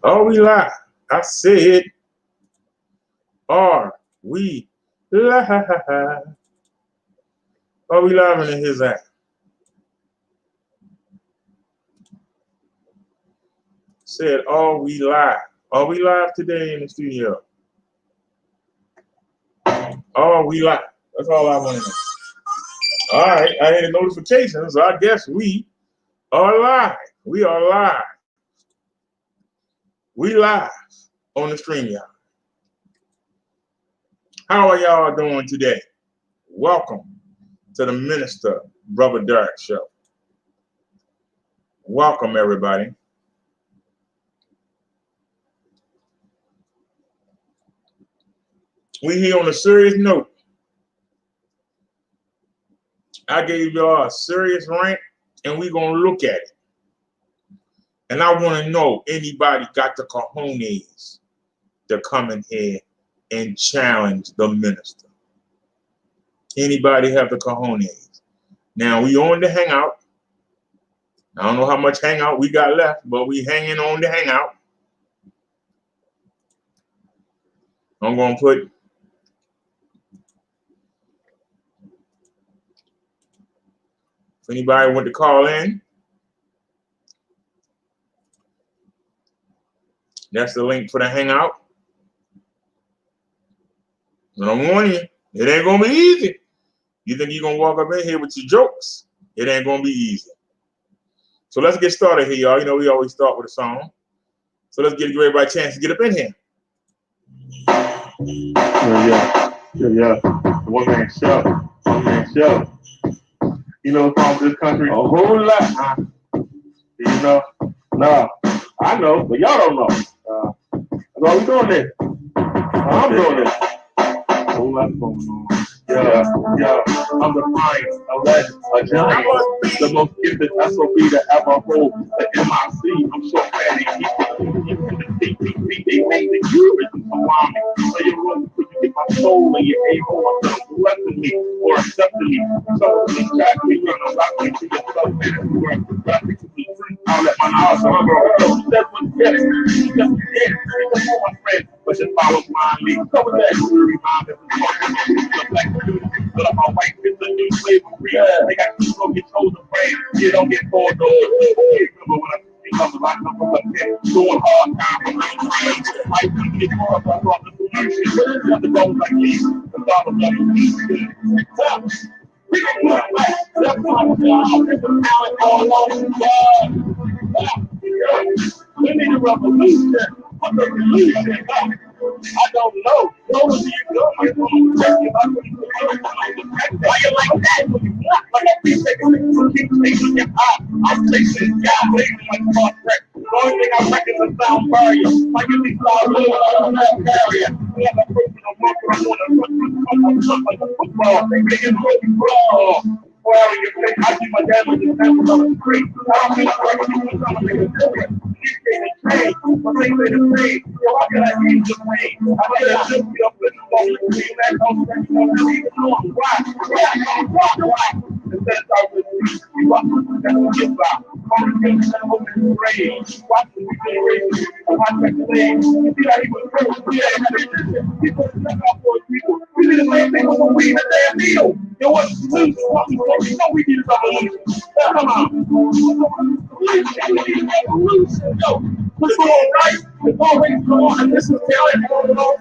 Are we live? I said, are we live? Are we live in his app? Said, are we live? Are we live today in the studio? Are we live? That's all I want to know. All right, I had notifications, so I guess we are live. We are live. We live on the StreamYard. How are y'all doing today? Welcome to the Minister Brother Derek Show. Welcome, everybody. We here on a serious note. I gave y'all a serious rant, and we're going to look at it. And I want to know, anybody got the cojones to come in here and challenge the minister? Anybody have the cojones? Now, we on the hangout. I don't know how much hangout we got left, but we hanging on the hangout. I'm going to put if anybody want to call in, that's the link for the hangout. And I'm warning you, it ain't going to be easy. You think you're going to walk up in here with your jokes? It ain't going to be easy. So let's get started here, y'all. You know, we always start with a song. So let's give everybody a chance to get up in here. Yeah. One man show. You know what's wrong with this country? A whole lot, huh? You know? No, I know, but y'all don't know. That's why we doing this. I'm doing this. A whole lot going on. Yeah. I'm the finest, a legend, a giant, the most gifted SOB to ever hold the MIC. I'm so mad they made the Eurovision around me. So you're running to get my soul and your able to blessing me or accepting me. So please track me, you're gonna rock me to yourself, man. You're graphic to the truth. I'll let my knowledge come bro. So that's what get it. You just get it. That's all my friends. But just follow blindly. Cover that jewelry, mom. But I'm all white with the new slavery. They got people get told to pray. You don't get pulled over. Remember when I become a lot of them doing hard time. I couldn't get more of the solution. The goals like these. The thought of that. We can put it back. That's what I'm doing. It's a talent all over the world. We need a revolution. What's a revolution? I don't know. What do you do? Why you like that? When you walk like that, you take a keep taking your eye. I'm taking this guy, waiting like a car wreck. The only thing I reckon is a sound barrier. Like you need to on that area. We have a person on one from one of football. They get in the brawl. Well, you think I see my dad with his family on the street. I don't think I'm going to make a difference. You can't change, but they say the same. So how can I change the pain? I might have just be up in the moment. See that don't even know why. Why? Instead of talking to you up and get by. Congregation and hope in the grave. Watching the generation. Watch that thing. You see how he was first. People stuck out for people. We did the same thing when we had that deal. You know what? You know we need a revolution. Come on. We need a revolution. Yo, what's going on, right? It's always going on. And this is telling going on.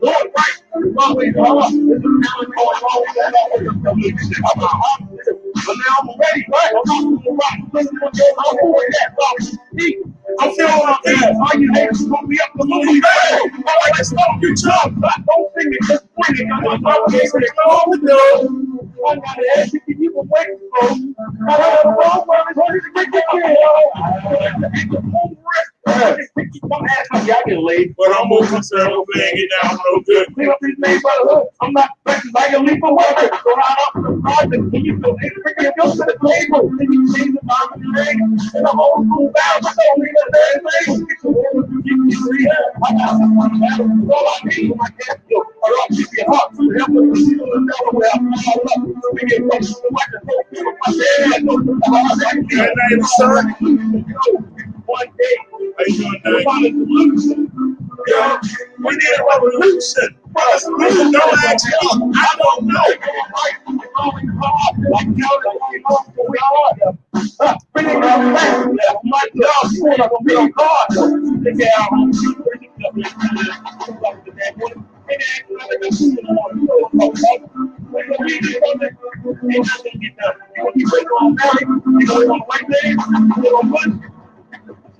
Lord, right? It's always on. This is telling going on. But now I'm ready, right? I'm feeling like that. All you haters gonna be up the movie. I like to smoke you jump. Don't think it just winning. I'm not going to go. I got to ask you to wait for. I got a wrong one. I get laid, but I'm more concerned with laying it down real good. Clean up these names by the hook. I'm not practicing like a leap of weather. So I don't project. When you go and go to the table, then you change the bottom of the ring and the whole school bound. So we got that thing. You see, I got someone battle. All I need is my castle. Or I'll keep your heart. Help us to see the Delaware. We get close to the microphone. My dad, one day. How you doing, Dave? Yeah, we need a revolution. What's the revolution? Don't ask me. I don't know.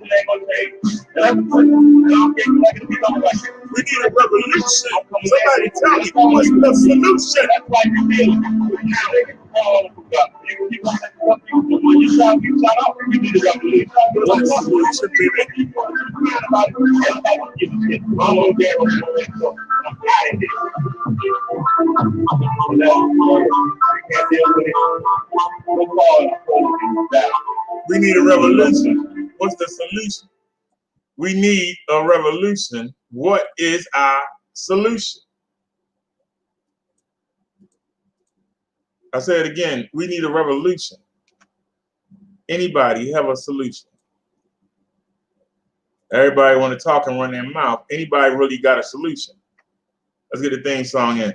We need a revolution. Somebody tell me what's the solution. That's why you need a We need a revolution. What's the solution? We need a revolution. What is our solution? I say it again. We need a revolution. Anybody have a solution? Everybody want to talk and run their mouth. Anybody really got a solution? Let's get the theme song in.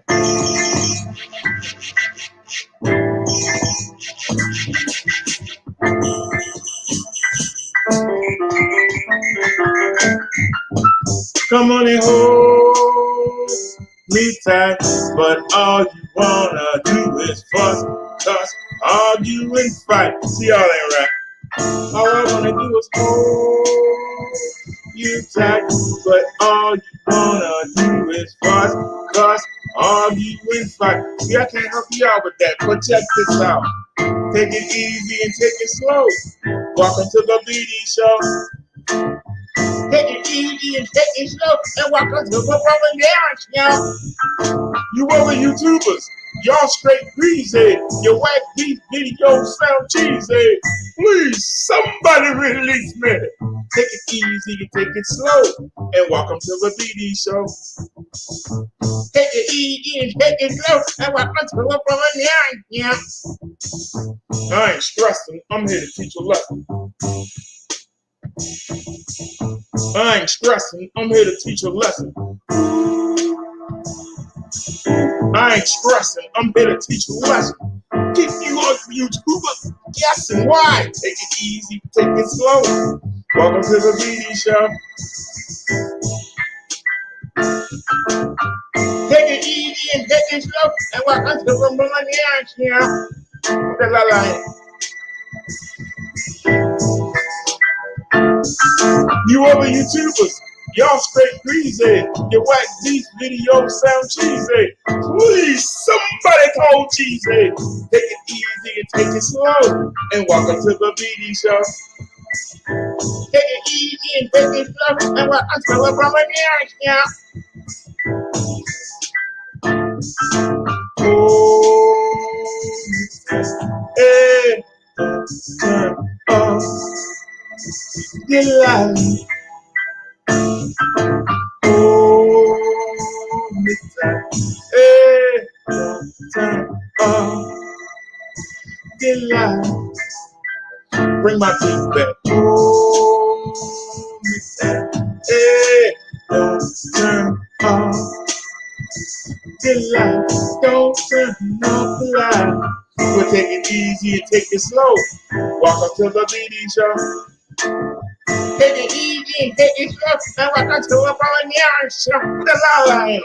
Come on and hold me tight, but all you wanna do is fuss, cuss, argue and fight. See, y'all ain't right. All I wanna do is hold you tight, but all you wanna do is fuss, cuss, argue and fight. See, I can't help you out with that, but check this out. Take it easy and take it slow. Welcome to the BD Show. Take it easy and take it slow, and welcome to the Rolling Down Show. You other YouTubers, y'all straight greasy. Your whack beef videos sound cheesy. Please, somebody release me. Take it easy and take it slow, and welcome to the BD Show. Take it easy and take it slow, and welcome to the Rolling Down Show. I ain't stressing. I'm here to teach a lesson. I ain't stressing. I'm here to teach a lesson. I ain't stressing. I'm here to teach a lesson. Keep you on YouTubers guessing why. Take it easy, take it slow. Welcome to the BD Show. Take it easy and take it slow, and welcome to the Rolling Show. You other YouTubers, y'all straight greasy. Your whack beef videos sound cheesy. Please, somebody call cheesy. Take it easy and take it slow. And welcome to the BD Show. Take it easy and take it slow. And welcome to the Rolling Show. Hey, delight. Hey, delight. Bring my teeth back. Hey, turn off delight. Don't turn off the light. We'll take it easy and take it slow. Welcome to the BD Show. Take it easy and take it slow. And welcome to the Rolling Show. The line.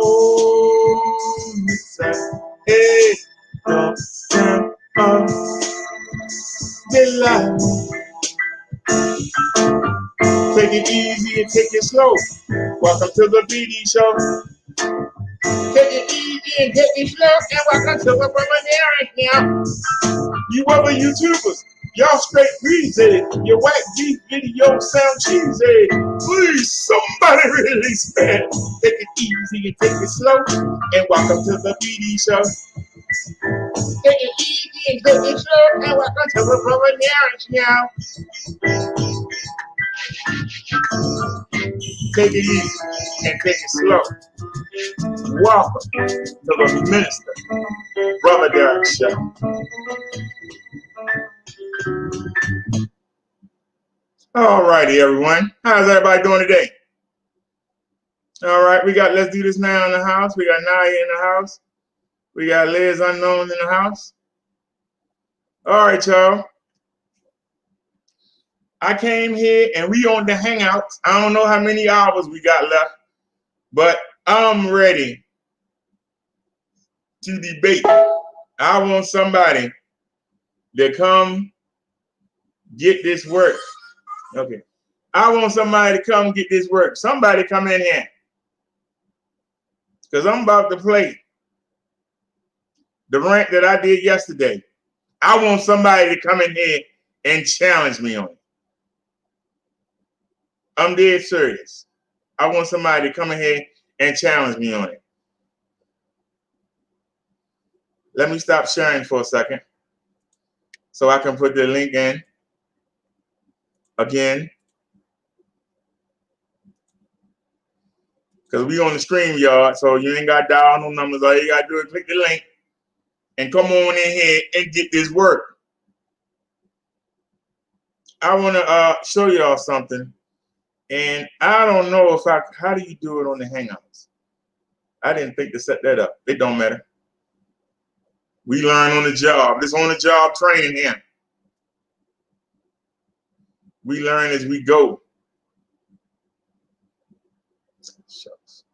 Oh, hey, don't turn off the light. Take it easy and take it slow. Welcome to the BD Show. Take it easy and take it slow, and welcome to the Rolling Show. You other YouTubers, y'all straight greasy. Your whack beef videos sound cheesy. Please, somebody release me. Take it easy and take it slow, and welcome to the BD Show. Take it easy and take it slow, and welcome to the Rolling Show. Take it easy and take it slow. Welcome to the Minister Ramadan Show. All righty, everyone. How's everybody doing today? All right, Let's Do This Now in the house. We got Naya in the house. We got Liz Unknown in the house. All right, y'all. I came here and we on the Hangouts. I don't know how many hours we got left, but I'm ready to debate. I want somebody to come get this work. Okay. I want somebody to come get this work. Somebody come in here. Because I'm about to play the rant that I did yesterday. I want somebody to come in here and challenge me on it. I'm dead serious. I want somebody to come in here and challenge me on it. Let me stop sharing for a second so I can put the link in again. Because we on the StreamYard, so you ain't got to dial no numbers. All you got to do is click the link and come on in here and get this work. I want to show y'all something. And I don't know if how do you do it on the Hangouts? I didn't think to set that up. It don't matter. We learn on the job. This on the job training here. We learn as we go. Shucks.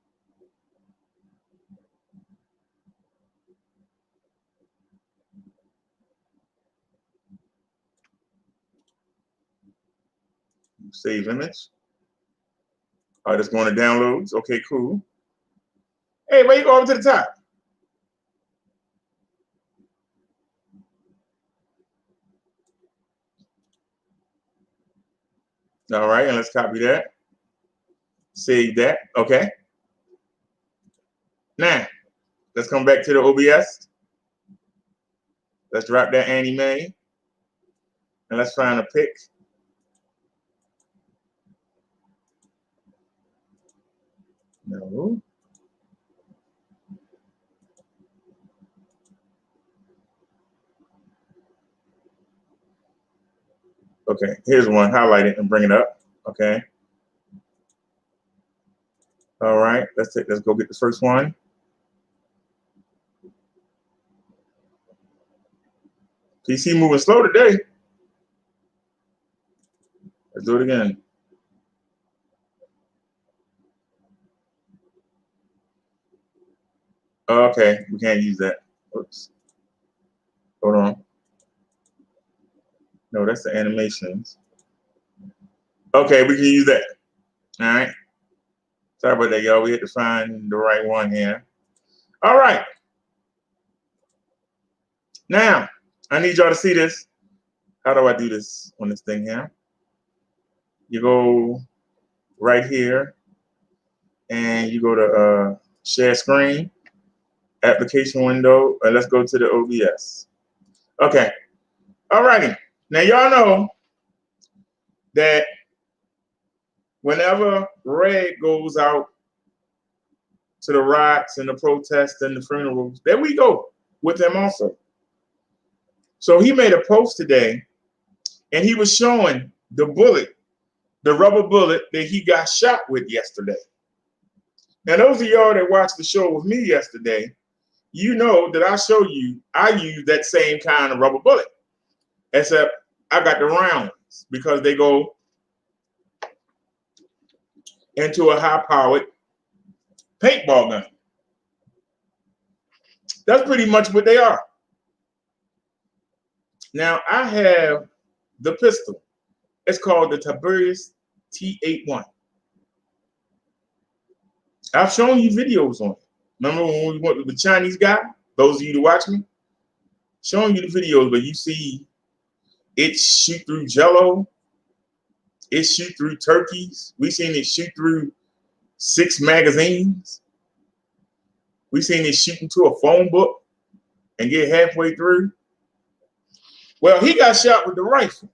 Save image. All right, it's going to downloads. Okay, cool. Hey, where you go over to the top? All right, and let's copy that. Save that. Okay. Now, let's come back to the OBS. Let's drop that Annie Mae. And let's find a pic. No. Okay, here's one. Highlight it and bring it up. Okay. All right, let's go get the first one. PC moving slow today. Let's do it again. Okay, we can't use that. Oops. Hold on. No, that's the animations. Okay, we can use that. All right. Sorry about that, y'all. We had to find the right one here. All right. Now, I need y'all to see this. How do I do this on this thing here? You go right here, and you go to share screen, application window, and let's go to the OBS. Okay. All righty. Now, y'all know that whenever Red goes out to the riots and the protests and the funerals, there we go with him also. So he made a post today, and he was showing the bullet, the rubber bullet that he got shot with yesterday. Now, those of y'all that watched the show with me yesterday, you know that I show you I use that same kind of rubber bullet, except I got the rounds because they go into a high-powered paintball gun. That's pretty much what they are. Now, I have the pistol. It's called the Tiberius T81. I've shown you videos on it. Remember when we went with the Chinese guy? Those of you that watch me? Showing you the videos where you see it shoot through Jello. It shoot through turkeys. We seen it shoot through 6 magazines. We seen it shoot into a phone book and get halfway through. Well, he got shot with the rifle.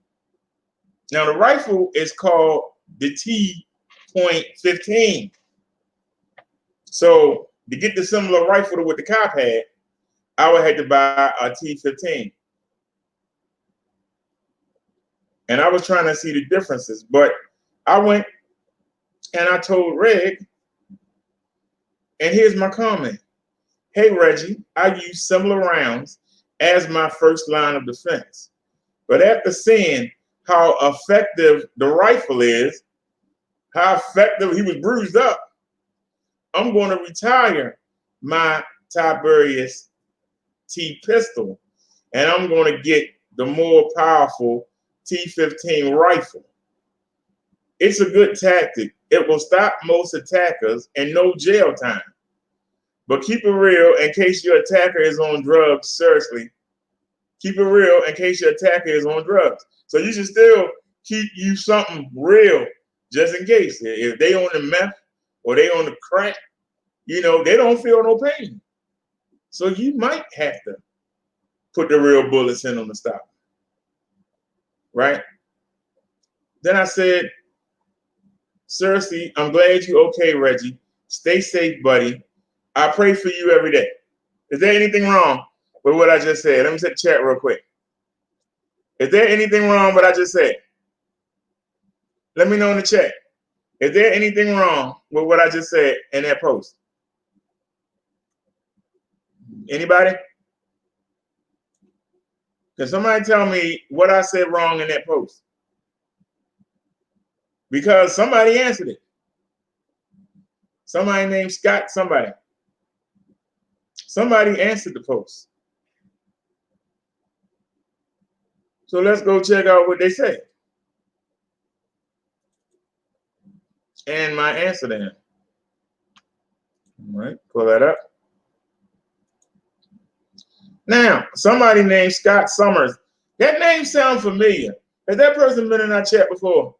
Now, the rifle is called the T.15. So, to get the similar rifle to what the cop had, I would have to buy a T.15. And I was trying to see the differences, but I went and I told Reg, and here's my comment. Hey, Reggie, I use similar rounds as my first line of defense. But after seeing how effective the rifle is, how effective he was bruised up, I'm going to retire my Tiberius T pistol, and I'm going to get the more powerful T15 rifle. It's a good tactic. It will stop most attackers and no jail time. But keep it real in case your attacker is on drugs. Seriously, keep it real in case your attacker is on drugs. So you should still keep you something real just in case. If they on the meth or they on the crack, you know, they don't feel no pain. So you might have to put the real bullets in them to stop. Right? Then I said, seriously, I'm glad you're okay, Reggie. Stay safe, buddy. I pray for you every day. Is there anything wrong with what I just said? Let me set the chat real quick. Is there anything wrong with what I just said? Let me know in the chat. Is there anything wrong with what I just said in that post? Anybody? Can somebody tell me what I said wrong in that post? Because somebody answered it. Somebody named Scott, somebody. Somebody answered the post. So let's go check out what they said. And my answer then. All right, pull that up. Now, somebody named Scott Summers. That name sounds familiar. Has that person been in our chat before?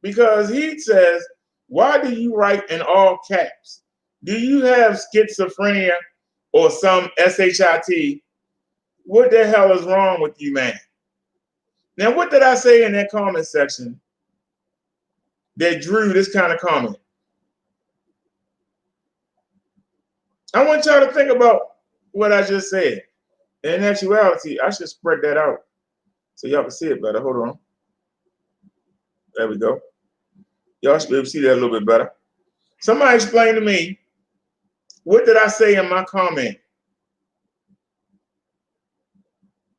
Because he says, why do you write in all caps? Do you have schizophrenia or some SHIT? What the hell is wrong with you, man? Now, what did I say in that comment section that drew this kind of comment? I want y'all to think about what I just said. In actuality, I should spread that out so y'all can see it better. Hold on. There we go. Y'all should be able to see that a little bit better. Somebody explain to me, what did I say in my comment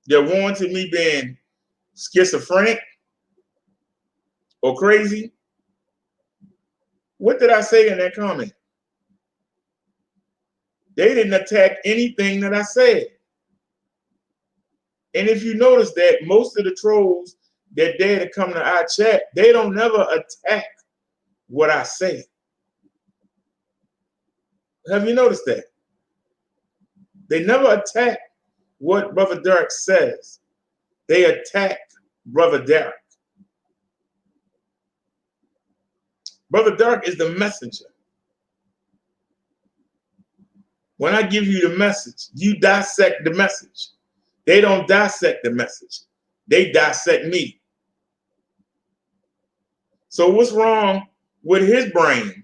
that warranted me being schizophrenic or crazy? What did I say in that comment? They didn't attack anything that I said. And if you notice that most of the trolls that dare to come to our chat, they don't never attack what I say. Have you noticed that? They never attack what Brother Derek says. They attack Brother Derek. Brother Derek is the messenger. When I give you the message, you dissect the message. They don't dissect the message. They dissect me. So what's wrong with his brain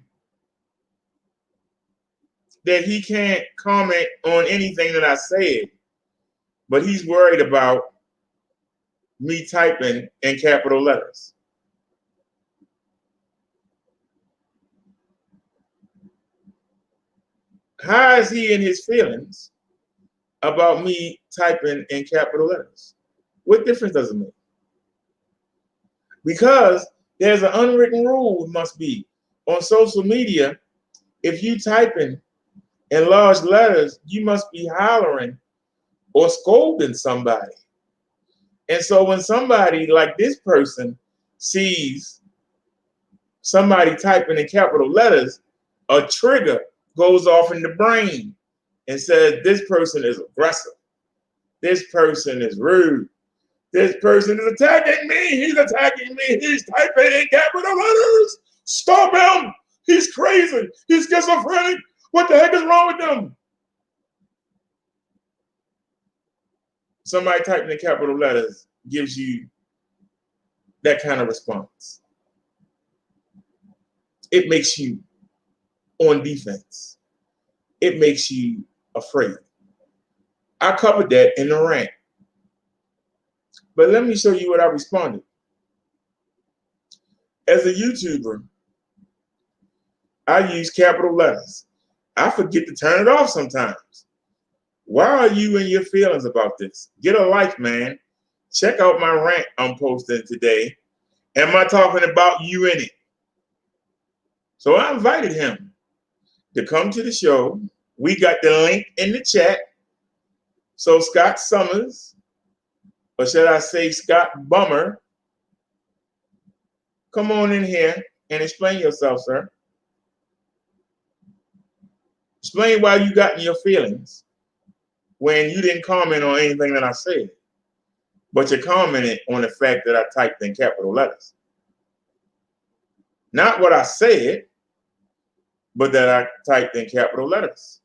that he can't comment on anything that I said, but he's worried about me typing in capital letters? How is he in his feelings about me typing in capital letters? What difference does it make? Because there's an unwritten rule, must be, on social media. If you typing in large letters, you must be hollering or scolding somebody. And so when somebody like this person sees somebody typing in capital letters, a trigger goes off in the brain and says, this person is aggressive. This person is rude. This person is attacking me. He's attacking me. He's typing in capital letters. Stop him. He's crazy. He's schizophrenic. What the heck is wrong with them? Somebody typing in capital letters gives you that kind of response. It makes you on defense. It makes you afraid. I covered that in the rant. But let me show you what I responded. As a YouTuber, I use capital letters. I forget to turn it off sometimes. Why are you in your feelings about this? Get a life, man. Check out my rant I'm posting today. Am I talking about you in it? So I invited him to come to the show. We got the link in the chat. So Scott Summers, or should I say Scott Bummer, come on in here and explain yourself, sir. Explain why you got in your feelings when you didn't comment on anything that I said, but you commented on the fact that I typed in capital letters. Not what I said, but that I typed in capital letters.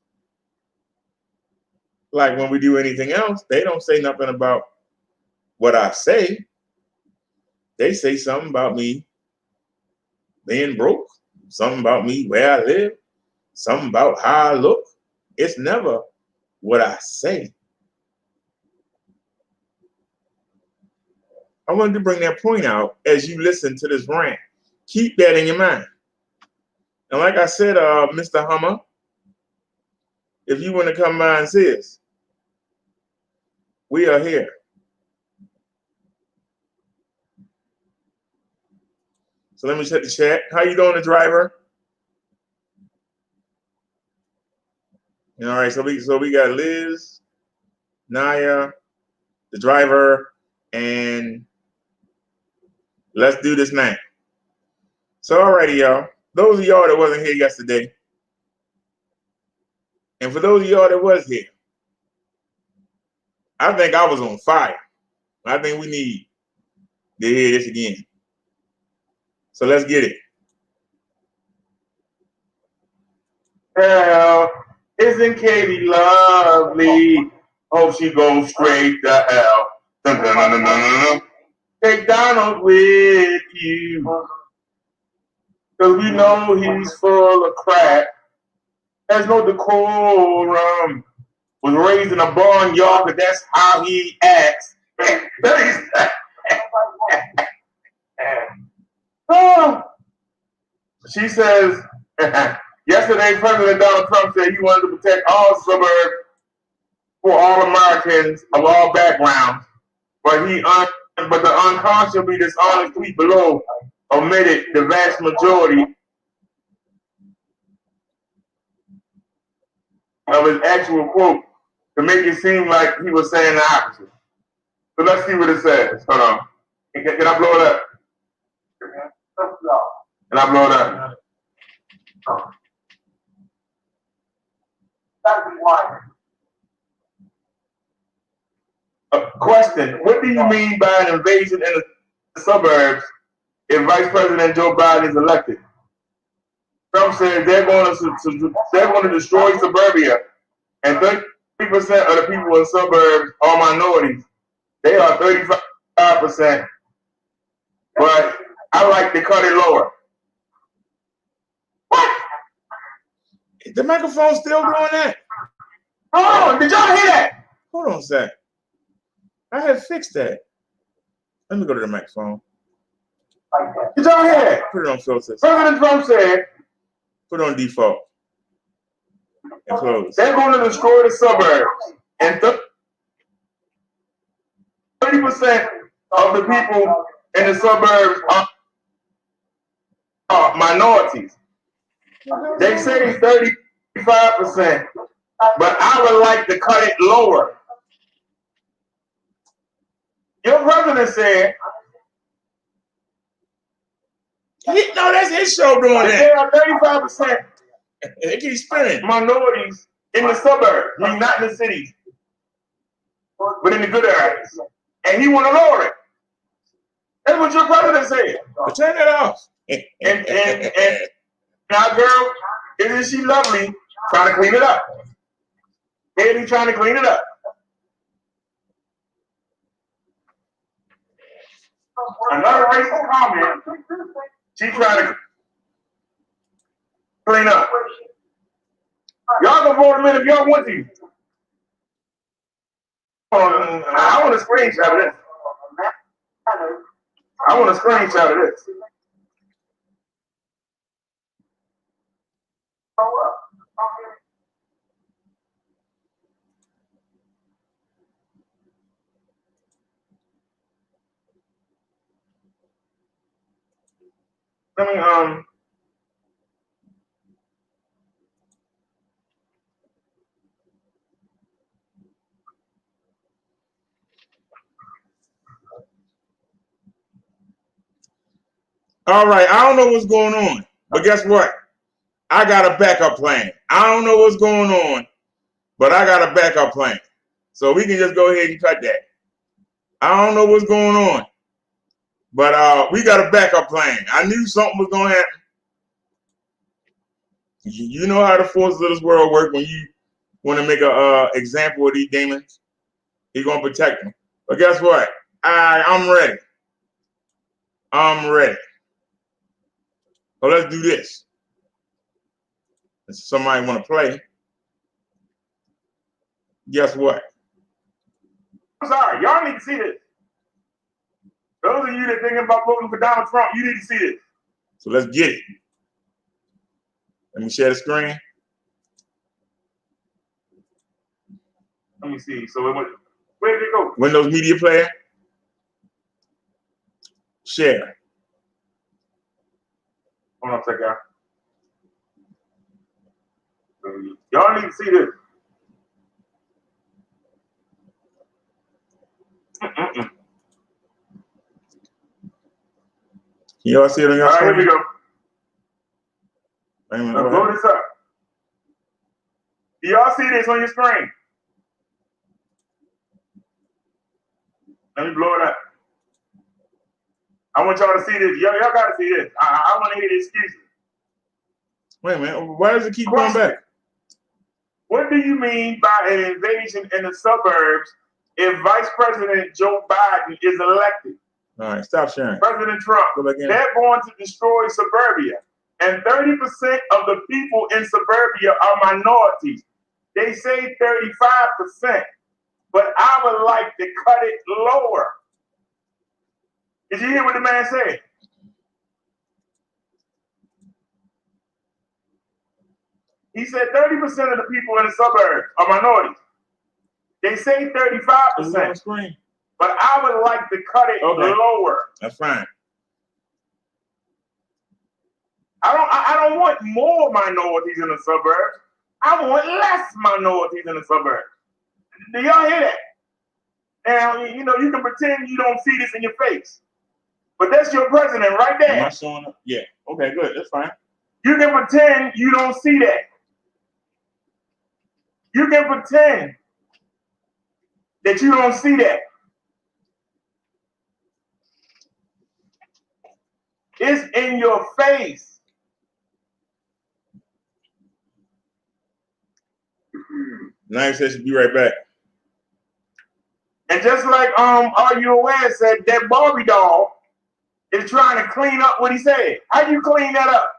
Like when we do anything else, they don't say nothing about what I say. They say something about me being broke, something about me where I live, something about how I look. It's never what I say. I wanted to bring that point out as you listen to this rant. Keep that in your mind. And like I said, Mr. Hummer, if you want to come by and see us, we are here. So let me check the chat. How you doing, the driver? All right, so we got Liz, Naya, the driver, and let's do this now. So alrighty, y'all. Those of y'all that wasn't here yesterday, and for those of y'all that was here, I think I was on fire. I think we need to hear this again. So let's get it. Hell, isn't Katie lovely? Hope she goes straight to hell. Dun, dun, dun, dun, dun, dun. Take Donald with you, cause we know he's full of crap. There's no decorum. Was raised in a barnyard, but that's how he acts. Oh. She says, yesterday President Donald Trump said he wanted to protect all suburbs for all Americans of all backgrounds, but the unconscionably dishonest tweet below omitted the vast majority of his actual quote to make it seem like he was saying the opposite. So let's see what it says. Hold on. Can I blow it up? Can I blow it up? Question. What do you mean by an invasion in the suburbs if Vice President Joe Biden is elected? Trump says they're going to destroy suburbia, and 30% of the people in suburbs are minorities. They are 35%, but I like to cut it lower. What? Is the microphone still doing that? Oh, did y'all hear that? Hold on a sec. I had fixed that. Let me go to the microphone. Did y'all hear that? Put it on filters. President Trump said, put it on default and close. They're going to destroy the suburbs, and 30% of the people in the suburbs are minorities. They say 35%, but I would like to cut it lower. Your president said, no, that's his show doing that. There are 35%. It keeps spinning. Minorities in the suburbs, not in the cities, but in the good areas. And he want to lower it. That's what your president said. But turn that off. and our girl, isn't she lovely, trying to clean it up? Haley trying to clean it up. Another racist comment. She trying to clean up. Y'all can vote him in if y'all want to. I want to screenshot this. I want a screenshot of this. Let me All right, I don't know what's going on, but guess what? I got a backup plan. I don't know what's going on, but I got a backup plan. So we can just go ahead and cut that. I don't know what's going on, but we got a backup plan. I knew something was going to happen. You know how the forces of this world work when you want to make an example of these demons. He's going to protect them. But guess what? I'm ready. I'm ready. So let's do this. If somebody want to play, guess what? I'm sorry, y'all need to see this. Those of you that thinking about voting for Donald Trump, you need to see this. So let's get it. Let me share the screen. Let me see. So where did it go? Windows Media Player. Share. Hold on a second, y'all. Y'all need to see this. Y'all see it on your screen? All right, here we go. Let's blow this up. Do y'all see this on your screen? Let me blow it up. I want y'all to see this. Y'all got to see this. I want to hear the excuses. Wait a minute. Why does it keep going back? What do you mean by an invasion in the suburbs if Vice President Joe Biden is elected? All right, stop sharing. President Trump, they're going to destroy suburbia. And 30% of the people in suburbia are minorities. They say 35%, but I would like to cut it lower. Did you hear what the man said? He said 30% of the people in the suburbs are minorities. They say 35%, but I would like to cut it lower. That's fine. I don't want more minorities in the suburbs. I want less minorities in the suburbs. Do y'all hear that? Now, you know, you can pretend you don't see this in your face, but that's your president right there. Am I showing up? Yeah. Okay, good. That's fine. You can pretend you don't see that. You can pretend that you don't see that. It's in your face. Nice says she'll be right back. And just like Are You Aware said, that Barbie doll is trying to clean up what he said. How you clean that up?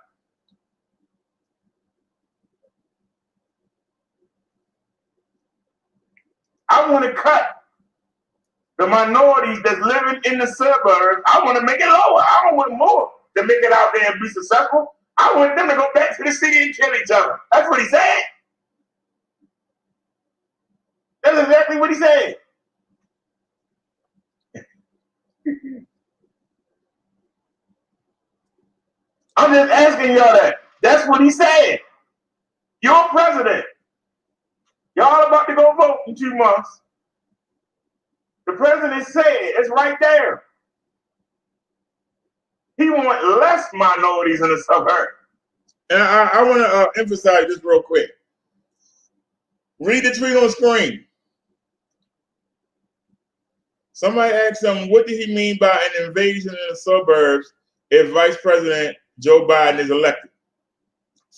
I want to cut the minorities that's living in the suburbs. I want to make it lower. I don't want more to make it out there and be successful. I want them to go back to the city and kill each other. That's what he said. That's exactly what he said. I'm just asking y'all that. That's what he said. You're president. Y'all about to go vote in 2 months. The president said it's right there. He wants less minorities in the suburb. And I want to emphasize this real quick. Read the tweet on the screen. Somebody asked him, what did he mean by an invasion in the suburbs if Vice President Joe Biden is elected?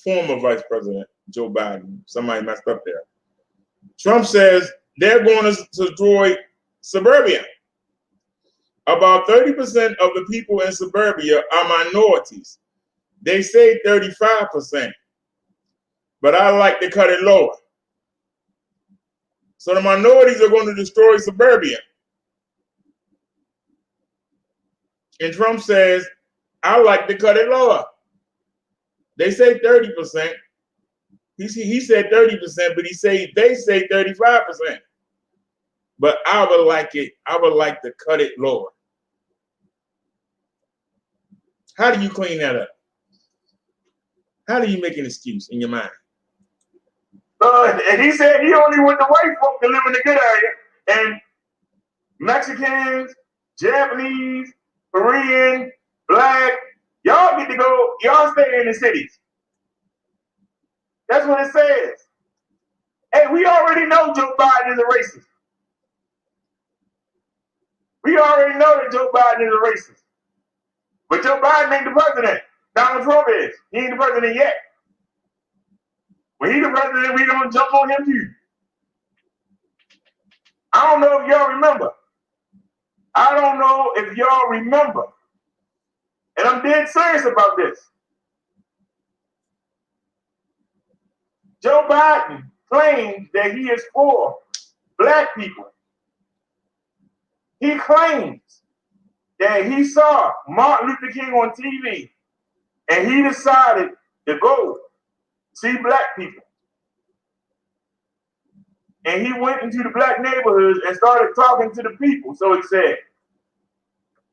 Former Vice President Joe Biden. Somebody messed up there. Trump says they're going to destroy suburbia. About 30% of the people in suburbia are minorities. They say 35%, but I like to cut it lower. So the minorities are going to destroy suburbia. And Trump says, I like to cut it lower. They say 30%. He said 30%, but they say 35%. But I would like to cut it lower. How do you clean that up? How do you make an excuse in your mind? And he said he only want the white folk to live in the good area, and Mexicans, Japanese, Korean, Black, y'all get to go, y'all stay in the cities. That's what it says. Hey, we already know Joe Biden is a racist. We already know that Joe Biden is a racist. But Joe Biden ain't the president. Donald Trump is. He ain't the president yet. When he's the president, we gonna jump on him too. I don't know if y'all remember. And I'm dead serious about this. Joe Biden claims that he is for Black people. He claims that he saw Martin Luther King on TV and he decided to go see Black people. And he went into the Black neighborhoods and started talking to the people, so he said.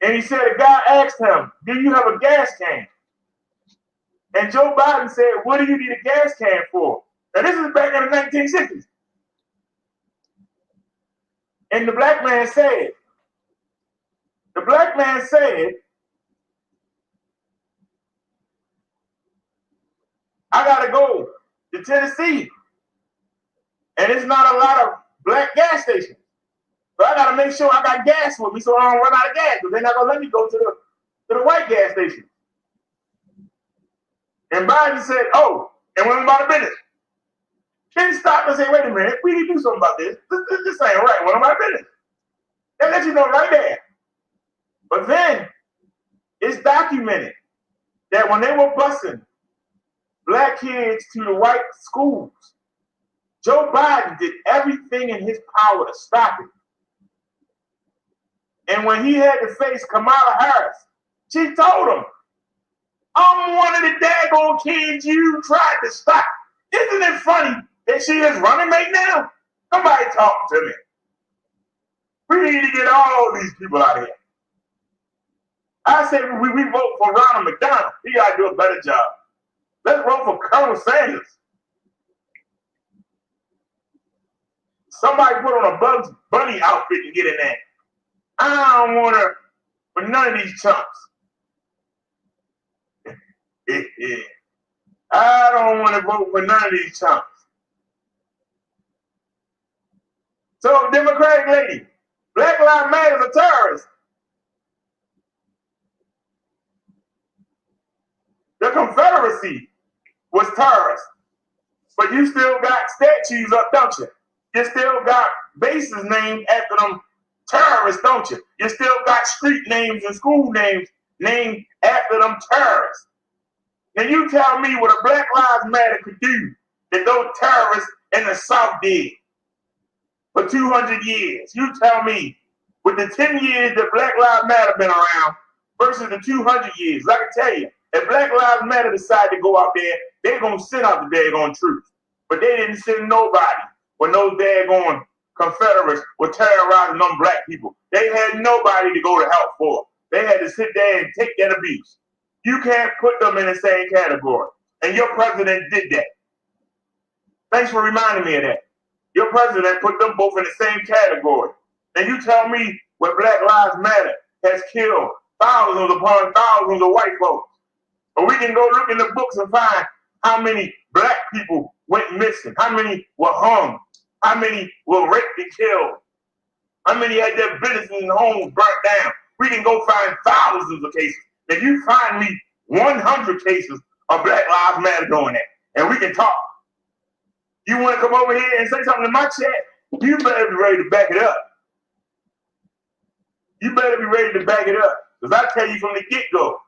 And he said, a guy asked him, do you have a gas can? And Joe Biden said, what do you need a gas can for? Now, this is back in the 1960s. And the black man said, I got to go to Tennessee. And it's not a lot of Black gas stations. So I got to make sure I got gas with me so I don't run out of gas, because they're not going to let me go to the white gas station. And Biden said, oh, and went about the business. Then stop and say, wait a minute, we need to do something about this. This ain't right. What about business? They let you know right there. But then it's documented that when they were busing Black kids to the white schools, Joe Biden did everything in his power to stop it. And when he had to face Kamala Harris, she told him, I'm one of the daggone kids you tried to stop. Isn't it funny that she is running mate now? Somebody talk to me. We need to get all these people out of here. I said we vote for Ronald McDonald. He got to do a better job. Let's vote for Colonel Sanders. Somebody put on a Bugs Bunny outfit and get in there. I don't want to for none of these chumps. I don't want to vote for none of these chumps. So, Democratic lady, Black Lives Matter is a terrorist. The Confederacy was terrorist. But you still got statues up, don't you? You still got bases named after them terrorists, don't you? You still got street names and school names named after them terrorists. Now you tell me what a Black Lives Matter could do that those terrorists in the South did for 200 years. You tell me, with the 10 years that Black Lives Matter been around versus the 200 years, I can tell you, if Black Lives Matter decide to go out there, they're going to send out the daggone troops. But they didn't send nobody when those daggone Confederates were terrorizing them Black people. They had nobody to go to help for. They had to sit there and take that abuse. You can't put them in the same category. And your president did that. Thanks for reminding me of that. Your president put them both in the same category. And you tell me where Black Lives Matter has killed thousands upon thousands of white folks. But we can go look in the books and find how many Black people went missing, how many were hung, how many were raped and killed, how many had their businesses and homes burnt down. We can go find thousands of cases. If you find me 100 cases of Black Lives Matter doing that, and we can talk. You want to come over here and say something in my chat, you better be ready to back it up. You better be ready to back it up. Because I tell you from the get-go,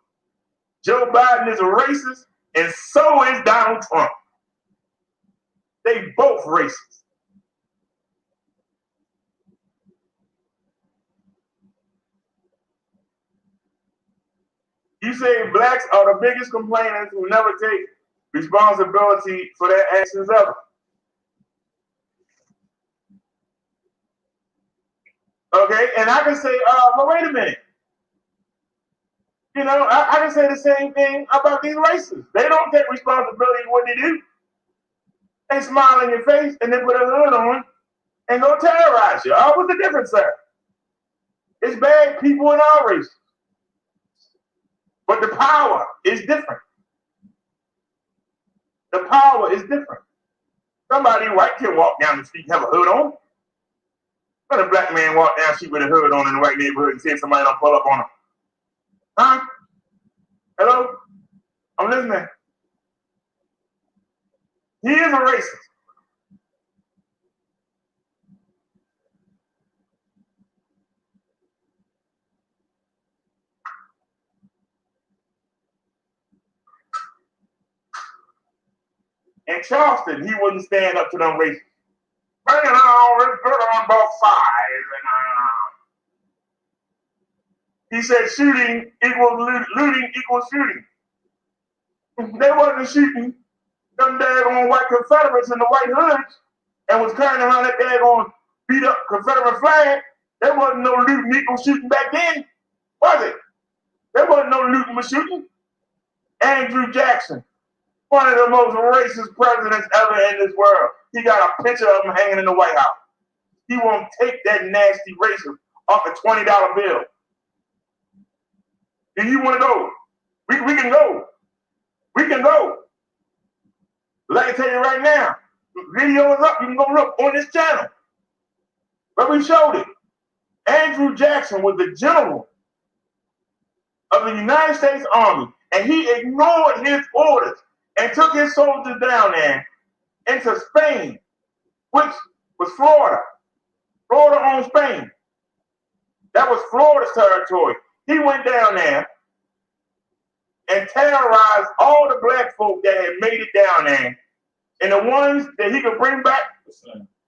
Joe Biden is a racist, and so is Donald Trump. They both racist. You say blacks are the biggest complainants who never take responsibility for their actions ever. Okay, and I can say, well, wait a minute. You know, I can say the same thing about these races. They don't take responsibility for what they do. They smile in your face and then put a hood on and go terrorize you. Oh, what's the difference, sir? It's bad people in all races. But the power is different. The power is different. Somebody white can walk down the street and have a hood on. Let a black man walk down the street with a hood on in the white neighborhood and see if somebody don't pull up on him. Huh? Hello? I'm listening. He is a racist. In Charleston, he wouldn't stand up to them racists. Bring it on, let's put on both sides. He said shooting equals looting equals shooting. They wasn't shooting them daggone white Confederates in the white hoods and was carrying around that daggone beat up Confederate flag. There wasn't no looting equals shooting back then, was it? There wasn't no looting was shooting. Andrew Jackson, one of the most racist presidents ever in this world. He got a picture of him hanging in the White House. He won't take that nasty racism off a $20 bill. Do you want to go? We can go. We can go. Let me tell you right now, the video is up. You can go look on this channel. But we showed it. Andrew Jackson was the general of the United States Army, and he ignored his orders and took his soldiers down there into Spain, which was Florida. Florida owns Spain. That was Florida's territory. He went down there and terrorized all the black folk that had made it down there. And the ones that he could bring back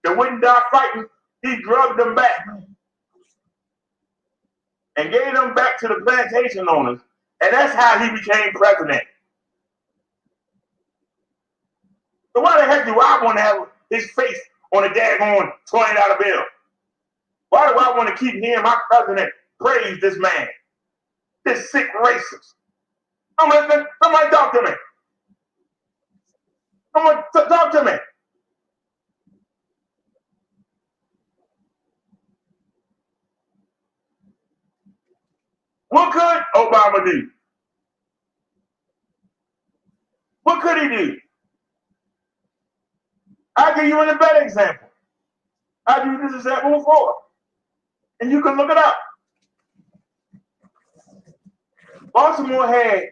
that wouldn't die fighting, he drugged them back and gave them back to the plantation owners. And that's how he became president. So why the heck do I want to have his face on a daggone $20 bill? Why do I want to keep hearing my president praise this man, this sick racist? I'm listening. Somebody talk to me. Someone talk to me. What could Obama do? What could he do? I'll give you a better example. I'll give you this example before. And you can look it up. Baltimore had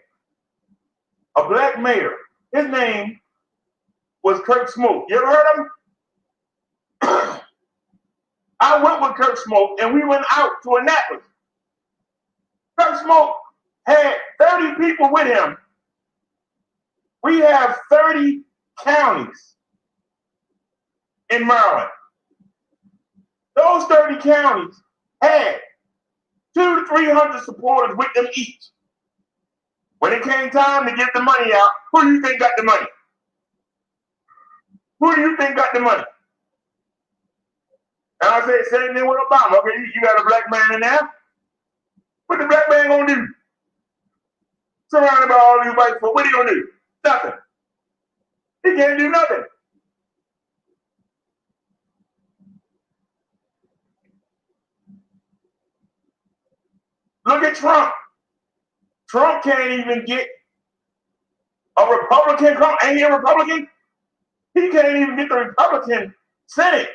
a black mayor. His name was Kurt Smoke. You ever heard of him? I went with Kurt Smoke and we went out to Annapolis. Kurt Smoke had 30 people with him. We have 30 counties in Maryland. Those 30 counties had 200 to 300 supporters with them each. When it came time to get the money out, who do you think got the money? Who do you think got the money? And I say same thing with Obama. Okay, you got a black man in there. What the black man gonna do? Surrounded by all these white folks, what he gonna do? Nothing. He can't do nothing. Look at Trump. Trump can't even get a Republican come. Ain't he a Republican? He can't even get the Republican Senate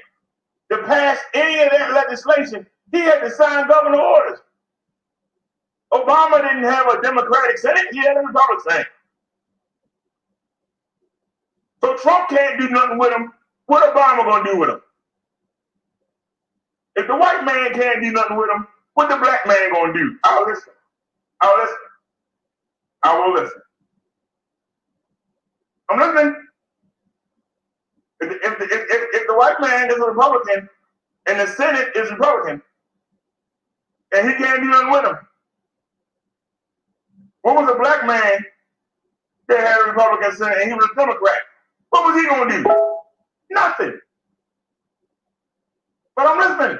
to pass any of that legislation. He had to sign governor orders. Obama didn't have a Democratic Senate. He had a Republican Senate. So Trump can't do nothing with him. What Obama gonna do with him? If the white man can't do nothing with him, what the black man gonna do? I'll listen. I'll listen. I will listen. I'm listening. If the white man is a Republican and the Senate is Republican and he can't do nothing with him, What was a black man that had a Republican Senate and he was a Democrat? What was he going to do? Nothing. But I'm listening.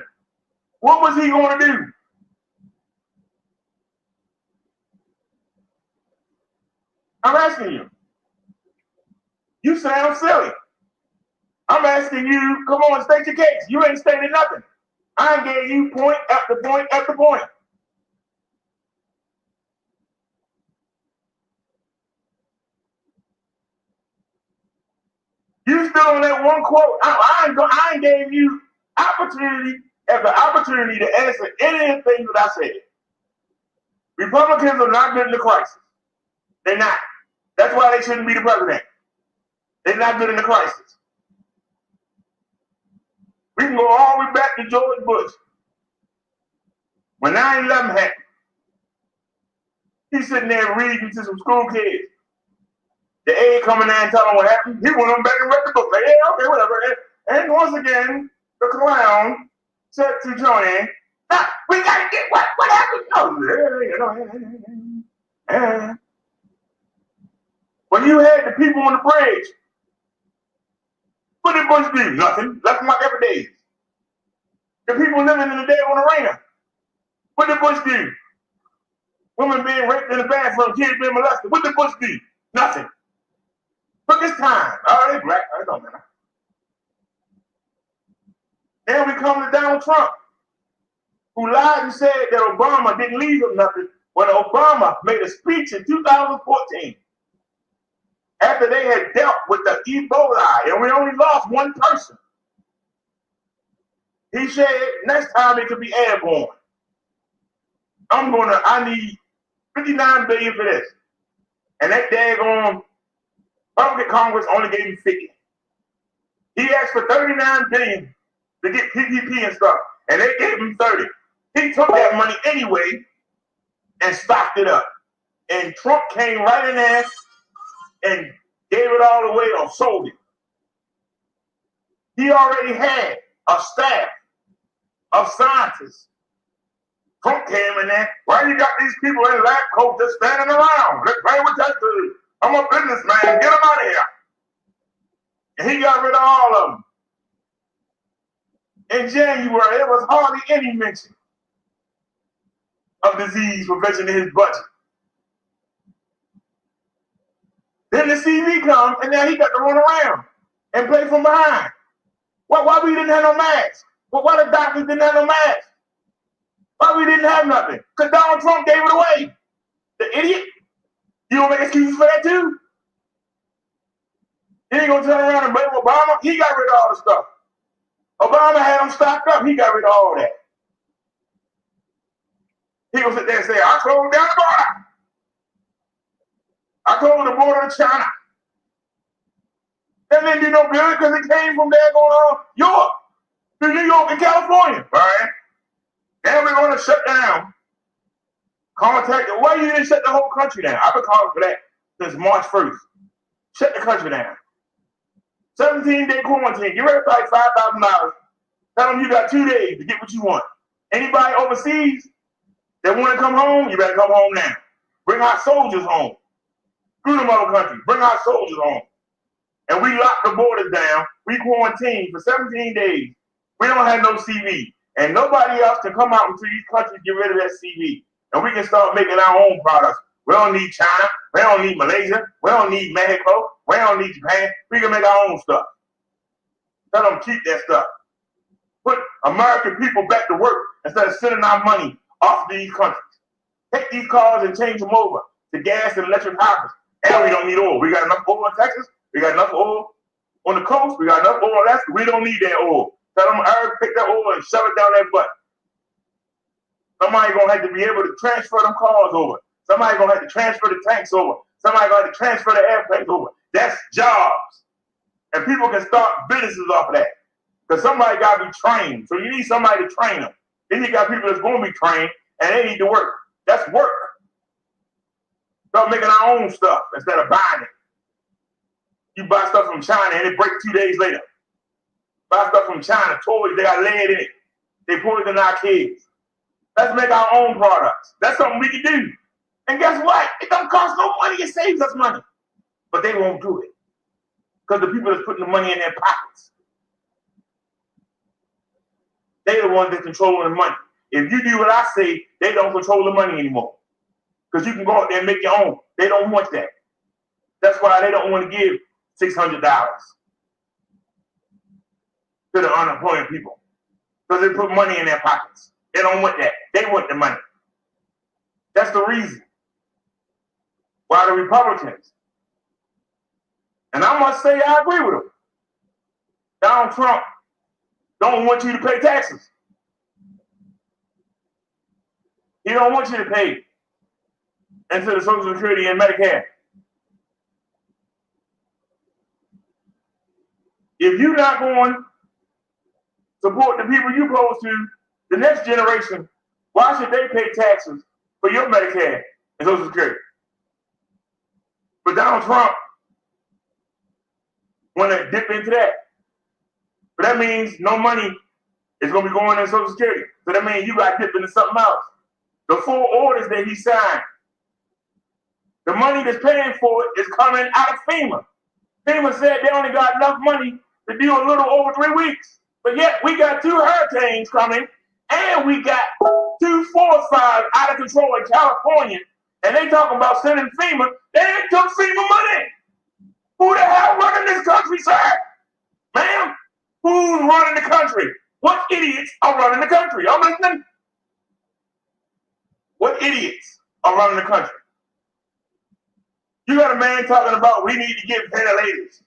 What was he going to do? I'm asking you. You sound silly. I'm asking you, come on, state your case. You ain't stated nothing. I gave you point after point after point. You still on that one quote. I ain't gave you opportunity after opportunity to answer any of the things that I said. Republicans are not good in the crisis. They're not. That's why they shouldn't be the president. They're not good in the crisis. We can go all the way back to George Bush. When 9/11 happened, he's sitting there reading to some school kids. The aide coming in and telling him what happened. He went on back and read the book. Like, yeah, okay, whatever. And once again, the clown said to Johnny, we got to get what happened? Oh, when you had the people on the bridge, what did Bush do? Nothing. Left them like every day. The people living in the day on the arena. What did Bush do? Women being raped in the bathroom, kids being molested. What did Bush do? Nothing. Took his time. Oh, they black. It don't matter. Then we come to Donald Trump, who lied and said that Obama didn't leave him nothing when Obama made a speech in 2014 after they had dealt with the Ebola and we only lost one person. He said next time it could be airborne. I need $59 billion for this. And that daggone Republican Congress only gave him 50. He asked for $39 billion to get PPP and stuff, and they gave him 30. He took that money anyway and stocked it up. And Trump came right in there and gave it all away or sold it. He already had a staff of scientists. Trump came in there. Why you got these people in lab coats just standing around? Let's play with test tubes. I'm a businessman. Get them out of here. And he got rid of all of them. In January, there was hardly any mention of disease prevention in his budget. Then the CV comes, and now he got to run around and play from behind. Why we didn't have no masks? Why the doctors didn't have no masks? Why we didn't have nothing? Because Donald Trump gave it away. The idiot. You don't make excuses for that too? He ain't gonna turn around and blame Obama. He got rid of all the stuff. Obama had them stocked up. He got rid of all that. He gonna sit there and say, I closed down the border. I closed the border to China. That didn't do no good because it came from there going on Europe to New York and California. All right. Now we're going to shut down. Why you didn't shut the whole country down? I've been calling for that since March 1st. Shut the country down. 17-day quarantine. Get ready to pay $5,000. Tell them you got 2 days to get what you want. Anybody overseas that want to come home, you better come home now. Bring our soldiers home. Screw them other countries. Bring our soldiers home. And we lock the borders down. We quarantine for 17 days. We don't have no CV. And nobody else can come out into these countries get rid of that CV. And we can start making our own products. We don't need China. We don't need Malaysia. We don't need Mexico. We don't need Japan. We can make our own stuff. Tell them keep that stuff. Put American people back to work instead of sending our money off to these countries. Take these cars and change them over to gas and electric hybrids. And we don't need oil. We got enough oil in Texas. We got enough oil on the coast. We got enough oil in Alaska. We don't need that oil. Tell them Eric pick that oil and shove it down their butt. Somebody gonna have to be able to transfer them cars over. Somebody gonna have to transfer the tanks over. Somebody gonna have to transfer the airplanes over. That's jobs. And people can start businesses off of that. Because somebody gotta be trained. So you need somebody to train them. Then you got people that's gonna be trained and they need to work. That's work. Start making our own stuff instead of buying it. You buy stuff from China and it breaks 2 days later. Buy stuff from China, toys, they got lead in it. They poison our kids. Let's make our own products. That's something we can do. And guess what? It don't cost no money. It saves us money. But they won't do it because the people that's putting the money in their pockets, they're the ones that control the money. If you do what I say, they don't control the money anymore because you can go out there and make your own. They don't want that. That's why they don't want to give $600 to the unemployed people because they put money in their pockets. They don't want that. They want the money. That's the reason why the Republicans, and I must say I agree with them, Donald Trump don't want you to pay taxes. He don't want you to pay into the Social Security and Medicare. If you're not going to support the people you're supposed to, the next generation, why should they pay taxes for your Medicare and Social Security? But Donald Trump want to dip into that. But that means no money is going to be going in Social Security. So that means you got to dip into something else. The 4 orders that he signed, the money that's paying for it is coming out of FEMA. FEMA said they only got enough money to do a little over 3 weeks. But yet we got 2 hurricanes coming, and we got 2 forest fires out of control in California, and they talking about sending FEMA. They ain't took FEMA money. Who the hell running this country, sir? Ma'am, who's running the country? What idiots are running the country? I'm listening. What idiots are running the country? You got a man talking about we need to get ventilators.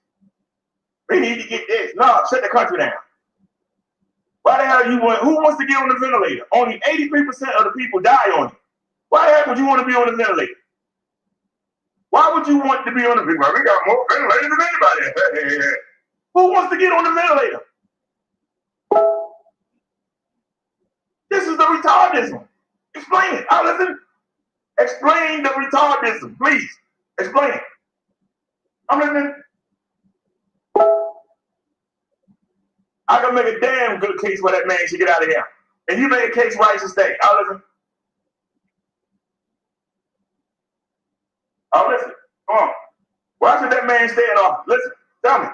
We need to get this. No, shut the country down. Why the hell you want? Who wants to get on the ventilator? Only 83% of the people die on it. Why the heck would you want to be on the ventilator? Why would you want to be on the ventilator? We got more ventilators than anybody. Who wants to get on the ventilator? This is the retardism. Explain it. I'll listen. Explain the retardism, please. Explain it. I'm listening. I can make a damn good case why that man should get out of here. And you make a case why he should stay. I'll listen. I'll listen. Come on. Why should that man stay in office? Listen. Tell me.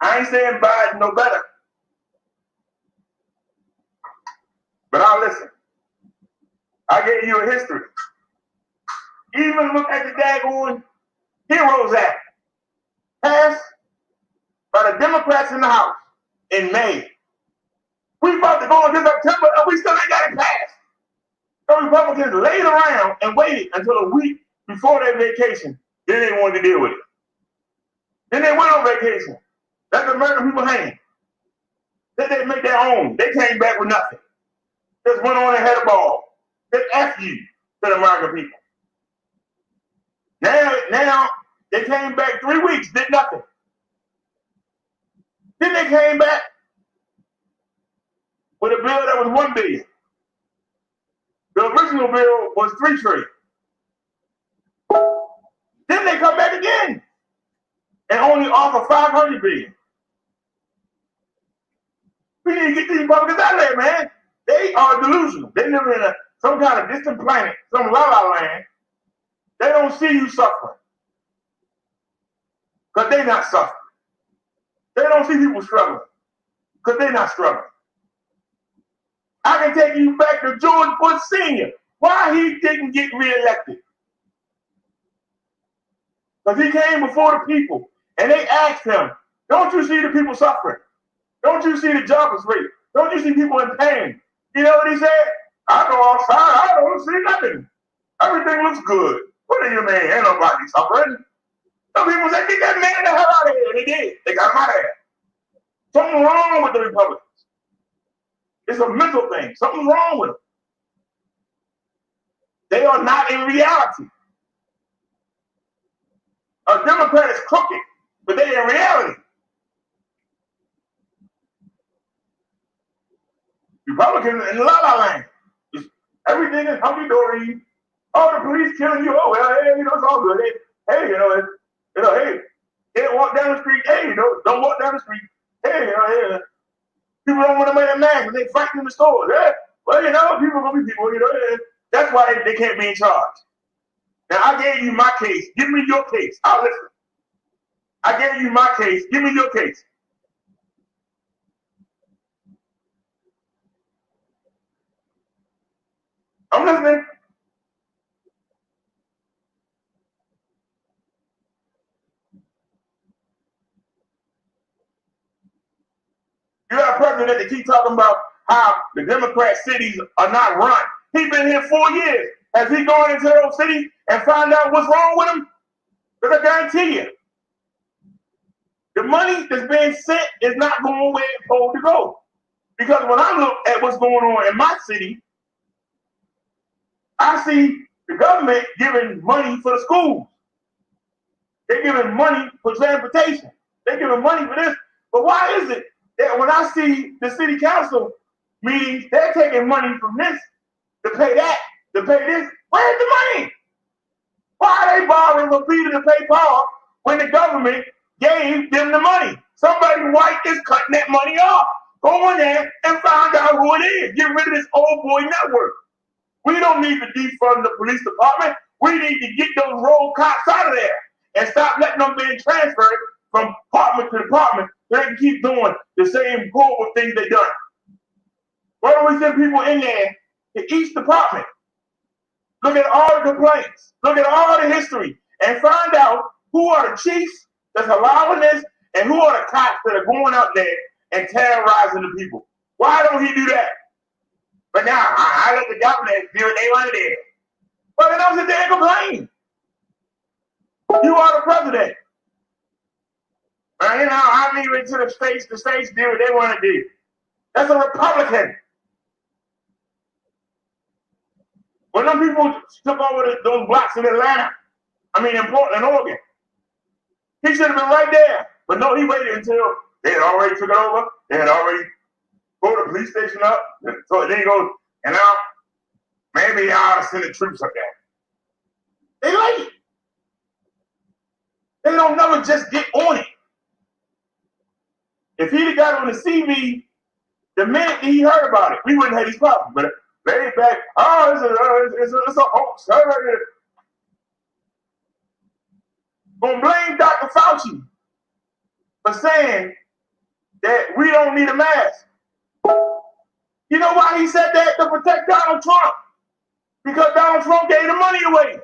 I ain't saying Biden no better. But I'll listen. I gave you a history. Even look at the daggone HEROES Act passed by the Democrats in the House in May. We about to go into September and we still ain't got it passed. The Republicans laid around and waited until a week before their vacation. Then they wanted to deal with it. Then they went on vacation. Let the American people hang. Then they make their own. They came back with nothing. Just went on and had a ball. Just F you to the American people. Now they came back 3 weeks, did nothing. Then they came back with a bill that was $1 billion. The original bill was $3 trillion. Then they come back again and only offer $500 billion. We need to get these Republicans out of there, man. They are delusional. They live in some kind of distant planet, some la-la land. They don't see you suffering because they're not suffering. They don't see people struggling because they're not struggling. I can take you back to George Bush Sr. Why he didn't get reelected? Because he came before the people and they asked him, don't you see the people suffering? Don't you see the jobless rate? Don't you see people in pain? You know what he said? I go outside, I don't see nothing. Everything looks good. What do you mean? Ain't nobody suffering. Some people said, get that man the hell out of here. And they did. They got him out of here. Something wrong with the Republicans. It's a mental thing. Something's wrong with them. They are not in reality. A Democrat is crooked, but they in reality. Republicans in la-la land. Everything is hunky-dory. Oh, the police killing you. Oh, well, hey, it's all good. Hey, hey, can't walk down the street. Hey, don't walk down the street. Hey, hey. People don't want to wear a mask and they fighting in the stores. Hey, well, people are going to be people, That's why they can't be in charge. Now, I gave you my case. Give me your case. I'll listen. I gave you my case. Give me your case. I'm listening. You got a president that keep talking about how the Democrat cities are not run. He's been here 4 years. Has he gone into those cities and found out what's wrong with them? Because I guarantee you, the money that's being sent is not going where it's supposed to go. Because when I look at what's going on in my city, I see the government giving money for the schools. They're giving money for transportation. They're giving money for this. But why is it that when I see the city council meetings, they're taking money from this to pay that, to pay this? Where's the money? Why are they borrowing from Peter to pay Paul when the government gave them the money? Somebody white is cutting that money off. Go in there and find out who it is. Get rid of this old boy network. We don't need to defund the police department. We need to get those rogue cops out of there and stop letting them being transferred from department to department so they can keep doing the same horrible things they done. Why don't we send people in there to each department? Look at all the complaints. Look at all the history and find out who are the chiefs that's allowing this and who are the cops that are going out there and terrorizing the people. Why don't he do that? But now, I let the government do what they want to do. But then I was there and complain. You are the president. You know, I leave it to the states do what they want to do. That's a Republican. When them people took over those blocks in Atlanta, in Portland, Oregon, he should have been right there. But no, he waited until they had already took it over. They had already pulled the police station up. So then he goes, you know, maybe I ought to send the troops up there. They late. They don't never just get on it. If he'd have got on the CV the minute he heard about it, we wouldn't have these problems. But laid back, it's a hoax. Gonna blame Dr. Fauci for saying that we don't need a mask. You know why he said that? To protect Donald Trump. Because Donald Trump gave the money away.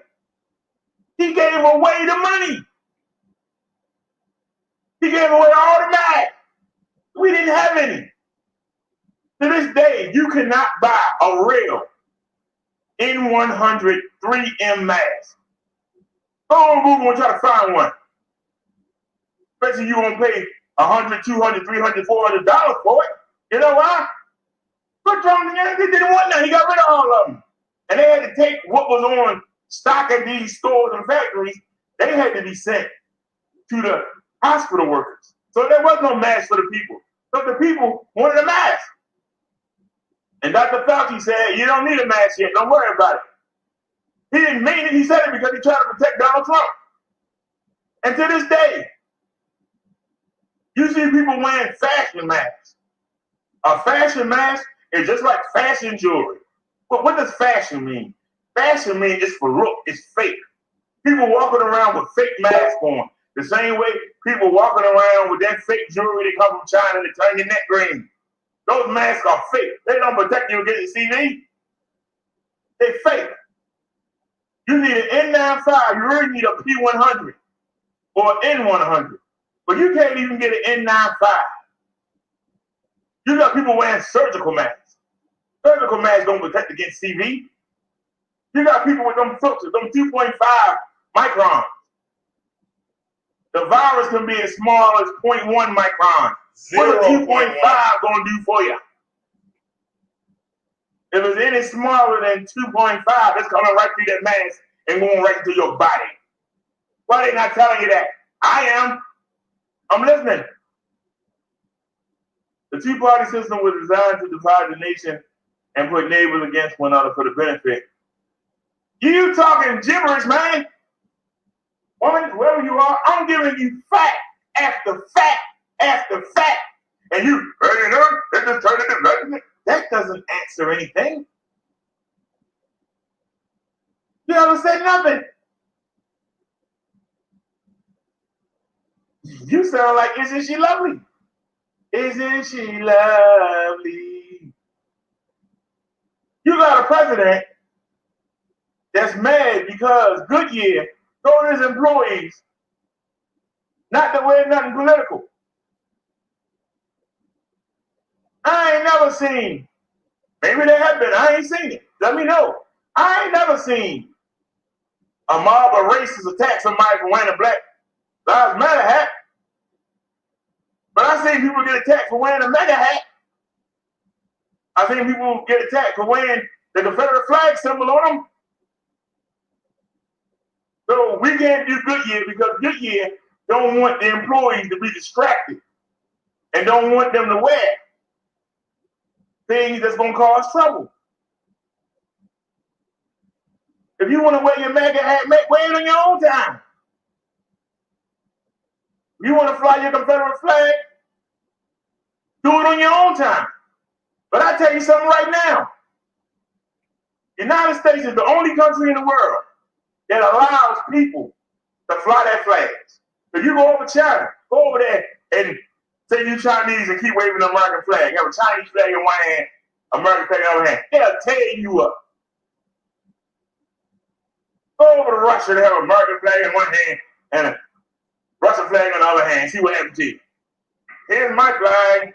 He gave away the money. He gave away all the masks. We didn't have any. To this day, you cannot buy a real N100 3M mask. Go on Google and try to find one. Especially you gonna pay $100, $200, $300, $400 for it. You know why? But Trump didn't want none. He got rid of all of them. And they had to take what was on stock at these stores and factories. They had to be sent to the hospital workers. So there was no mask for the people. But the people wanted a mask. And Dr. Fauci said, you don't need a mask yet. Don't worry about it. He didn't mean it. He said it because he tried to protect Donald Trump. And to this day, you see people wearing fashion masks. A fashion mask is just like fashion jewelry. But what does fashion mean? Fashion means it's for look. It's fake. People walking around with fake masks on. The same way people walking around with that fake jewelry that come from China to turn your neck green. Those masks are fake. They don't protect you against CV. They're fake. You need an N95. You really need a P100 or an N100. But you can't even get an N95. You got people wearing surgical masks. Surgical masks don't protect against CV. You got people with them filters, them 2.5 microns. The virus can be as small as 0.1 micron. What is 2.5 going to do for you? If it's any smaller than 2.5, it's coming right through that mask and going right into your body. Why are they not telling you that? I am. I'm listening. The two-party system was designed to divide the nation and put neighbors against one another for the benefit. You talking gibberish, man. Woman, whoever you are, I'm giving you fact after fact after fact. And you, that doesn't answer anything. You haven't said nothing. You sound like, isn't she lovely? Isn't she lovely? You got a president that's mad because Goodyear told his employees not to wear nothing political. I ain't never seen, maybe there have been, I ain't seen it. Let me know. I ain't never seen a mob of racists attack somebody for wearing a Black Lives Matter hat. But I seen people get attacked for wearing a MAGA hat. I seen people get attacked for wearing the Confederate flag symbol on them. So we can't do Goodyear because Goodyear don't want the employees to be distracted and don't want them to wear things that's going to cause trouble. If you want to wear your MAGA hat, wear it on your own time. If you want to fly your Confederate flag, do it on your own time. But I tell you something right now. The United States is the only country in the world that allows people to fly their flags. If you go over China, go over there and say you Chinese and keep waving the American flag. Have a Chinese flag in one hand, American flag in the other hand. They'll tear you up. Go over to Russia to have an American flag in one hand and a Russian flag in the other hand. See what happens to you. Here's my flag.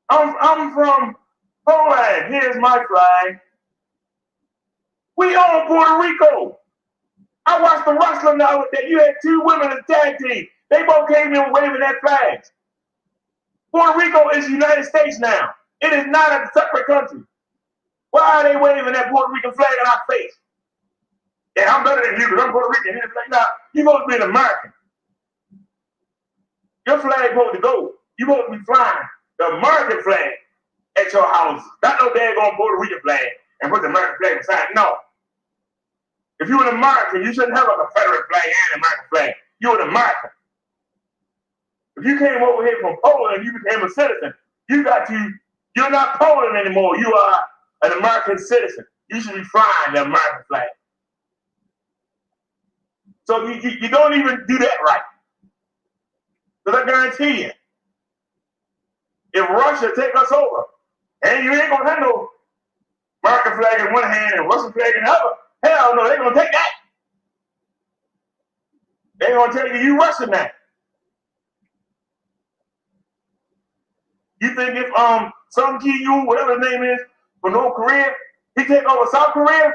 I'm from Poland. Here's my flag. We own Puerto Rico. I watched the wrestling the other day. You had two women in tag team. They both came in waving their flags. Puerto Rico is the United States now. It is not a separate country. Why are they waving that Puerto Rican flag in our face? Yeah, I'm better than you because I'm Puerto Rican. Now, you're supposed to be an American. Your flag supposed to go. You're supposed to be flying the American flag at your houses. Not no daggone Puerto Rican flag and put the American flag beside. No. If you're an American, you shouldn't have a Confederate flag and an American flag. You're an American. If you came over here from Poland and you became a citizen, you're not Poland anymore. You are an American citizen. You should be flying the American flag. So you don't even do that right. Because I guarantee you, if Russia take us over, and you ain't gonna have no American flag in one hand and Russian flag in the other, hell no, they're gonna take that. They're gonna tell you Russian now. You think if Sung Ki-yoon, whatever his name is, from North Korea, he take over South Korea,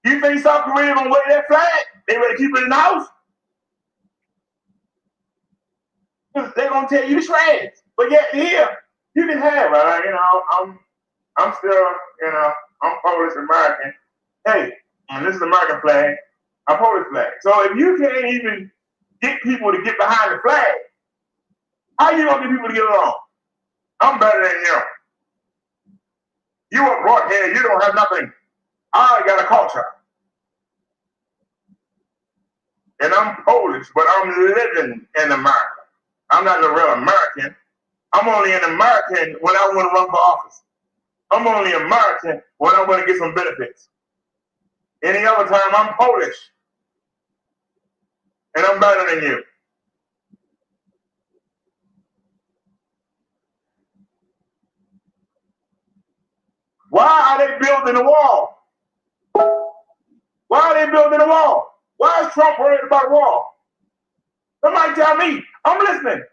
you think South Korea gonna wear that flag? They better keep it in the house. They're gonna tell you the shreds. But yet here, you can have, I'm still, I'm Polish American. Hey, and this is the American flag, I'm Polish flag. So if you can't even get people to get behind the flag, how you gonna get people to get along? I'm better than you. You were brought here, you don't have nothing. I got a culture. And I'm Polish, but I'm living in America. I'm not a real American. I'm only an American when I want to run for office. I'm only American when I want to get some benefits. Any other time, I'm Polish. And I'm better than you. Why are they building a wall? Why are they building a wall? Why is Trump worried about a wall? Somebody tell me. I'm listening.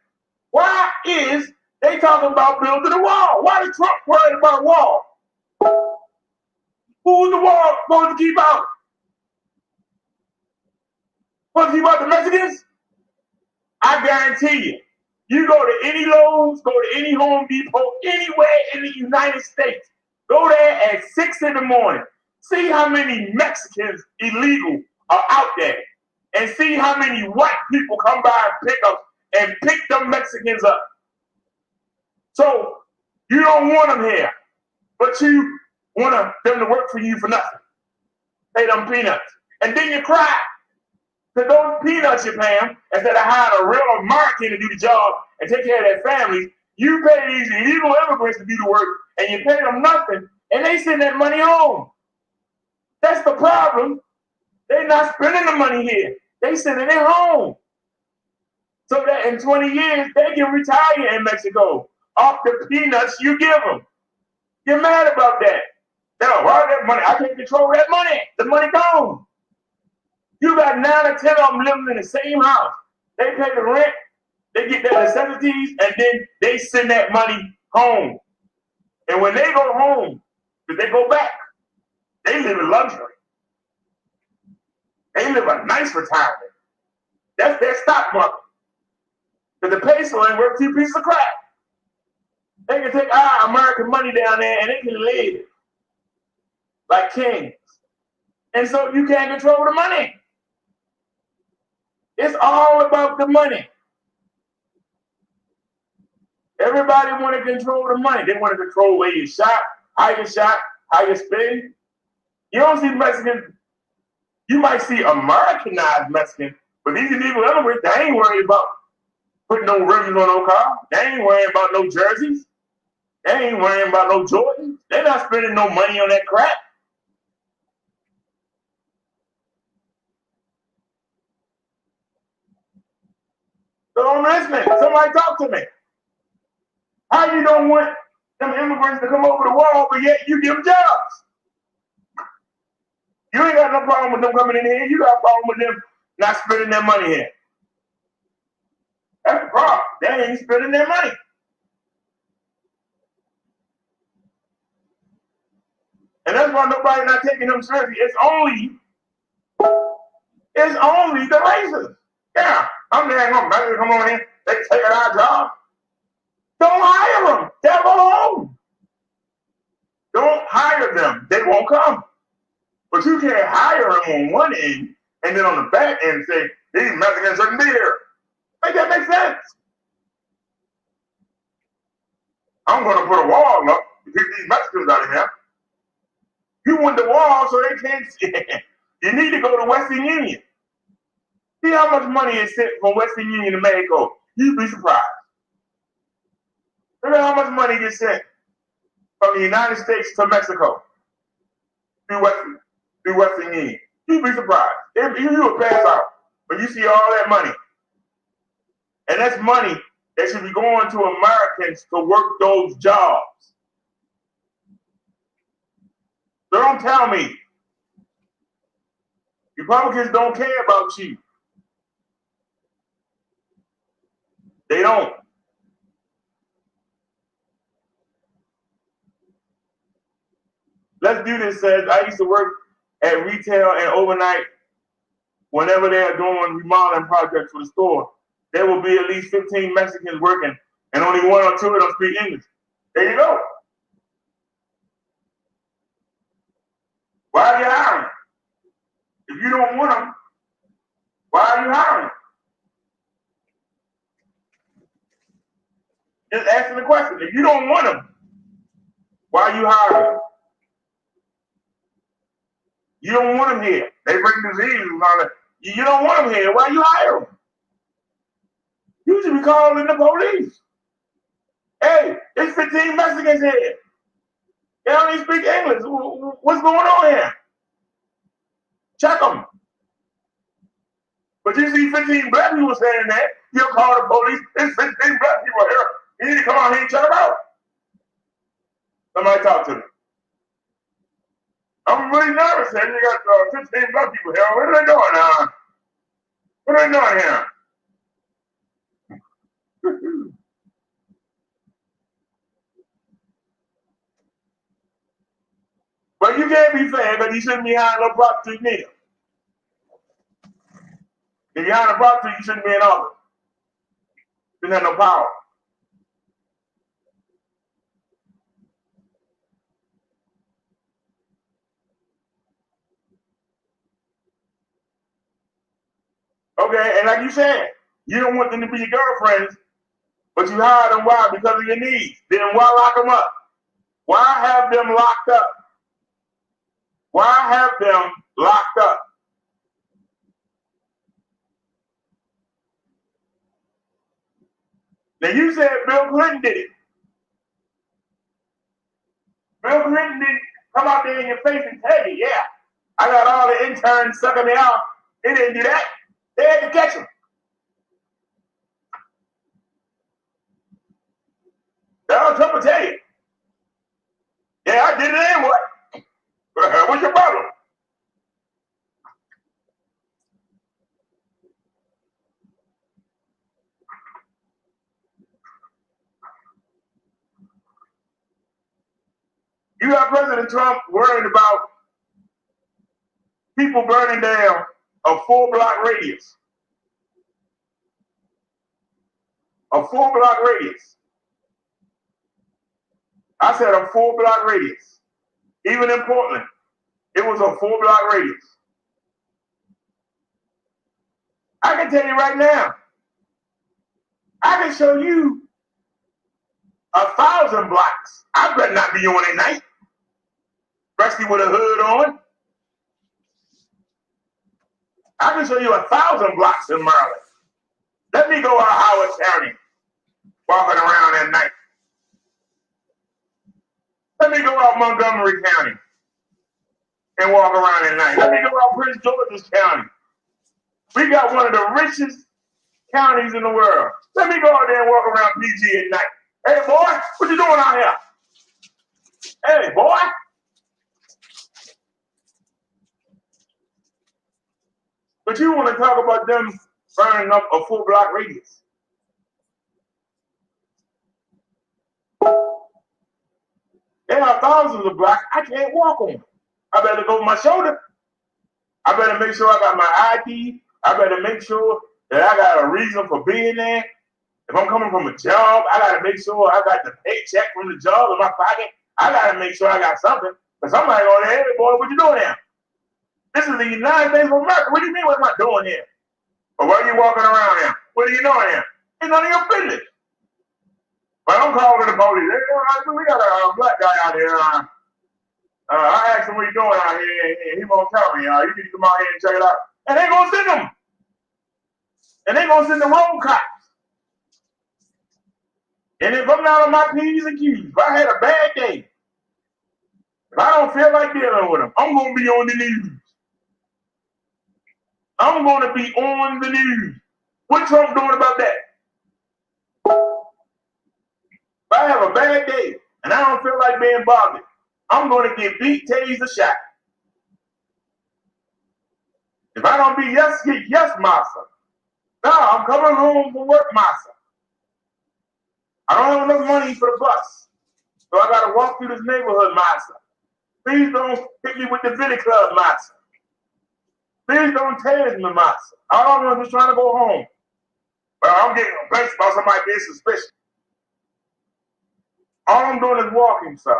Why is they talking about building a wall? Why is Trump worried about a wall? Who's the wall supposed to keep out? Supposed to keep out the Mexicans? I guarantee you, you go to any Lowe's, go to any Home Depot, anywhere in the United States, go there at 6 in the morning. See how many Mexicans illegal are out there. And see how many white people come by and pick them Mexicans up. So you don't want them here, but you want them to work for you for nothing. Pay them peanuts. And then you cry. Because those peanuts you pay them, instead of hiring a real American to do the job and take care of their families, you pay these illegal immigrants to do the work, and you pay them nothing, and they send that money home. That's the problem. They're not spending the money here. They sending it home. So that in 20 years, they can retire in Mexico off the peanuts you give them. You're mad about that. No, why that money? I can't control that money. The money gone. You got 9 or 10 of them living in the same house. They pay the rent, they get their necessities, and then they send that money home. And when they go home, if they go back, they live in luxury. They live a nice retirement. That's their stock market. Because the peso ain't worth 2 pieces of crap. They can take our American money down there and they can live like kings. And so you can't control the money. It's all about the money. Everybody want to control the money. They want to control where you shop, how you spend. You don't see Mexicans. You might see Americanized Mexicans, but these illegal immigrants, they ain't worried about putting no rims on no car. They ain't worrying about no jerseys. They ain't worrying about no Jordans. They're not spending no money on that crap. So I'm listening. Somebody talk to me. How you don't want them immigrants to come over the wall, but yet you give them jobs? You ain't got no problem with them coming in here. You got a problem with them not spending their money here. That's the problem. They ain't spending their money. And that's why nobody not taking them seriously. It's only the racists. Yeah, I'm there. Come on in. They taking our job. Don't hire them. They'll go home. Don't hire them. They won't come. But you can't hire them on one end and then on the back end say, these Mexicans shouldn't be here. Make that make sense? I'm going to put a wall up to keep these Mexicans out of here. You want the wall so they can't see it. You need to go to Western Union. See how much money is sent from Western Union to Mexico. You'd be surprised. Look at how much money gets sent from the United States to Mexico through Western Union. You'd be surprised. You would pass out when you see all that money. And that's money that should be going to Americans to work those jobs. So don't tell me Republicans don't care about you. They don't. Let's do this. Says I used to work at retail and overnight. Whenever they are doing remodeling projects for the store, there will be at least 15 Mexicans working, and only 1 or 2 of them speak English. There you go. Why are you hiring? If you don't want them, why are you hiring? Just asking the question. If you don't want them, why are you hiring? You don't want them here. They bring diseases and all that. You don't want them here. Why you hire them? You should be calling the police. Hey, it's 15 Mexicans here. They don't even speak English. What's going on here? Check them. But you see 15 black people standing there, you'll call the police. It's 15 black people here. You need to come out here and check them out. Somebody talk to me. I'm really nervous here. You got 15 black people here. What are they doing now? What are they doing here? But you can't be fair because you shouldn't be hiring no prostitute neither. If you're hiring a prostitute, you shouldn't be in office. You shouldn't have no power. Okay, and like you said, you don't want them to be your girlfriends, but you hire them. Why? Because of your needs. Then why lock them up? Why have them locked up? Why have them locked up? Now you said Bill Clinton did it. Bill Clinton didn't come out there in your face and tell you, yeah, I got all the interns sucking me off. They didn't do that. They had to catch them. Donald Trump will tell you. Yeah, I did it anyway. What's your problem? You got President Trump worried about people burning down a 4-block radius. A 4-block radius. I said a 4-block radius. Even in Portland, it was a 4-block radius. I can tell you right now, I can show you 1,000 blocks. I better not be on at night, especially with a hood on. I can show you 1,000 blocks in Maryland. Let me go out Howard County, walking around at night. Let me go out Montgomery County and walk around at night. Let me go out Prince George's County. We got one of the richest counties in the world. Let me go out there and walk around PG at night. Hey, boy, what you doing out here? Hey, boy. But you want to talk about them burning up a 4-block radius. There are thousands of blocks I can't walk on. I better go with my shoulder. I better make sure I got my ID. I better make sure that I got a reason for being there. If I'm coming from a job, I got to make sure I got the paycheck from the job in my pocket. I got to make sure I got something. But somebody going, hey, boy, what you doing here? This is the United States of America. What do you mean, what am I doing here? But why are you walking around here? What are you doing here? It's none of your business. But I'm calling the police. Hey, we got a black guy out here. I asked him what he's doing out here, and he won't tell me. You need to come out here and check it out. And they going to send him. And they going to send the road cops. And if I'm not on my P's and Q's, if I had a bad day, if I don't feel like dealing with them, I'm going to be on the news. I'm going to be on the news. What Trump doing about that? If I have a bad day and I don't feel like being bothered, I'm going to get beat, tased, or shot. If I don't be yes, get yes, massa. No, I'm coming home from work, massa. I don't have enough money for the bus, so I got to walk through this neighborhood, massa. Please don't hit me with the Billy Club, massa. Please don't tase me, massa. I'm just trying to go home. But I'm getting complaints about somebody being suspicious. All I'm doing is walking, sir.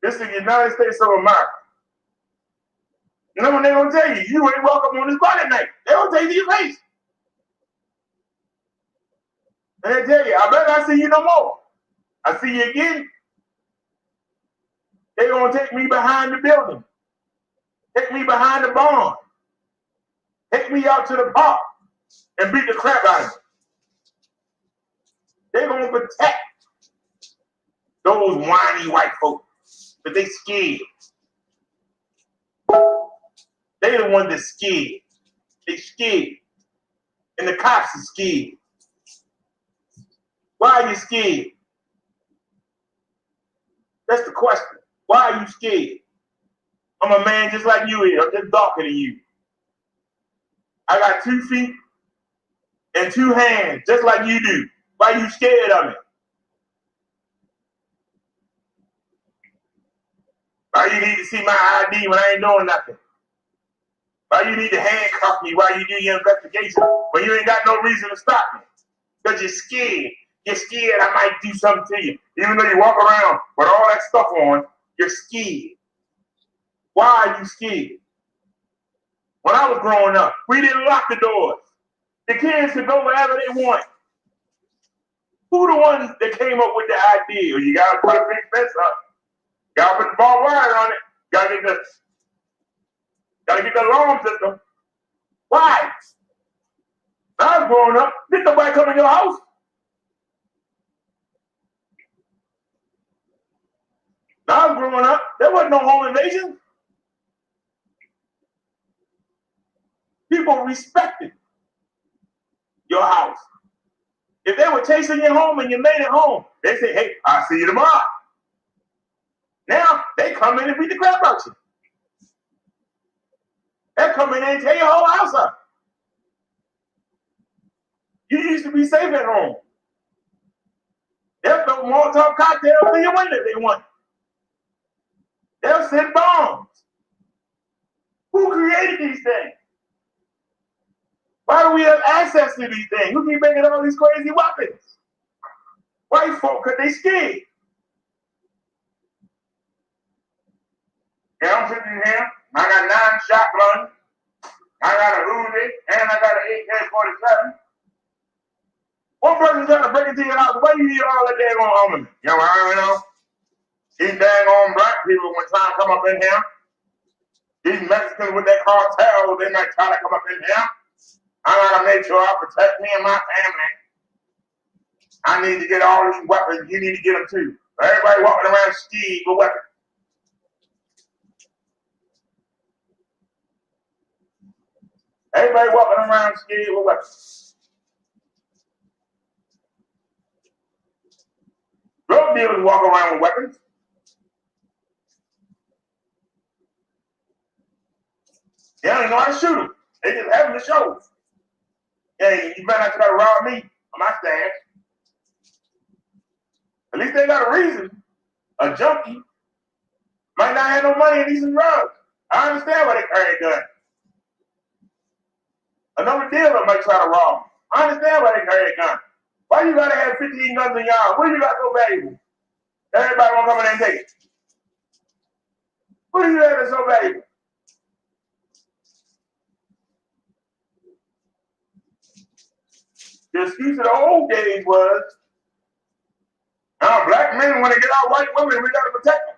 This is the United States of America. You know when they're going to tell you, you ain't welcome on this block at night. They're going to tell you to your face. And they tell you, I better not see you no more. I see you again. They're going to take me behind the building. Take me behind the barn. Take me out to the park and beat the crap out of me. They're going to protect those whiny white folks, but they scared. They the ones that's scared. They scared. And the cops are scared. Why are you scared? That's the question. Why are you scared? I'm a man just like you is. I'm just darker than you. I got 2 feet and 2 hands, just like you do. Why are you scared of me? Why you need to see my ID when I ain't doing nothing? Why you need to handcuff me while you do your investigation when you ain't got no reason to stop me? Because you're scared. You're scared I might do something to you. Even though you walk around with all that stuff on, you're scared. Why are you scared? When I was growing up, we didn't lock the doors. The kids could go wherever they want. Who the ones that came up with the idea? You gotta put a big fence up. Gotta put the barbed wire on it. Gotta get the alarm system. Why? When I was growing up, didn't nobody come in your house. When I was growing up, there wasn't no home invasion. people respected your house. If they were chasing you home and you made it home, they say, hey, I'll see you tomorrow. Now, they come in and beat the crap out of you. They come in and tear your whole house up. You used to be safe at home. They'll throw Molotov cocktails in your window if they want. They'll send bombs. Who created these things? Why do we have access to these things? Who keep making all these crazy weapons? White folk, because they scared. Yeah, I'm sitting here. I got 9 shotguns. I got a Uzi, and I got an AK-47. One person trying to break into your house. Why do you need all that daggone armament? You know, I don't know. These daggone black people when trying to come up in here. These Mexicans with their cartels, they might try to come up in here. I gotta make sure I protect me and my family. I need to get all these weapons. You need to get them too. Everybody walking around ski with weapons. Everybody walking around ski with weapons. Drug dealers walk around with weapons. They don't even know how to shoot them. They just having the show. Hey, you better not try to rob me on my stash. At least they got a reason. A junkie might not have no money and need some drugs. I understand why they carry a gun. Another dealer might try to rob them. I understand why they carry a gun. Why you gotta have 15 guns in your house? What do you got so valuable? Everybody wanna come in and take it. What do you have that's so valuable? The excuse of the old days was, now black men, when they get out white women, we got to protect them.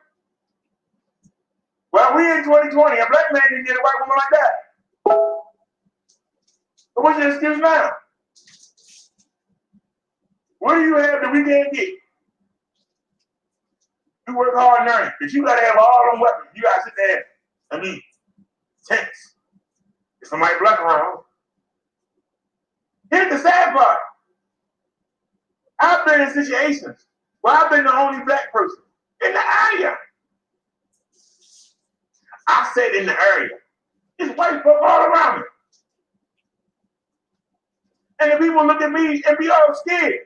Well, we in 2020, a black man can get a white woman like that. So what's your excuse now? What do you have that we can't get? You work hard and earn it, but you got to have all them weapons. You got to sit there and be tense. If somebody black around, here's the sad part. I've been in situations where I've been the only black person in the area. I said in the area. There's white folk all around me. And the people look at me and be all scared.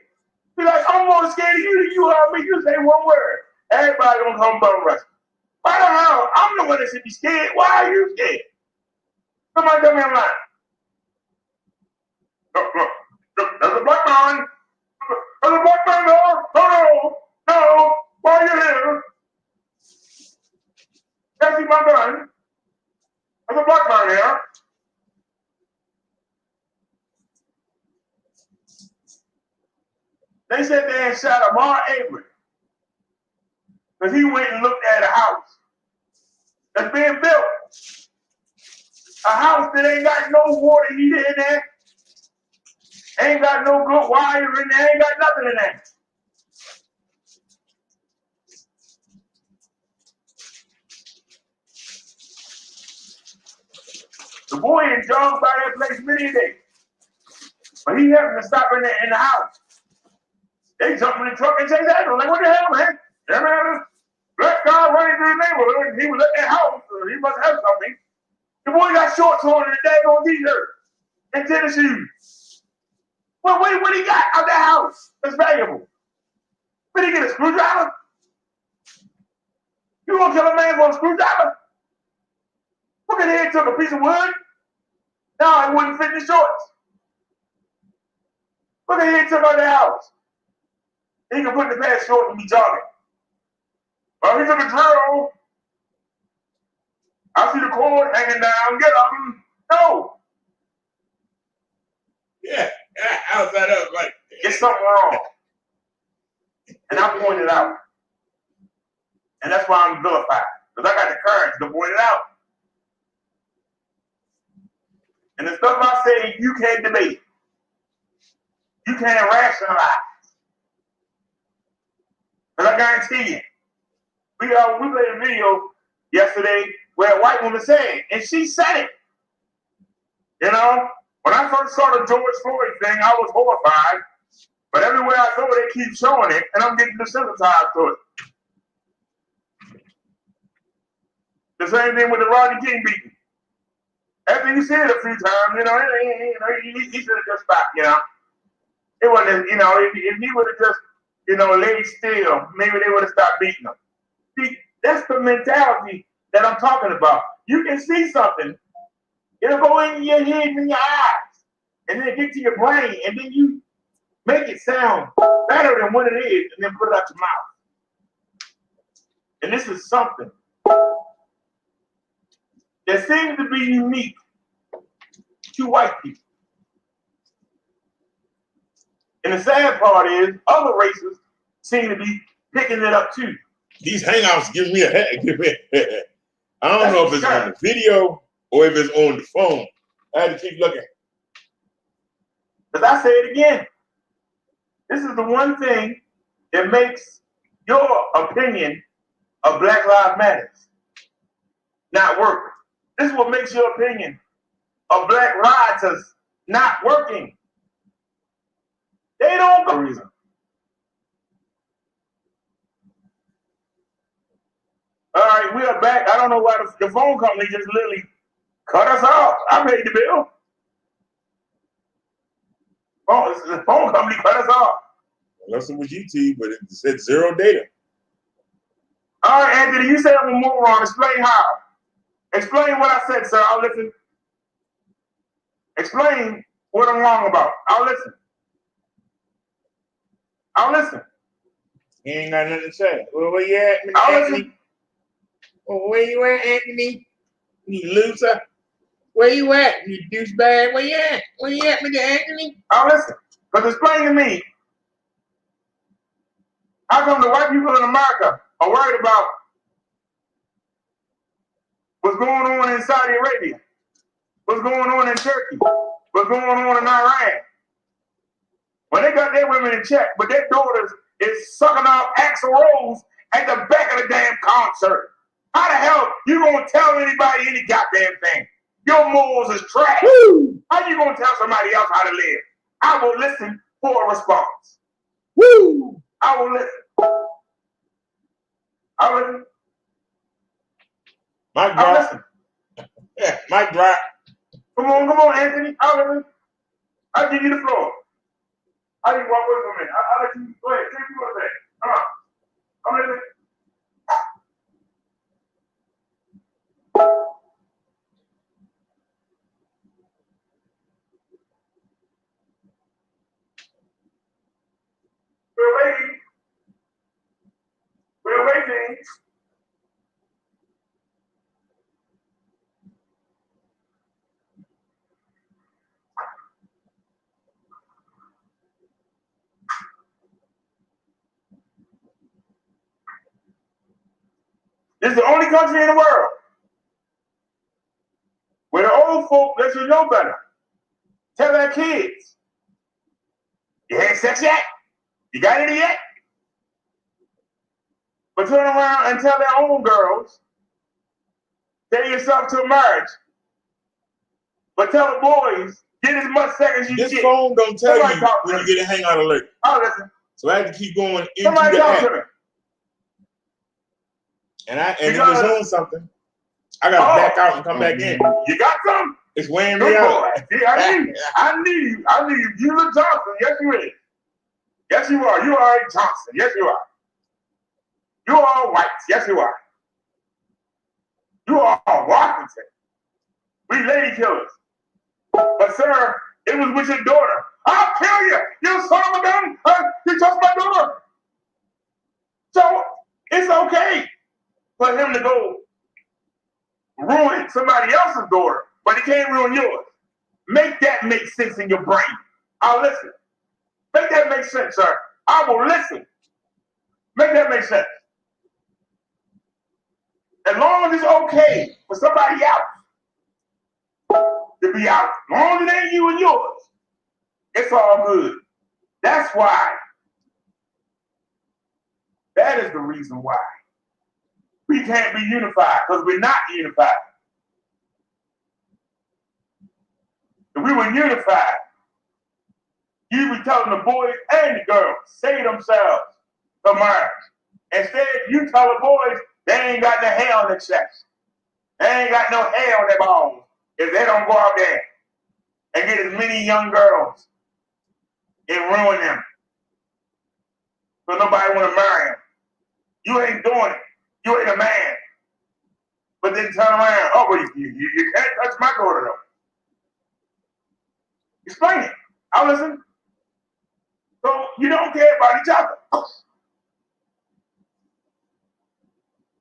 Be like, I'm more scared of you than you are me. You say one word. Everybody gonna come bum rush. Why the hell? I'm the one that should be scared. Why are you scared? Somebody tell me I'm lying. Look, there's a black man. There's a black man there. No. Why are you here? Can't see my gun. There's a black man here. They said they had shot Ahmaud Arbery because he went and looked at a house that's being built. A house that ain't got no water heater in there. Ain't got no good wire in there. Ain't got nothing in there. The boy is jogged by that place many days. But he happened to stop in the house. They jumped in the truck and chased after him. Like, what the hell, man? Yeah, man. Black guy running through the neighborhood. He was at that house. He must have something. The boy got shorts on and a daggone t-shirt and tennis shoes. Well, what he got out that house that's valuable? Did he get a screwdriver? You gonna kill a man for a screwdriver? Look at here, he took a piece of wood. Now it wouldn't fit in the shorts. Look at here, he took out the house. He can put the pants short and be jogging. Well, he took a drill. I see the cord hanging down. Get him. No. Yeah, outside of like It's something wrong. And I pointed out. And that's why I'm vilified. Because I got the courage to point it out. And the stuff I say, you can't debate. You can't rationalize. Because I guarantee you, we played a video yesterday where a white woman said, and she said it. You know, when I first saw the George Floyd thing, I was horrified. But everywhere I go, they keep showing it, and I'm getting desensitized to it. The same thing with the Rodney King beating. After you see it a few times, you know, he should have just stopped, you know. It wasn't, you know, if he would have just, you know, laid still, maybe they would have stopped beating him. See, that's the mentality that I'm talking about. You can see something, it'll go in your head and in your eyes, and then get to your brain, and then you make it sound better than what it is, and then put it out your mouth. And this is something that seems to be unique to white people. And the sad part is, other races seem to be picking it up too. These hangouts give me a head. I don't know if it's on the video or if it's on the phone. I had to keep looking. Because I say it again. This is the one thing that makes your opinion of Black Lives Matter not work. This is what makes your opinion of Black rioters not working. They don't go reason. All right, we are back. I don't know why the phone company just literally cut us off. I paid the bill. Oh, the phone company cut us off. Unless it was YouTube, but it said zero data. All right, Anthony, you said I'm a moron. Explain how. Explain what I said, sir. I'll listen. Explain what I'm wrong about. I'll listen. I'll listen. You ain't got nothing to say. Well, where you at, Mr. Anthony? Listen. Well, where you at, Anthony? You loser. Where you at, you douchebag? Where you at? Where you at, Mr. Anthony? I'll listen. Because explain to me, how come the white people in America are worried about what's going on in Saudi Arabia? What's going on in Turkey? What's going on in Iran? When they got their women in check, but their daughters is sucking off Axl Rose at the back of the damn concert. How the hell you gonna tell anybody any goddamn thing? Your morals is trash. Woo! How you gonna tell somebody else how to live? I will listen for a response. Woo! I will listen. I will listen. Mic drop. Listen. Yeah, mic drop. Come on, Anthony. I'll listen. I'll give you the floor. I didn't walk away from a minute. I'll let you go ahead. Say what you want to say. Come on. I'm listening. We're waiting. We're waiting. This is the only country in the world where the old folk that should know better tell their kids, you had sex yet? You got any yet? But turn around and tell their own girls, tell yourself to marriage. But tell the boys, get as much sex as you get. This phone don't tell you when you get a hangout alert. Oh, listen. So I had to keep going into the app. To me. And it was on something. I got to back out and come back in. You got some? It's weighing me out. See, I need you. You look Johnson. Yes, you is. Yes, you are. You are a Johnson. Yes, you are. You are white. Yes, you are. You are Washington. We lady killers. But, sir, it was with your daughter. I'll kill you. You son of a gun. You touched my daughter. So, it's okay for him to go ruin somebody else's daughter, but he can't ruin yours. Make that make sense in your brain. I'll listen. Make that make sense, sir. I will listen. Make that make sense. As long as it's okay for somebody else to be out, as long as it ain't you and yours, it's all good. That's why. That is the reason why we can't be unified, because we're not unified. If we were unified, you'd be telling the boys and the girls, save themselves for marriage. Instead, you tell the boys they ain't got the hair on their chest. They ain't got no hair on their balls if they don't go out there and get as many young girls and ruin them. So nobody want to marry them. You ain't doing it. You ain't a man. But then turn around. Oh, well, you can't touch my daughter, though. Explain it. I'll listen. So you don't care about each other.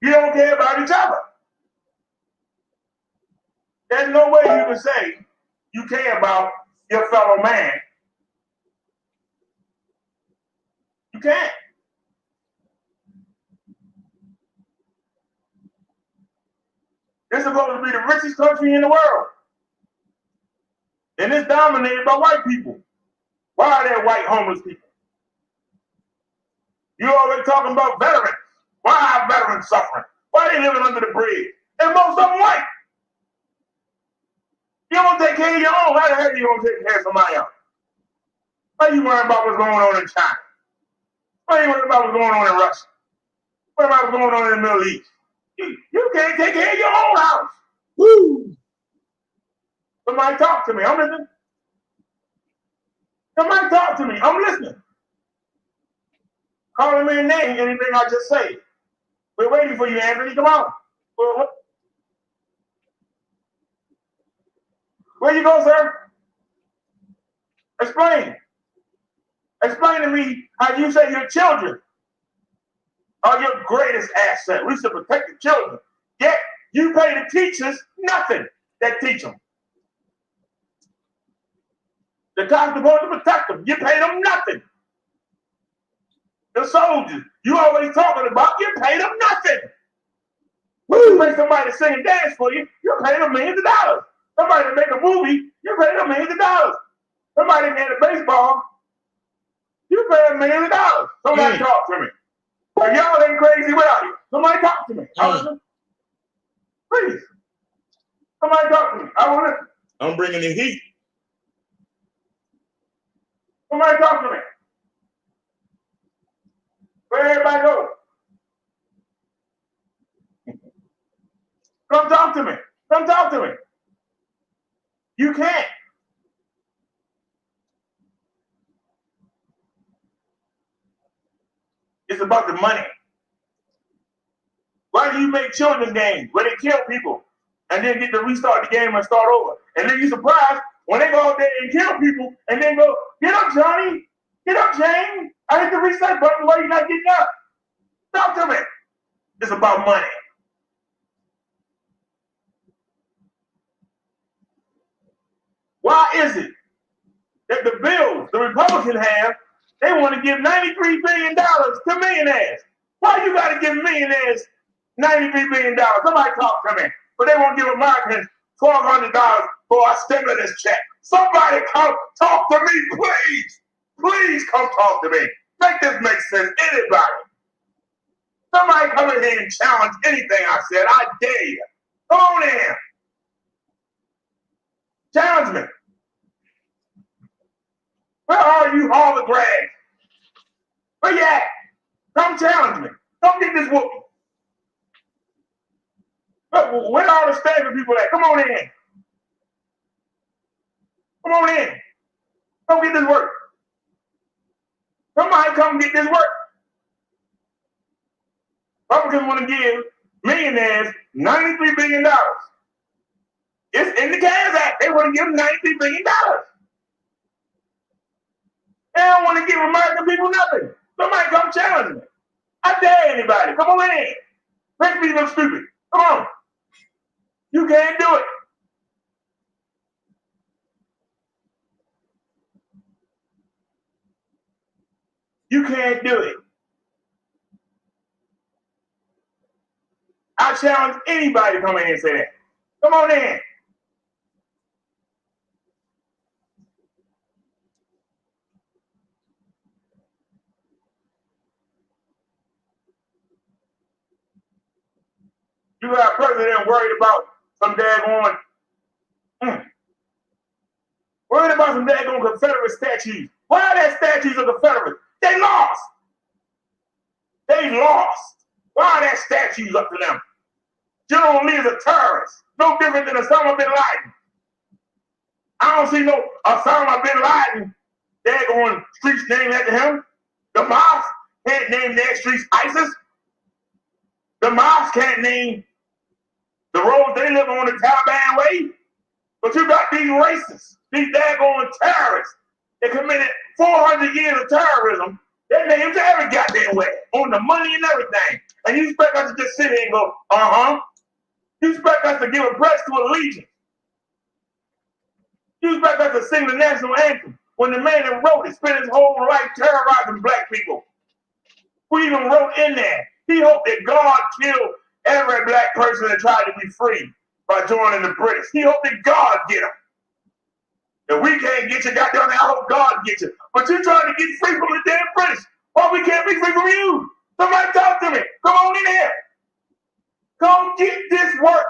You don't care about each other. There's no way you can say you care about your fellow man. You can't. It's supposed to be the richest country in the world. And it's dominated by white people. Why are there white homeless people? You always talking about veterans. Why are veterans suffering? Why are they living under the bridge? And most of them white. You don't take care of your own. How the heck are you going to take care of somebody else? Why are you worrying about what's going on in China? Why are you worrying about what's going on in Russia? What about what's going on in the Middle East? You can't take care of your own house. Woo! Somebody talk to me. I'm listening. Somebody talk to me. I'm listening. Call me a name, anything I just say. We're waiting for you, Anthony. Come on. Where you go, sir? Explain. Explain to me how you say your children are your greatest asset. We should protect the children. Yet you pay the teachers nothing that teach them. The cops are supposed to protect them. You pay them nothing. The soldiers you always talking about, you pay them nothing. When you pay somebody to sing and dance for you, you pay them millions of dollars. Somebody to make a movie, you pay them millions of dollars. Somebody to hit a baseball, you pay them millions of dollars. Somebody talk to me. If y'all ain't crazy, where are you? Somebody talk to me. Please. Somebody talk to me. I want to listen. I'm bringing the heat. Somebody talk to me. Where everybody go? Come talk to me. Come talk to me. You can't. It's about the money. Why do you make children games where they kill people and then get to restart the game and start over? And then you surprised when they go out there and kill people and then go, get up, Johnny. Get up, James. I hit the reset button. Why you not getting up? Talk to me. It's about money. Why is it that the bills the Republicans have, they want to give $93 billion to millionaires? Why you got to give millionaires $93 billion? Somebody talk to me. But they won't give Americans $1,200 for a stimulus check. Somebody come talk to me, please. Please come talk to me. Make this make sense. Anybody. Somebody come in here and challenge anything I said. I dare you. Come on in. Challenge me. Where are you, holograms? Where you at? Come challenge me. Come get this whooping. Where are all the Stanford people at? Come on in. Come on in. Come get this work. Somebody come get this work. Republicans want to give millionaires $93 billion. It's in the CARES Act. They want to give them $93 billion. They don't want to give American people nothing. Somebody come challenge me. I dare anybody. Come on in. Make me look stupid. Come on. You can't do it. You can't do it. I challenge anybody to come in here and say that. Come on in. You got a president worried about some daggone some daggone Confederate statues. Why are there statues of Confederates? They lost. They lost. Why are there statues up to them? General Lee is a terrorist. No different than Osama bin Laden. I don't see no Osama bin Laden daggone streets named after him. The Hamas can't name their streets ISIS. The Hamas can't name the roads they live on the Taliban way. But you got these racists, these daggone terrorists that committed 400 years of terrorism. Their names every goddamn way, on the money and everything. And you expect us to just sit here and go, uh-huh. You expect us to give a pledge to allegiance. You expect us to sing the national anthem when the man that wrote it spent his whole life terrorizing black people. Who even wrote in there, he hoped that God killed every black person that tried to be free by joining the British. He hoped that God get him. If we can't get you, goddamn, I hope God get you. But you're trying to get free from the damn British. Why we can't be free from you? Somebody talk to me. Come on in here. Come get this work.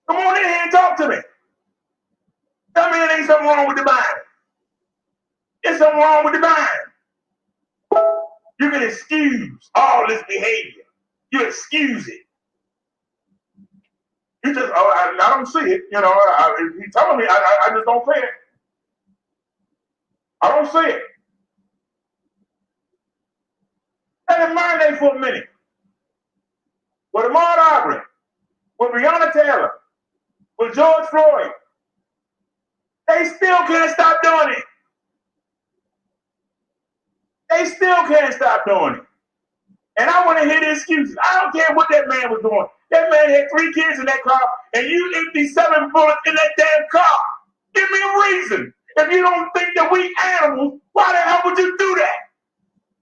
Come on in here and talk to me. Tell me there ain't something wrong with the mind. There's something wrong with the mind. You can excuse all this behavior. You excuse it. You just, I don't see it. You know, he's telling me, I just don't see it. I don't see it. Let it marinate for a minute. With Ahmaud Arbery, with Breonna Taylor, with George Floyd, they still can't stop doing it. They still can't stop doing it. And I want to hear the excuses. I don't care what that man was doing. That man had 3 kids in that car, and you empty 7 bullets in that damn car. Give me a reason. If you don't think that we animals, why the hell would you do that?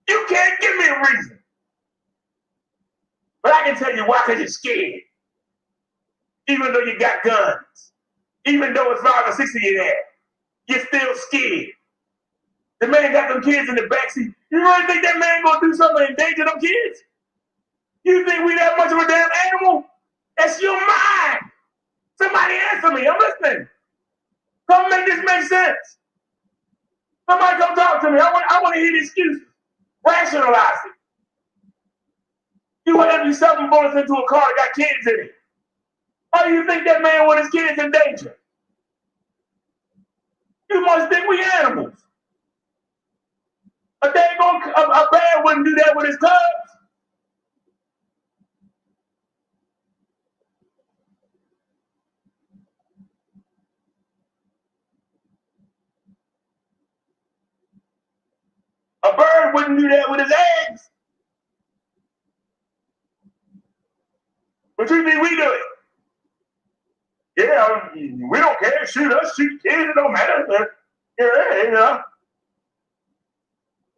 You can't give me a reason. But I can tell you why, because you're scared. Even though you got guns. Even though it's 5 or 6 of you there. You're still scared. The man got them kids in the backseat. You really think that man gonna do something to endanger them kids? You think we that much of a damn animal? That's your mind. Somebody answer me. I'm listening. Come make this make sense. Somebody come talk to me. I want to hear the excuses. Rationalize it. You went empty 7 bullets into a car that got kids in it. Why do you think that man with his kids in danger? You must think we animals. A bear wouldn't do that with his cubs. A bird wouldn't do that with his eggs. But you think we do it? Yeah, we don't care. Shoot us, shoot kids, it don't matter. Yeah, you know.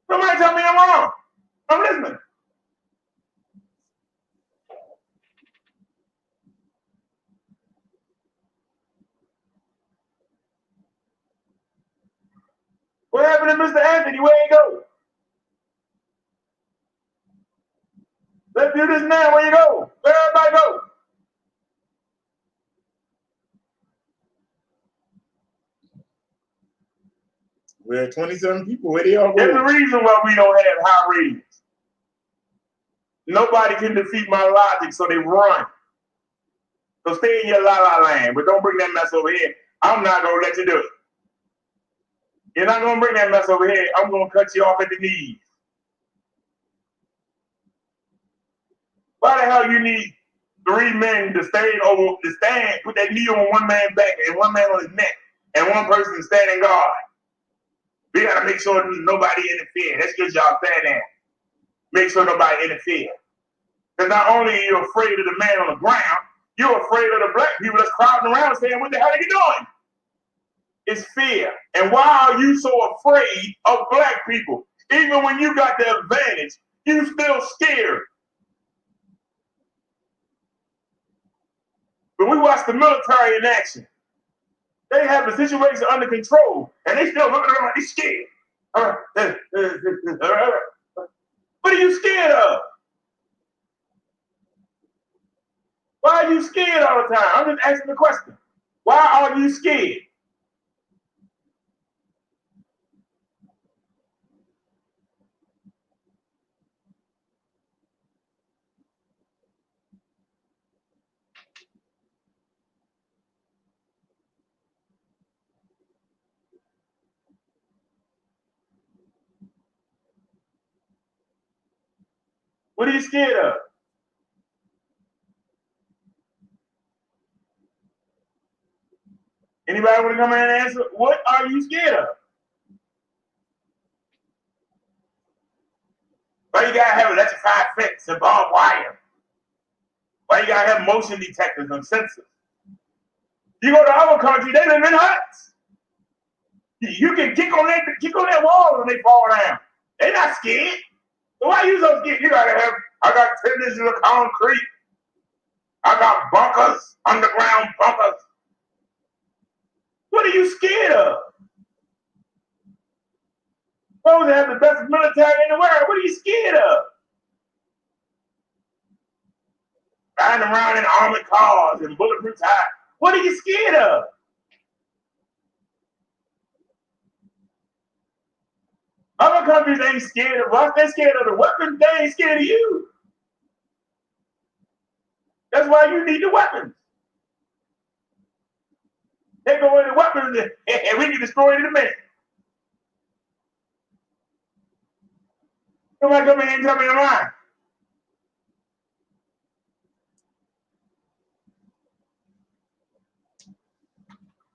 Somebody tell me I'm wrong. I'm listening. What happened to Mr. Anthony? Where he go? Let's do this now. Where you go? Where everybody go? We're at 27 people. Where they all There's go? a reason why we don't have high ratings. Nobody can defeat my logic, so they run. So stay in your la-la land, but don't bring that mess over here. I'm not going to let you do it. You're not going to bring that mess over here. I'm going to cut you off at the knees. Why the hell you need 3 men to stand, put that knee on one man's back and one man on his neck, and one person standing guard? We got to make sure nobody interfere. That's your job, stand there. Make sure nobody interfere. Because not only are you afraid of the man on the ground, you're afraid of the black people that's crowding around saying, what the hell are you doing? It's fear. And why are you so afraid of black people? Even when you got the advantage, you still scared. But we watch the military in action. They have the situation under control, and they still looking around like they're scared. What are you scared of? Why are you scared all the time? I'm just asking the question. Why are you scared? What are you scared of? Anybody want to come in and answer? What are you scared of? Why you gotta have electrified fence and barbed wire? Why you gotta have motion detectors and sensors? You go to other countries, they live in huts. You can kick on that wall and they fall down. They're not scared. So why are you so scared? You gotta have, I got 10 inches of concrete. I got bunkers, underground bunkers. What are you scared of? Supposed to have the best military in the world. What are you scared of? Riding around in armored cars and bulletproof tires. What are you scared of? Other countries ain't scared of us. They're scared of the weapons. They ain't scared of you. That's why you need the weapons. Take away the weapons and we can destroy the man. Somebody come in here and tell me I'm lying.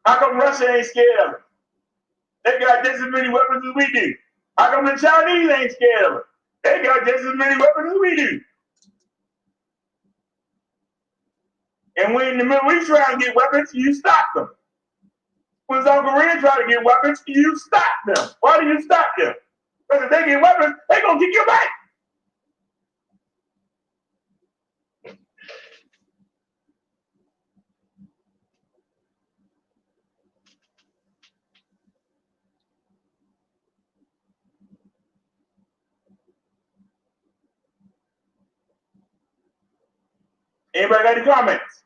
How come Russia ain't scared of it? They got just as many weapons as we do. How come the Chinese ain't scared of it? They got just as many weapons as we do. And when the Middle East try to get weapons, you stop them. When South Korea try to get weapons, you stop them. Why do you stop them? Because if they get weapons, they're going to kick your back. Anybody got any comments?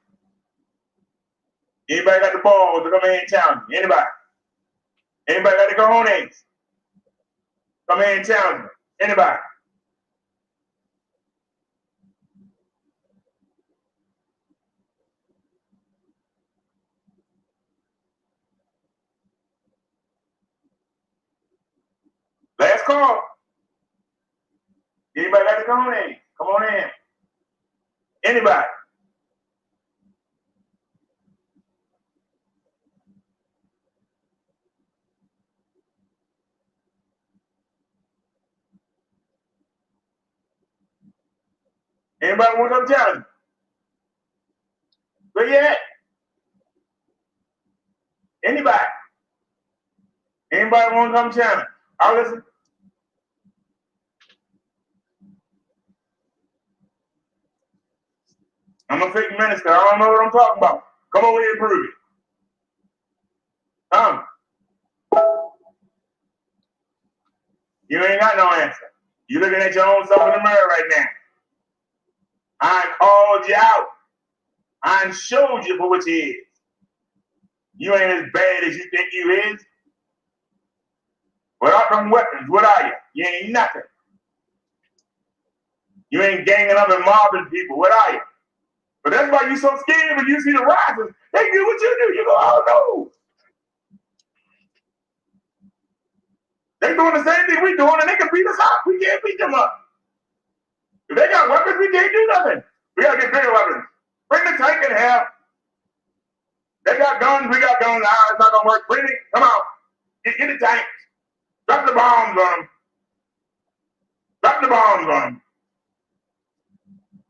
Anybody got the balls to come in and challenge me? Anybody? Anybody got the cojones? Come in and challenge me. Anybody? Last call. Anybody got the cojones? Come on in. Anybody? Anybody want to come challenge me? Where you at? Anybody? Anybody want to come challenge? I'll listen. I'm a fake minister. I don't know what I'm talking about. Come over here and prove it. Come. You ain't got no answer. You looking at your own self in the mirror right now. I called you out. I showed you for what you is. You ain't as bad as you think you is. Without them weapons, what are you? You ain't nothing. You ain't ganging up and mobbing people. What are you? But that's why you so scared when you see the risers. They do what you do. You go, oh no. They doing the same thing we doing, and they can beat us up. We can't beat them up. If they got weapons, we can't do nothing. We gotta get bigger weapons. Bring the tank in here. They got guns, we got guns. Ah, it's not gonna work. Bring it. Come on. Get the tanks. Drop the bombs on them. Drop the bombs on them.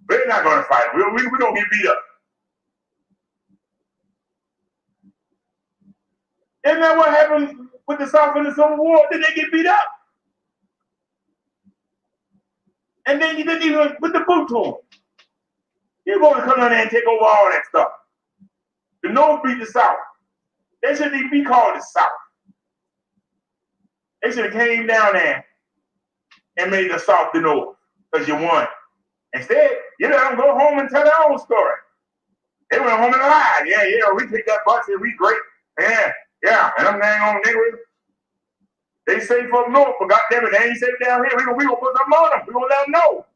We're not gonna fight. We're gonna get beat up. Isn't that what happened with the South in the Civil War? Did they get beat up? And then you didn't even put the boot to them. You're going to come down there and take over all that stuff. The North beat the South. They shouldn't even be called the South. They should have came down there and made the South the North because you won. Instead, you let them go home and tell their own story. They went home and lied. Yeah, we picked that bus and we great. Yeah. And I'm dang on niggas. They say from north, but goddamn it, they ain't said it down here. We gonna put something on them. We gonna let them know.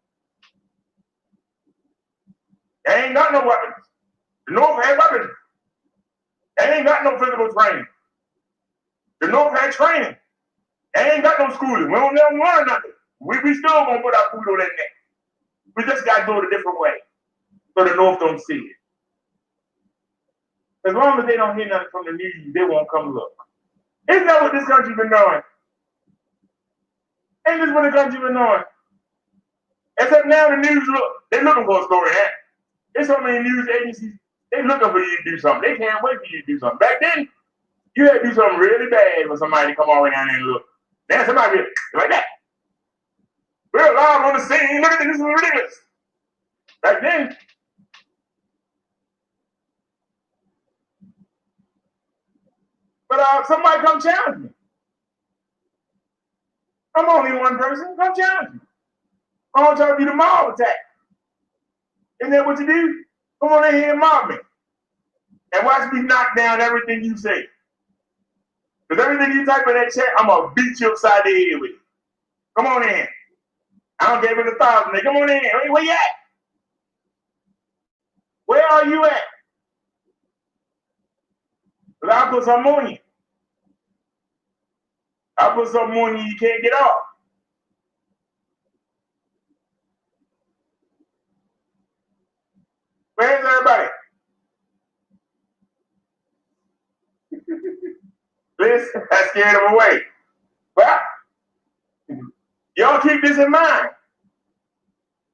They ain't got no weapons. The North had weapons. They ain't got no physical training. The North had training. They ain't got no schooling. We don't let them learn nothing. We still gonna put our food on that neck. We just gotta do it a different way. So the North don't see it. As long as they don't hear nothing from the news, they won't come look. Isn't that what this country been doing? Ain't this what the country been doing? Except now the news they're looking for a story now. There's so many news agencies, they looking for you to do something. They can't wait for you to do something. Back then, you had to do something really bad for somebody to come all the way down there and look. Now somebody be like that. We're live on the scene. Look at this, this is ridiculous. Back then, but somebody come challenge me. I'm only one person. Come challenge me. I want y'all to do the mob attack. Isn't that what you do? Come on in here and mob me. And watch me knock down everything you say. Because everything you type in that chat, I'm going to beat you upside the head with it. Come on in. I don't give it 1,000. Come on in. Hey, where you at? Where are you at? Because I'll put something on you. I'll put something on you can't get off. Where's everybody? Listen, I scared them away. Well, y'all keep this in mind.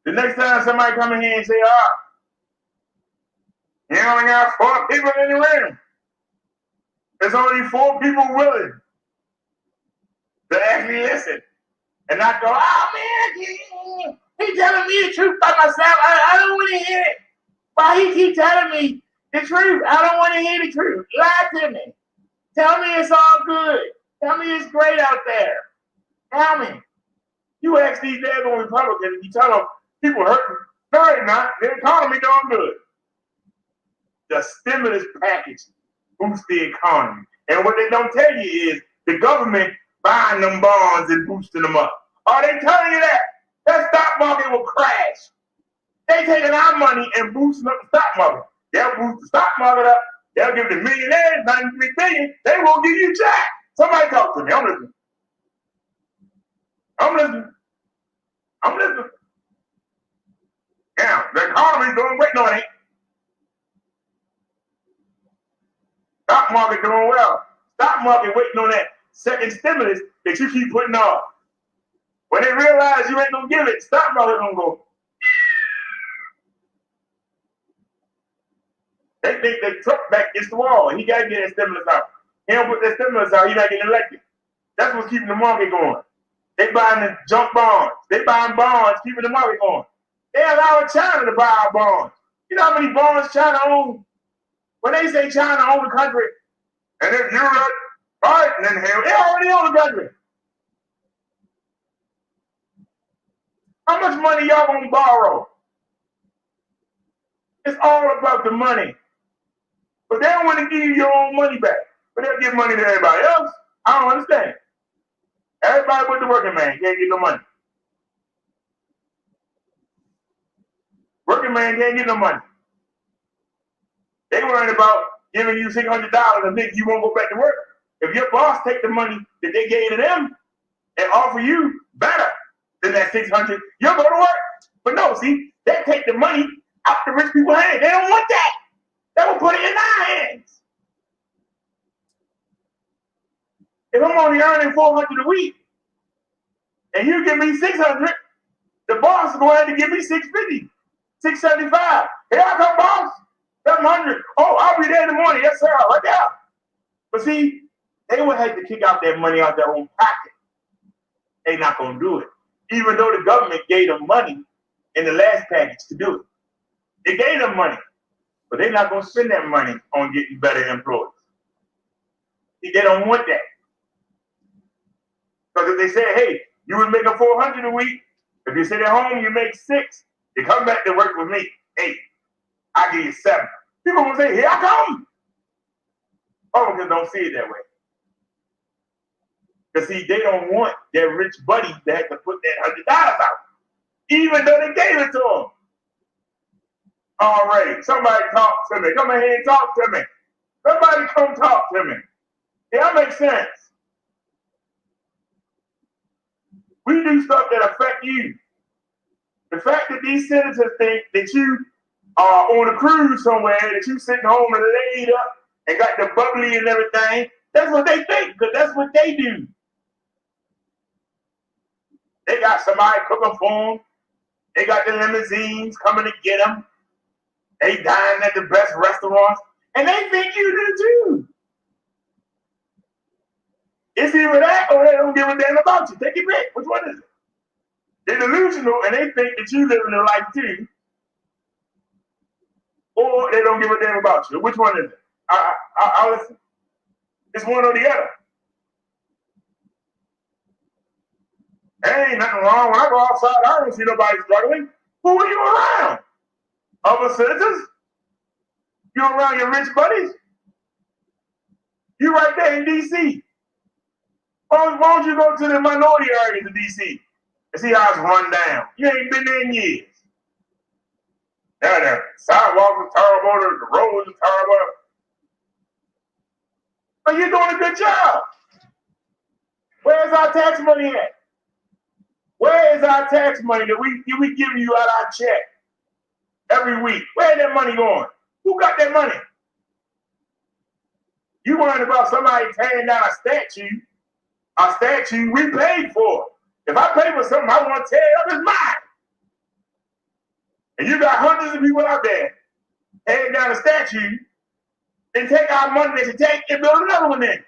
The next time somebody come in here and say, you only got 4 people in the room. There's only 4 people willing to actually listen. And not go, man, he telling me the truth by myself. I don't want to hear it. Why he keep telling me the truth? I don't want to hear the truth. Lie to me. Tell me it's all good. Tell me it's great out there. Tell me. You ask these daggone Republicans, you tell them people hurting. No, they're not. The economy doing good. The stimulus package boosts the economy. And what they don't tell you is the government buying them bonds and boosting them up. Are they telling you that? That stock market will crash. They taking our money and boosting up the stock market. They'll boost the stock market up. They'll give the millionaires 93 billion. They won't give you jack. Somebody talk to me. I'm listening. I'm listening. Yeah, the economy's doing great. No, it ain't. Stock market doing well. Stock market waiting on that second stimulus that you keep putting off. When they realize you ain't gonna give it, stock market gonna go. They think that Trump back against the wall. He gotta get that stimulus out. He don't put that stimulus out, he not getting elected. That's what's keeping the market going. They buying the junk bonds. They buying bonds, keeping the market going. They allowing China to buy our bonds. You know how many bonds China owns? When they say China own the country, and if you're right, all right, then hell, they already own the country. How much money y'all gonna borrow? It's all about the money. But they don't want to give you your own money back. But they'll give money to everybody else. I don't understand. Everybody but the working man can't get no money. Working man can't get no money. They worrying about giving you $600 and think you won't go back to work. If your boss take the money that they gave to them and offer you better than that $600, you'll go to work. But no, see, they take the money out the rich people's hands. They don't want that. They will put it in our hands. If I'm only earning $400 a week and you give me $600, the boss is going to give me $650, $675. Here I come, boss. $700. Oh, I'll be there in the morning. Yes, sir. Right there. But see, they would have to kick out that money out their own pocket. They're not going to do it. Even though the government gave them money in the last package to do it. They gave them money. But they're not going to spend that money on getting better employees. See, they don't want that. Because if they say, hey, you was making $400 a week. If you sit at home, you make $6. You come back to work with me. Hey, I give you $7. People will say, here I come. Republicans don't see it that way. Because see, they don't want their rich buddies to have to put that $100 out, even though they gave it to them. All right, somebody talk to me. Come ahead and talk to me. Somebody come talk to me. Yeah, that makes sense. We do stuff that affect you. The fact that these senators think that you are on a cruise somewhere, that you sitting home and laid up and got the bubbly and everything, that's what they think, because that's what they do. They got somebody cooking for them. They got the limousines coming to get them. They dine at the best restaurants, and they think you do too. It's either that or they don't give a damn about you. Take your pick. Which one is it? They're delusional, and they think that you living a life too, or they don't give a damn about you. Which one is it? I'll listen. It's one or the other. There ain't nothing wrong. When I go outside, I don't see nobody struggling. Who are you around? Other citizens? You around your rich buddies? You right there in D.C. Why don't you go to the minority areas of D.C. and see how it's run down? You ain't been there in years. Now the sidewalks are terrible, the roads are terrible. But you're doing a good job. Where's our tax money at? Where is our tax money that we give you out our check every week? Where's that money going? Who got that money? You worrying about somebody tearing down a statue we paid for. If I pay for something I want to tear up, it's mine. And you got hundreds of people out there tearing down a statue and take our money that you take and build another one in.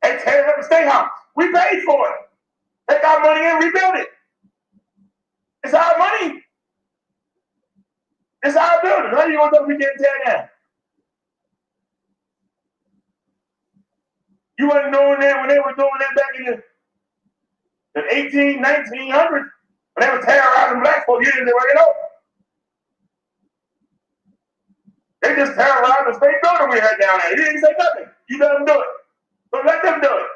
And tear up the state house. We paid for it. Take our money and rebuild it. It's our money. It's our building. How you gonna know we can't tear down? You wasn't doing that when they were doing that back in the 1900s. When they were terrorizing black folks, you didn't say, well, you know. They just terrorized the state building we had down there. You didn't say nothing. You let them do it. So let them do it.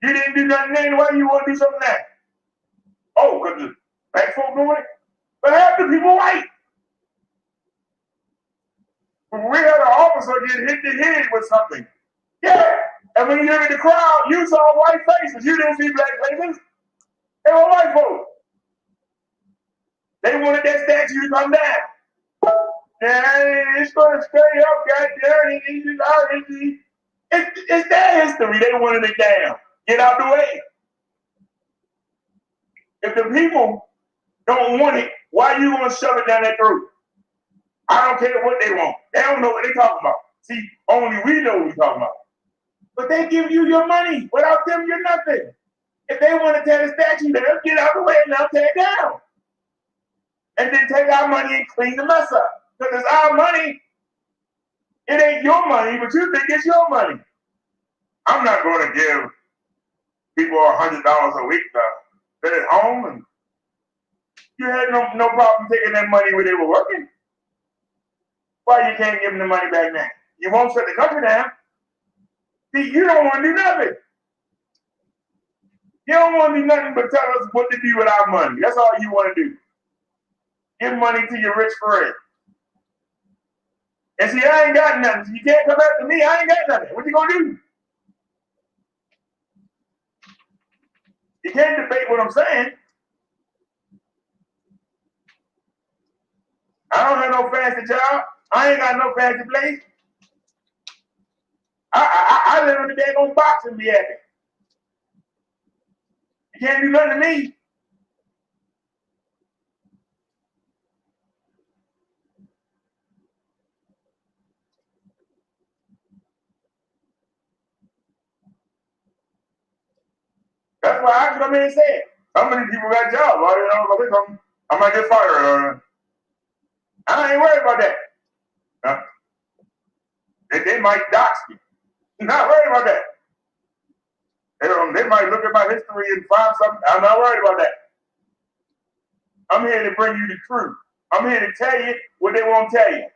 You didn't do nothing anyway, you want to do something now. Oh, because the black folk doing it? But half the people white. We had an officer get hit the head with something. Yeah. And when you look at the crowd, you saw white faces. You didn't see black faces. They were white folks. They wanted that statue to come down. Yeah, it's going to stay up, goddamn. It's their history. They wanted it down. Get out the way. If the people don't want it, why are you going to shove it down their throat? I don't care what they want. They don't know what they're talking about. See, only we know what we're talking about. But they give you your money. Without them, you're nothing. If they want to tear the statue down, get out the way and now tear it down. And then take our money and clean the mess up. Because it's our money. It ain't your money, but you think it's your money. I'm not going to give people $100 a week to sit at home, and you had no problem taking that money when they were working. Why you can't give them the money back now? You won't shut the country down. See, you don't want to do nothing. You don't want to do nothing but tell us what to do with our money. That's all you want to do. Give money to your rich friend. And see, I ain't got nothing. So you can't come after me. I ain't got nothing. What you gonna do? You can't debate what I'm saying. I don't have no fancy job. I ain't got no fancy place. I live in the daggone box and be happy. You can't do nothing to me. That's why I come in and say it. How many people got jobs? I might get fired. I ain't worried about that. Huh? They might dox me. Not worried about that. They might look at my history and find something. I'm not worried about that. I'm here to bring you the truth. I'm here to tell you what they won't tell you.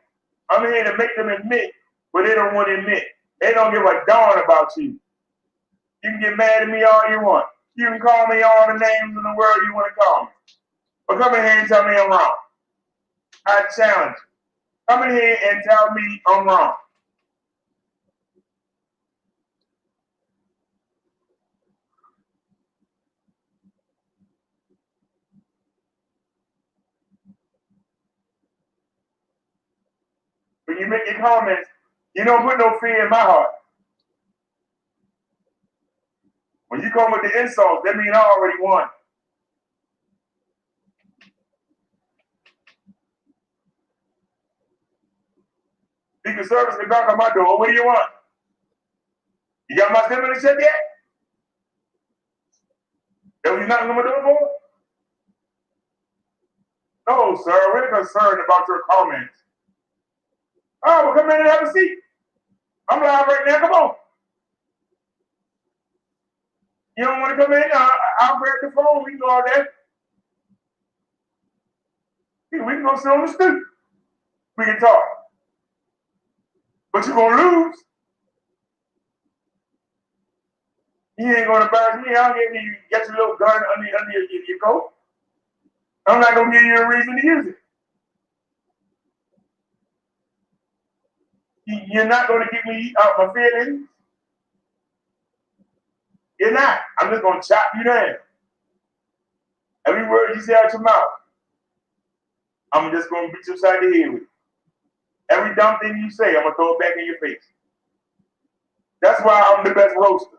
I'm here to make them admit what they don't want to admit. They don't give a darn about you. You can get mad at me all you want. You can call me all the names in the world you want to call me. But come in here and tell me I'm wrong. I challenge you. Come in here and tell me I'm wrong. When you make your comments, you don't put no fear in my heart. When you come with the insults, that means I already won. Secret Service can knock on my door. What do you want? You got my stimulus check yet? That what you knocking on my door for? No, sir. We're concerned about your comments. Oh, well, come in and have a seat. I'm live right now. Come on. You don't want to come in? I'll grab the phone. We can go all that. We can go sit on the stoop. We can talk. But you're going to lose. You ain't going to embarrass me. I'll get you get your little gun under your coat. I'm not going to give you a reason to use it. You're not going to get me out my feelings. You're not. I'm just going to chop you down. Every word you say out your mouth, I'm just going to beat you upside the head with it. Every dumb thing you say, I'm going to throw it back in your face. That's why I'm the best roaster.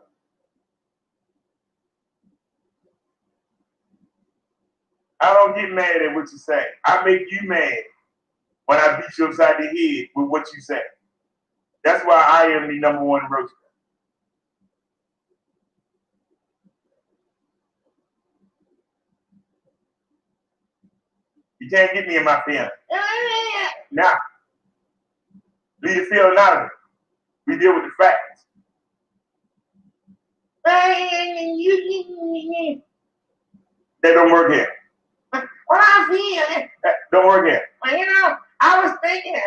I don't get mad at what you say. I make you mad when I beat you upside the head with what you say. That's why I am the #1 roaster. You can't get me in my feelings. Nah. Leave the feeling out of it. We deal with the facts. That don't work here. What I feel. That don't work here. Well, you know, I was thinking.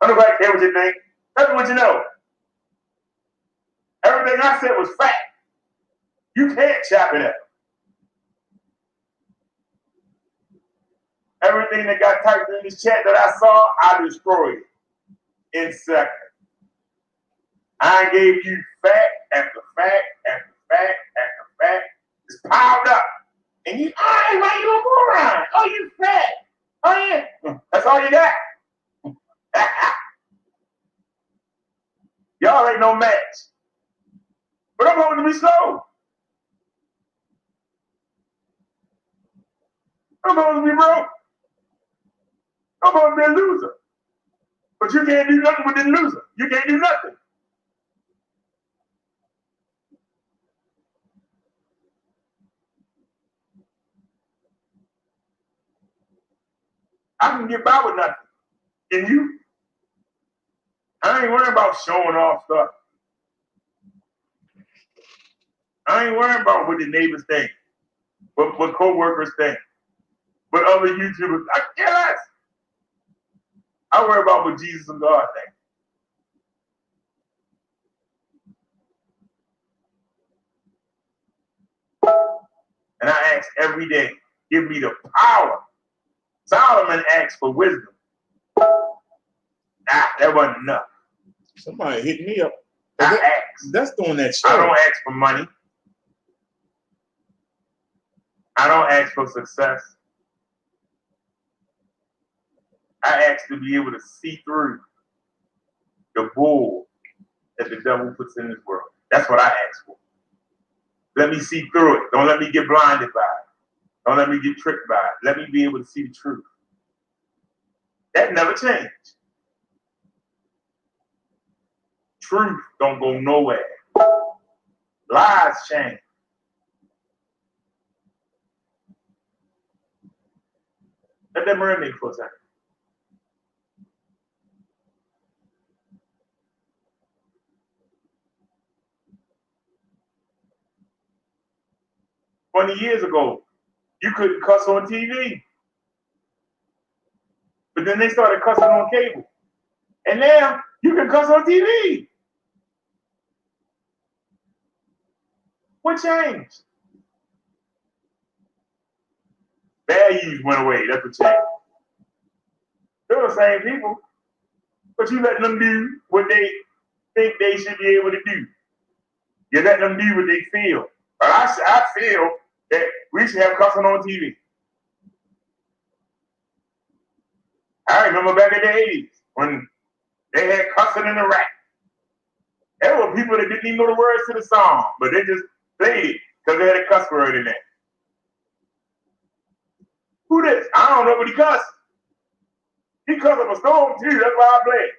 I don't like care what you think. Tell me what you know. Everything I said was fact. You can't chop it up. Everything that got typed in this chat that I saw, I destroyed it in seconds. I gave you fact after fact after fact after fact. It's piled up. And you, oh, why you a moron? Oh, you fat. Oh, yeah. That's all you got. Y'all ain't no match. But I'm going to be slow. I'm going to be broke. I'm going to be a loser. But you can't do nothing with this loser. You can't do nothing. I can get by with nothing. And you? I ain't worried about showing off stuff. I ain't worried about what the neighbors think, what co-workers think, what other YouTubers. I care less. I worry about what Jesus and God think. And I ask every day, give me the power. Solomon asked for wisdom. That wasn't enough. Somebody hit me up. I asked. That's doing that shit. I don't ask for money. I don't ask for success. I ask to be able to see through the bull that the devil puts in this world. That's what I ask for. Let me see through it. Don't let me get blinded by it. Don't let me get tricked by it. Let me be able to see the truth. That never changed. Truth don't go nowhere. Lies change. Let that marinate for a second. $20 years ago, you couldn't cuss on TV. But then they started cussing on cable. And now you can cuss on TV. What changed? Values went away. That's what changed. They're the same people, but you let them do what they think they should be able to do. You let them do what they feel. But I feel that we should have cussing on TV. I remember back in the 80s when they had cussing in the rap. There were people that didn't even know the words to the song, but they just played it because they had a cuss word in there. Who this? I don't know, but he cussed. He cussed up a storm too. That's why I played.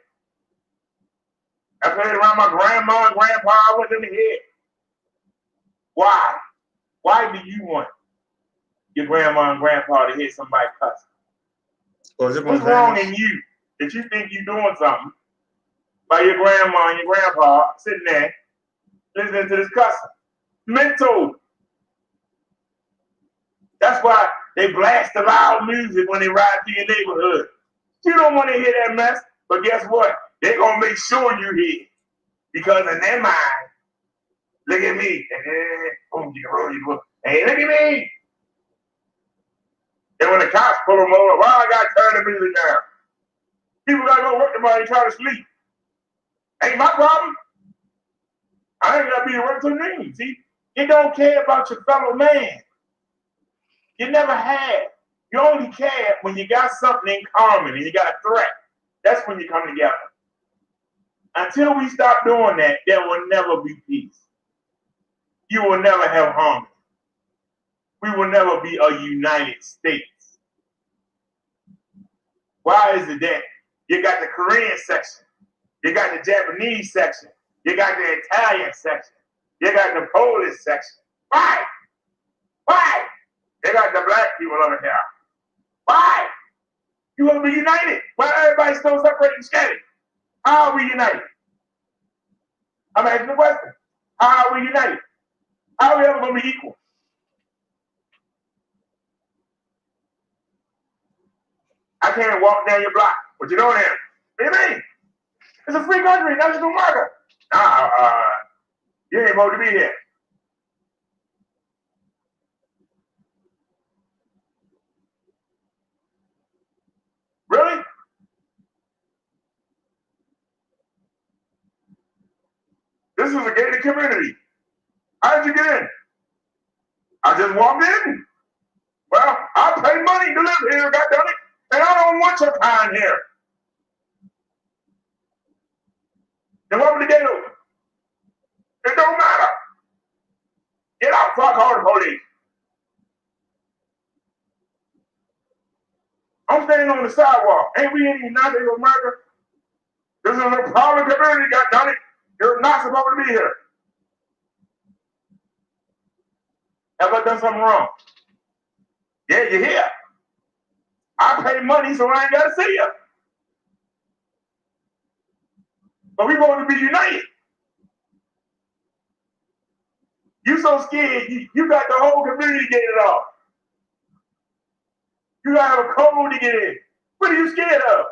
I played around my grandma and grandpa. I went in the head. Why? Why do you want your grandma and grandpa to hear somebody cuss? What's wrong in you that you think you're doing something by your grandma and your grandpa sitting there listening to this cussing? Mental. That's why they blast the loud music when they ride through your neighborhood. You don't want to hear that mess, but guess what? They're going to make sure you hear it. Because in their mind, look at me. Hey, look at me. And when the cops pull them over, why I got to turn the music down? People got to go work tomorrow and try to sleep. Ain't my problem. I ain't got to be to work till noon. See, you don't care about your fellow man. You never have. You only care when you got something in common and you got a threat. That's when you come together. Until we stop doing that, there will never be peace. You will never have harmony. We will never be a United States. Why is it that you got the Korean section, you got the Japanese section, you got the Italian section, you got the Polish section? Why? Why? They got the black people over here. Why? You want to be united? Why everybody's still separated and scattered? How are we united? I'm asking the question. How are we united? How are we ever going to be equal? I can't walk down your block. What you doing here? What do you mean? It's a free country. That's just America. You ain't supposed to be here. Really? This is a gated community. How did you get in? I just walked in. Well, I paid money to live here, goddammit, and I don't want your kind here. Then what would the gate open? It don't matter. Get out before I call the police. I'm standing on the sidewalk. Ain't we in the United States of America? This is a problem community, goddammit. You're not supposed to be here. Have I done something wrong? Yeah, you're here. I pay money so I ain't got to see you. But we want to be united. You so scared, you got the whole community gated off. You got to have a code to get in. What are you scared of?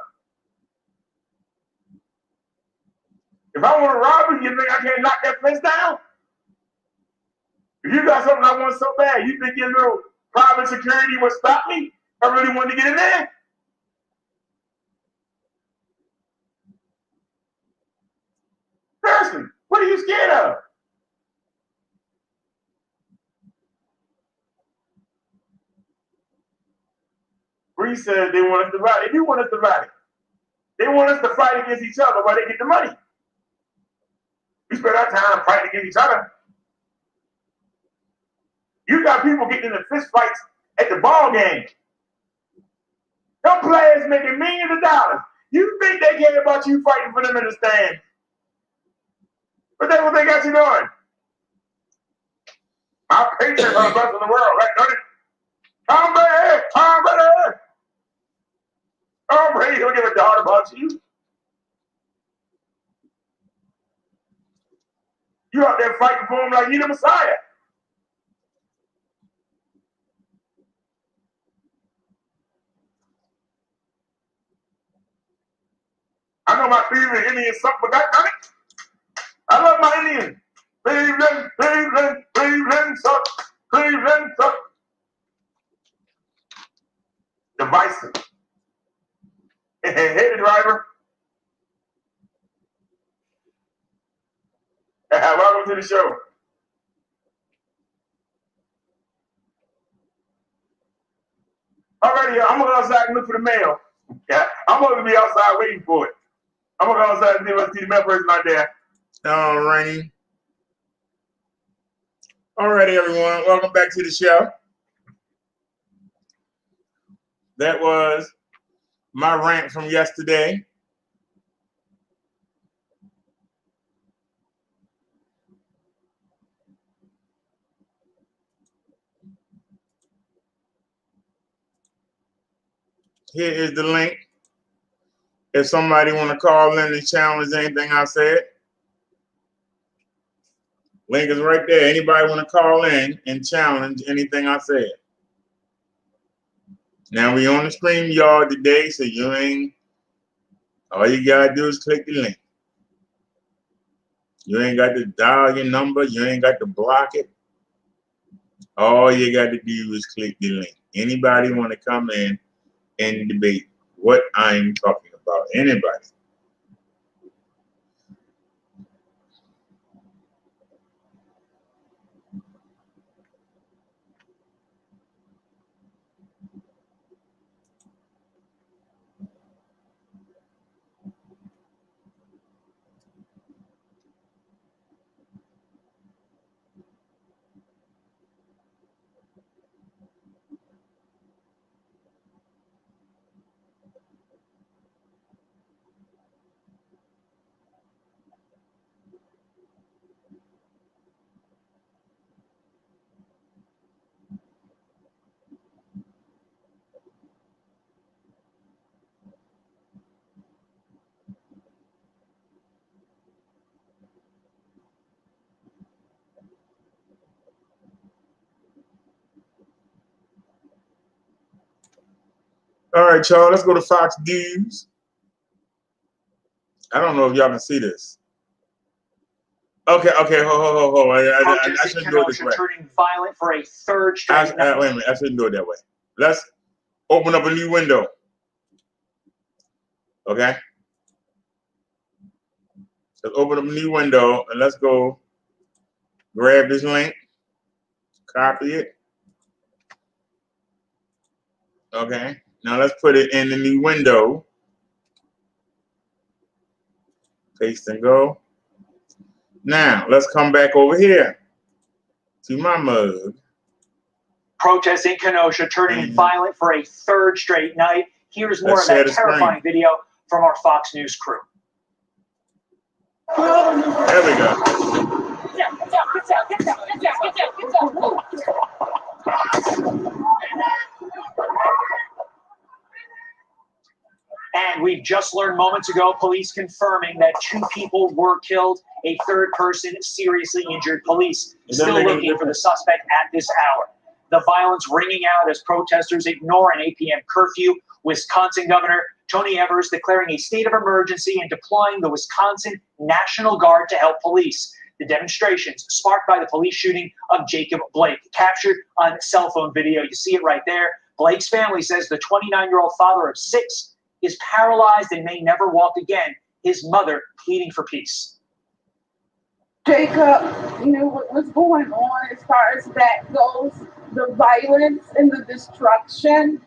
If I want to rob you, you think I can't knock that place down? If you got something I want so bad, you think your little private security would stop me? I really wanted to get in there. Seriously, what are you scared of? Bree said they want us to rally. They do want us to rally. They want us to fight against each other while they get the money. We spend our time fighting against each other. You got people getting into fist fights at the ball game. Some players making millions of dollars. You think they care about you fighting for them in the stand? But that's what they got you doing. My patriots are the best in the world, right? Don't it? Tom Brady, Tom Brady. Tom Brady don't give a darn about you. You out there fighting for him like you the Messiah. know my Cleveland Indians suck, but that done it. I love my Indians. Cleveland, Cleveland, Cleveland suck. Cleveland suck. The Bison. Hey, driver. Welcome to the show. Alrighty, I'm gonna go outside and look for the mail. Yeah, I'm gonna be outside waiting for it. I'm gonna go outside and see if I see the mail person out there. Alrighty. Alrighty, everyone. Welcome back to the show. That was my rant from yesterday. Here is the link. If somebody want to call in and challenge anything I said, link is right there. Anybody want to call in and challenge anything I said? Now we on the StreamYard today, so you ain't, all you gotta do is click the link. You ain't got to dial your number. You ain't got to block it. All you got to do is click the link. Anybody want to come in and debate what I'm talking about? Anybody? All right, y'all, let's go to Fox News. I don't know if y'all can see this. Okay, ho. I shouldn't do it this way. Turning violent for a third straight night. Wait a minute, I shouldn't do it that way. Let's open up a new window. Okay? Let's open up a new window and let's go grab this link, copy it. Okay? Now let's put it in the new window. Paste and go. Now let's come back over here to my mug. Protests in Kenosha turning violent for a third straight night. Here's more Let's of that share the terrifying screen. video from our Fox News crew. There we go. And we just learned moments ago, police confirming that 2 people were killed, a third person seriously injured. Police still looking for the suspect at this hour. The violence ringing out as protesters ignore an 8 p.m. curfew. Wisconsin Governor Tony Evers declaring a state of emergency and deploying the Wisconsin National Guard to help police. The demonstrations sparked by the police shooting of Jacob Blake, captured on cell phone video. You see it right there. Blake's family says the 29-year-old father of 6 is paralyzed and may never walk again. His mother pleading for peace. Jacob knew what was going on as far as that goes, the violence and the destruction.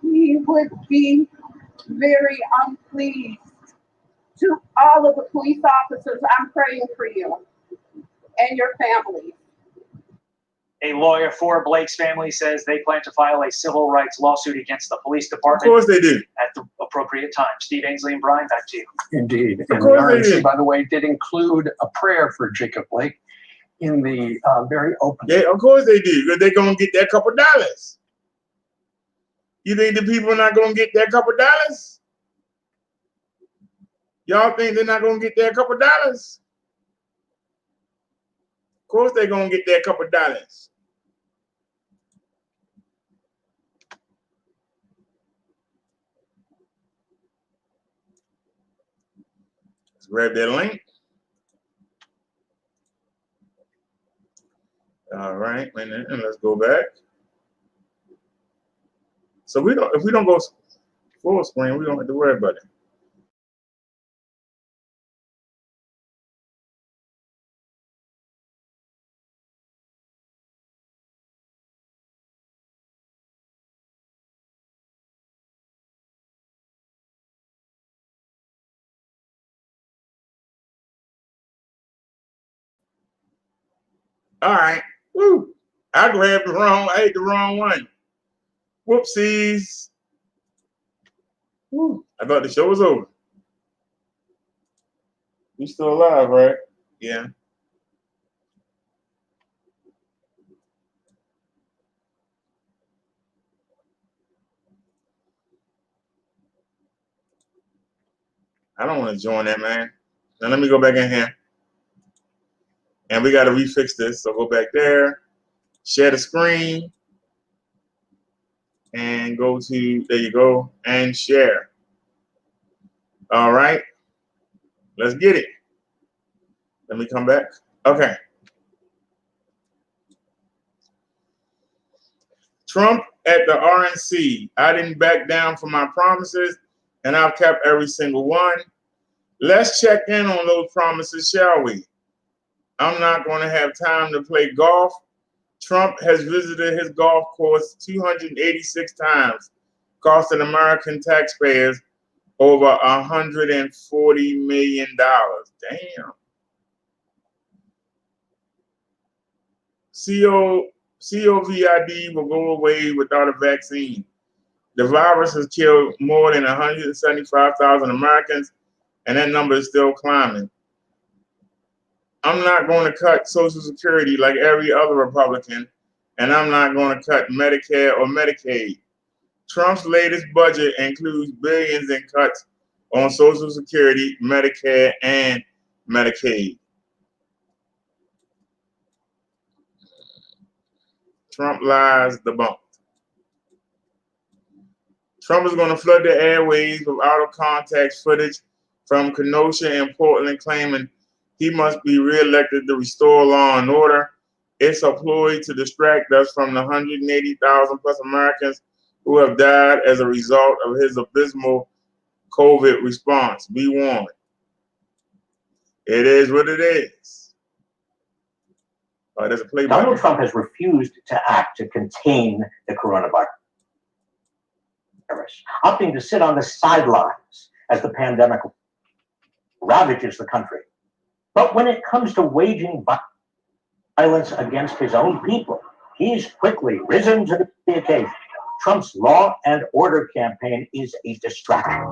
He would be very unpleased. To all of the police officers, I'm praying for you and your family. A lawyer for Blake's family says they plan to file a civil rights lawsuit against the police department. Of course they do. At the appropriate time. Steve Ainsley and Brian, back to you. Indeed. Of And the course they do. RNC, by the way, did include a prayer for Jacob Blake in the very opening. Yeah, of course they do, because they're going to get their couple dollars. You think the people are not going to get their couple dollars? Y'all think they're not going to get their couple dollars? Of course they're going to get their couple dollars. Let's grab that link. All right, and let's go back. So if we don't go full screen, we don't have to worry about it. All right. Woo. I grabbed I ate the wrong one. Whoopsies. Woo. I thought the show was over. You still alive, right? Yeah. I don't want to join that, man. Now let me go back in here. And we got to refix this. So go back there, share the screen, and go to, there you go, and share. All right. Let's get it. Let me come back. Okay. Trump at the RNC. I didn't back down from my promises, and I've kept every single one. Let's check in on those promises, shall we? I'm not going to have time to play golf. Trump has visited his golf course 286 times, costing American taxpayers over $140 million. Damn. COVID will go away without a vaccine. The virus has killed more than 175,000 Americans, and that number is still climbing. I'm not going to cut Social Security like every other Republican, and I'm not going to cut Medicare or Medicaid. Trump's latest budget includes billions in cuts on Social Security, Medicare, and Medicaid. Trump lies debunked. Trump is going to flood the airwaves with out-of-context footage from Kenosha and Portland claiming he must be reelected to restore law and order. It's a ploy to distract us from the 180,000 plus Americans who have died as a result of his abysmal COVID response. Be warned. It is what it is. There's a play Donald Trump has refused to act to contain the coronavirus, opting to sit on the sidelines as the pandemic ravages the country. But when it comes to waging violence against his own people, he's quickly risen to the occasion. Trump's law and order campaign is a distraction.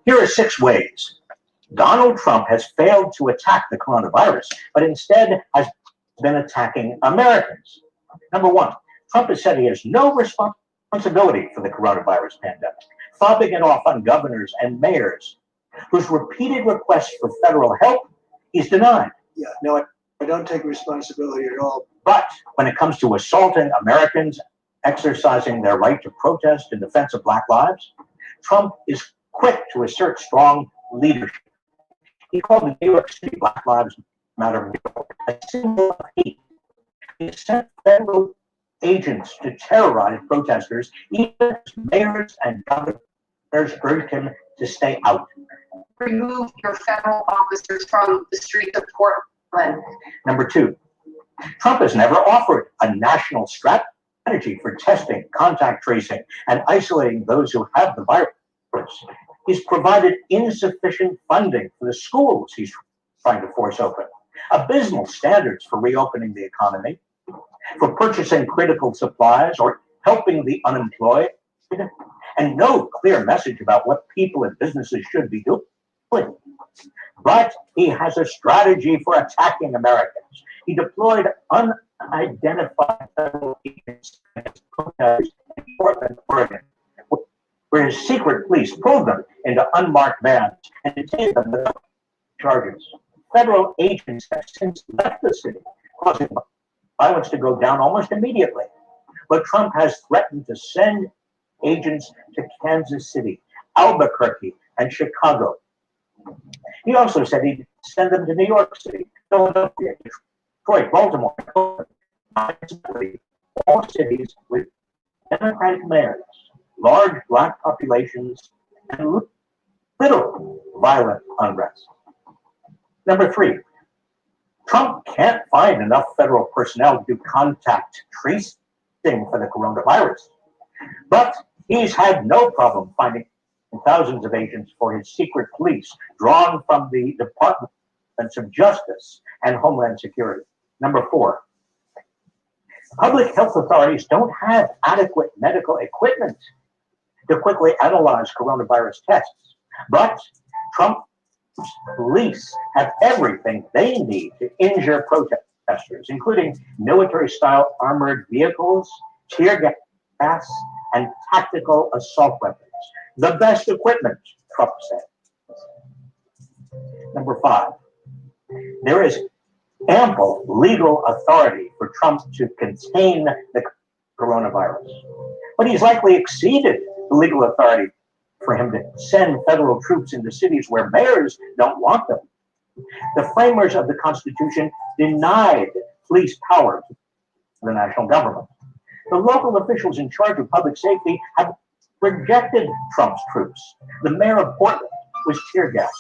Here are 6 ways Donald Trump has failed to attack the coronavirus, but instead has been attacking Americans. Number 1, Trump has said he has no responsibility for the coronavirus pandemic, fobbing it off on governors and mayors whose repeated requests for federal help he's denied. Yeah, no, I don't take responsibility at all. But when it comes to assaulting Americans exercising their right to protest in defense of Black lives, Trump is quick to assert strong leadership. He called the New York City Black Lives Matter a symbol of hate. He sent federal agents to terrorize protesters, even as mayors and governors urged him to stay out. Remove your federal officers from the streets of Portland. Number 2, Trump has never offered a national strategy for testing, contact tracing, and isolating those who have the virus. He's provided insufficient funding for the schools he's trying to force open, abysmal standards for reopening the economy, for purchasing critical supplies or helping the unemployed, and no clear message about what people and businesses should be doing. But he has a strategy for attacking Americans. He deployed unidentified federal agents against protesters in Portland, Oregon, where his secret police pulled them into unmarked vans and detained them without charges. Federal agents have since left the city, causing violence to go down almost immediately. but Trump has threatened to send agents to Kansas City, Albuquerque, and Chicago. He also said he'd send them to New York City, Philadelphia, Detroit, Baltimore, all cities with Democratic mayors, large black populations, and little violent unrest. Number 3, Trump can't find enough federal personnel to do contact tracing for the coronavirus, but he's had no problem finding thousands of agents for his secret police drawn from the Departments of Justice and Homeland Security. Number 4, public health authorities don't have adequate medical equipment to quickly analyze coronavirus tests, but Trump's police have everything they need to injure protesters, including military-style armored vehicles, tear gas, and tactical assault weapons. The best equipment, Trump said. Number 5, there is ample legal authority for Trump to contain the coronavirus, but he's likely exceeded the legal authority for him to send federal troops into cities where mayors don't want them. The framers of the Constitution denied police power to the national government. The local officials in charge of public safety have rejected Trump's troops. The mayor of Portland was tear gassed.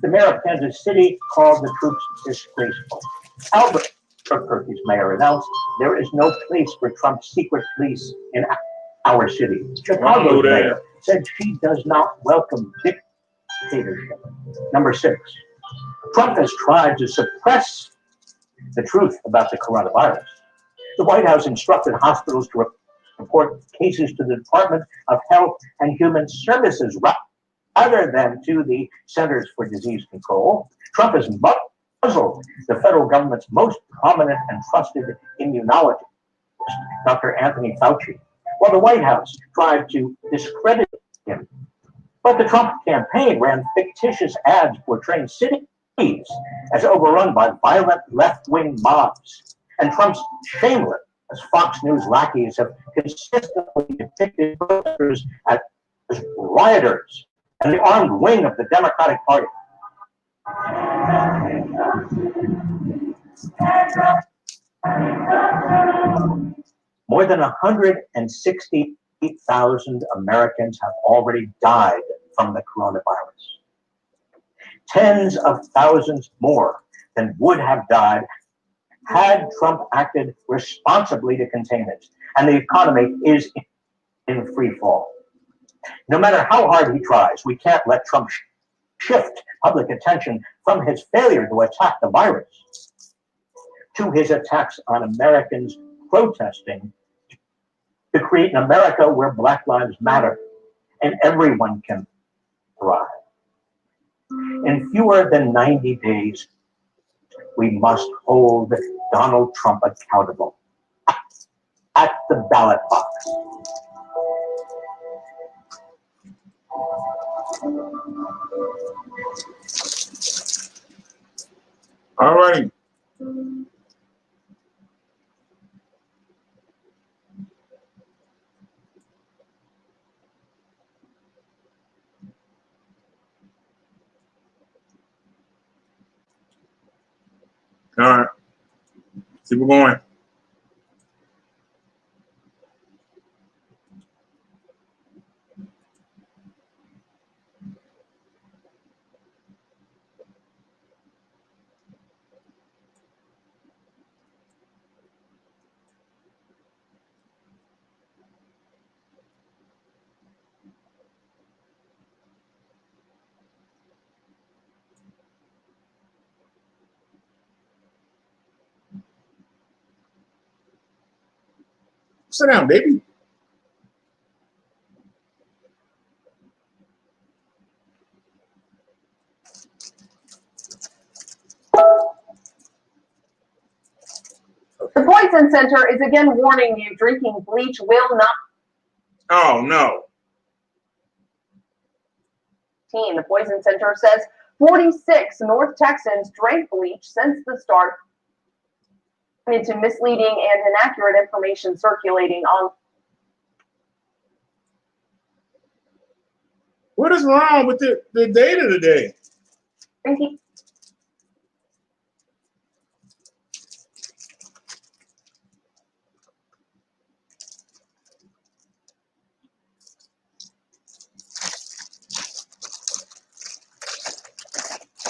The mayor of Kansas City called the troops disgraceful. Albuquerque's mayor announced there is no place for Trump's secret police in our city. Chicago's mayor said she does not welcome dictatorship. Number 6, Trump has tried to suppress the truth about the coronavirus. The White House instructed hospitals to report cases to the Department of Health and Human Services rather than to the Centers for Disease Control. Trump has muzzled the federal government's most prominent and trusted immunologist, Dr. Anthony Fauci, while the White House tried to discredit him. But the Trump campaign ran fictitious ads portraying cities as overrun by violent left-wing mobs. And Trump's shameless Fox News lackeys have consistently depicted protesters as rioters and the armed wing of the Democratic Party. More than 160,000 Americans have already died from the coronavirus. Tens of thousands more than would have died had Trump acted responsibly to contain it. And the economy is in free fall. No matter how hard he tries, we can't let Trump shift public attention from his failure to attack the virus to his attacks on Americans protesting to create an America where Black Lives Matter and everyone can thrive. In fewer than 90 days, we must hold Donald Trump accountable at the ballot box. All right. All right. Keep it going. Sit down, baby. The Poison Center is again warning you drinking bleach will not. Oh, no. The Poison Center says 46 North Texans drank bleach since the start to misleading and inaccurate information circulating on. What is wrong with the data today? Thank you.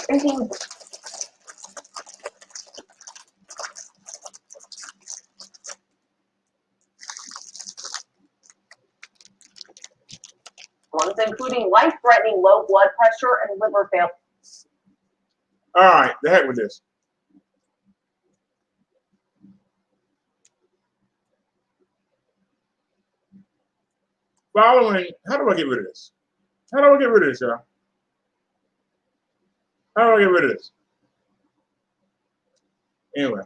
Thank you. Ones including life-threatening low blood pressure and liver failure. All right, the heck with this. Following, how do I get rid of this? How do I get rid of this, y'all? How do I get rid of this? Anyway,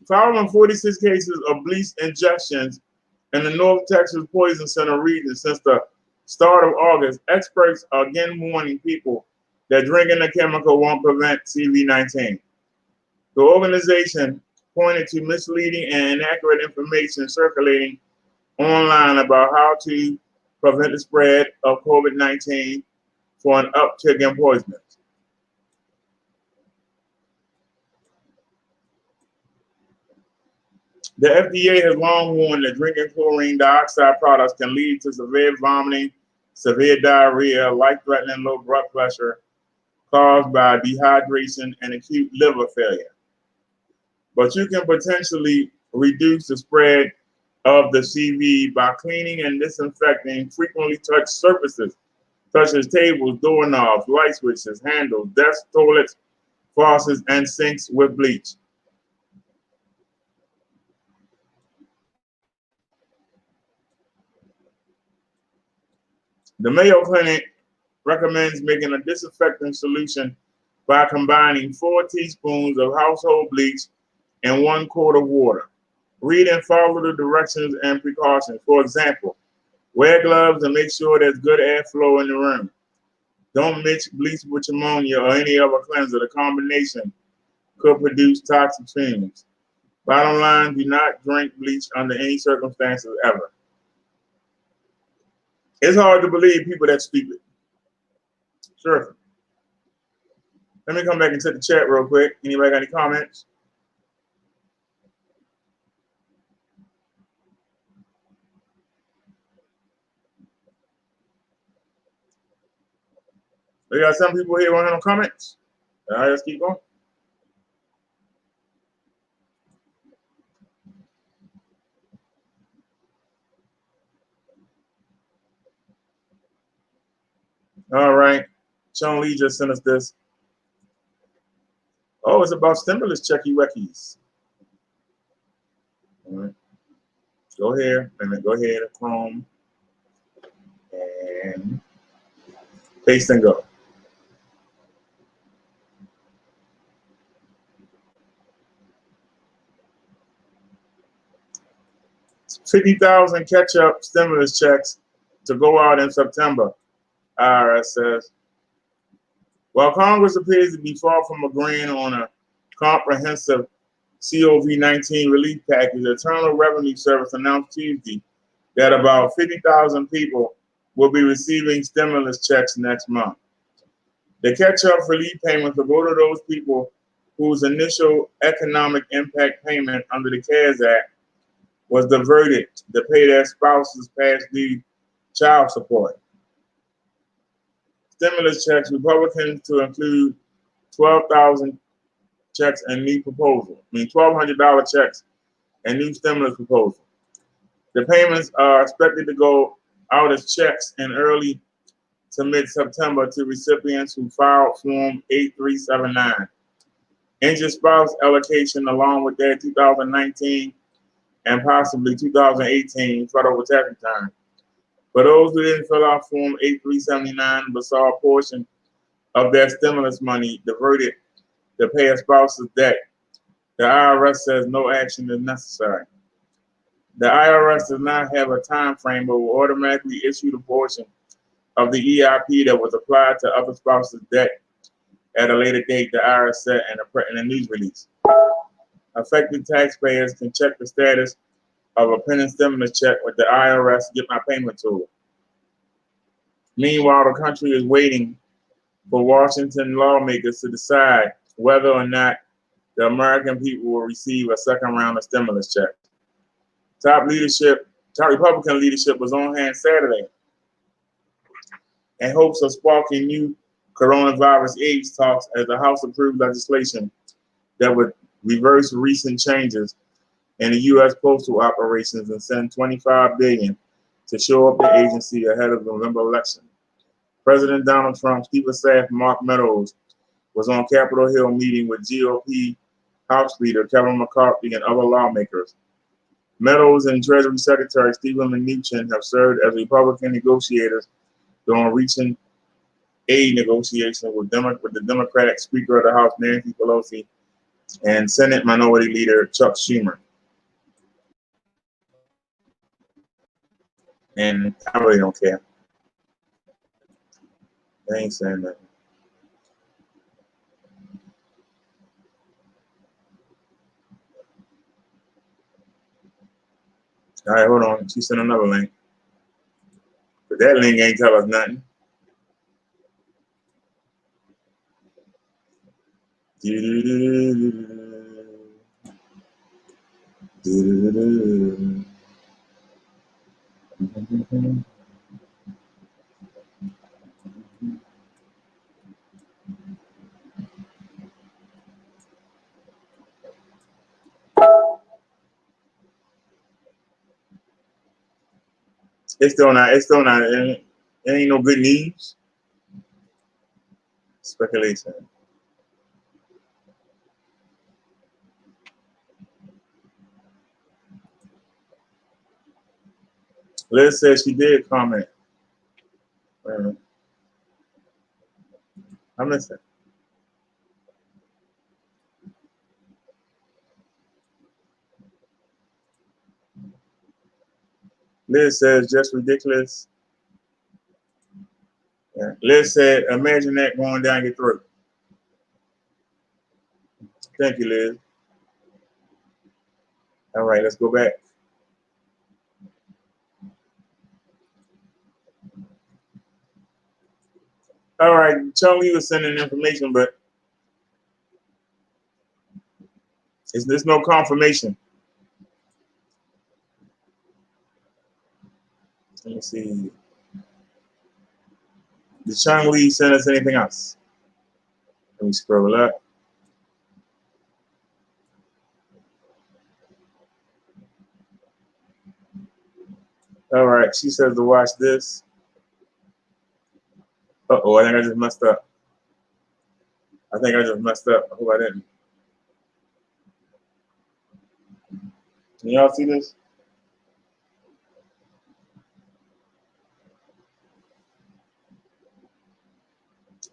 following 46 cases of bleach injections in the North Texas Poison Center region since the start of August, experts are again warning people that drinking the chemical won't prevent CV-19. The organization pointed to misleading and inaccurate information circulating online about how to prevent the spread of COVID-19 for an uptick in poisonings. The FDA has long warned that drinking chlorine dioxide products can lead to severe vomiting, severe diarrhea, life-threatening low blood pressure caused by dehydration and acute liver failure. But you can potentially reduce the spread of the CV by cleaning and disinfecting frequently touched surfaces, such as tables, doorknobs, light switches, handles, desks, toilets, faucets, and sinks with bleach. The Mayo Clinic recommends making a disinfecting solution by combining 4 teaspoons of household bleach and 1 quart of water. Read and follow the directions and precautions. For example, wear gloves and make sure there's good airflow in the room. Don't mix bleach with ammonia or any other cleanser. The combination could produce toxic fumes. Bottom line, do not drink bleach under any circumstances ever. It's hard to believe people that stupid. Sure. Let me come back and check the chat real quick. Anybody got any comments? We got some people here want no comments. All right, let's keep going. All right. Sean Lee just sent us this. Oh, it's about stimulus checky weckies. All right. Go here. Go ahead and Chrome. And paste and go. $50,000 catch-up stimulus checks to go out in September, IRS says. While Congress appears to be far from agreeing on a comprehensive COVID-19 relief package, the Internal Revenue Service announced Tuesday that about 50,000 people will be receiving stimulus checks next month. The catch-up relief payments will go to those people whose initial economic impact payment under the CARES Act was diverted to pay their spouses past due child support. Stimulus checks, Republicans to include 12,000 checks and new proposal. $1,200 checks and new stimulus proposal. The payments are expected to go out as checks in early to mid-September to recipients who filed Form 8379. Injured spouse allocation along with their 2019 and possibly 2018 federal tax return. For those who didn't fill out Form 8379 but saw a portion of their stimulus money diverted to pay a spouse's debt, the IRS says no action is necessary. The IRS does not have a time frame but will automatically issue the portion of the EIP that was applied to other spouses' debt at a later date, the IRS said in a news release. Affected taxpayers can check the status of a pending stimulus check with the IRS to get my payment tool. Meanwhile, the country is waiting for Washington lawmakers to decide whether or not the American people will receive a second round of stimulus checks. Top Republican leadership was on hand Saturday in hopes of sparking new coronavirus AIDS talks as the House approved legislation that would reverse recent changes in the U.S. postal operations and send $25 billion to shore up the agency ahead of the November election. President Donald Trump's Chief of Staff Mark Meadows was on Capitol Hill meeting with GOP House Leader Kevin McCarthy and other lawmakers. Meadows and Treasury Secretary Stephen Mnuchin have served as Republican negotiators during recent aid negotiations with the Democratic Speaker of the House Nancy Pelosi and Senate Minority Leader Chuck Schumer. And I really don't care. They ain't saying nothing. All right, hold on. She sent another link. But that link ain't tell us nothing. It's still not, it ain't no good news. Speculation. Liz says she did comment. Wait a minute. I missed it. Liz says just ridiculous. Yeah. Liz said, imagine that going down your throat. Thank you, Liz. All right, let's go back. All right, Charlie was sending information, but there's no confirmation. Let me see. Did Chung Lee send us anything else? Let me scroll up. All right, she says to watch this. Uh-oh, I think I just messed up. I hope I didn't. Can y'all see this?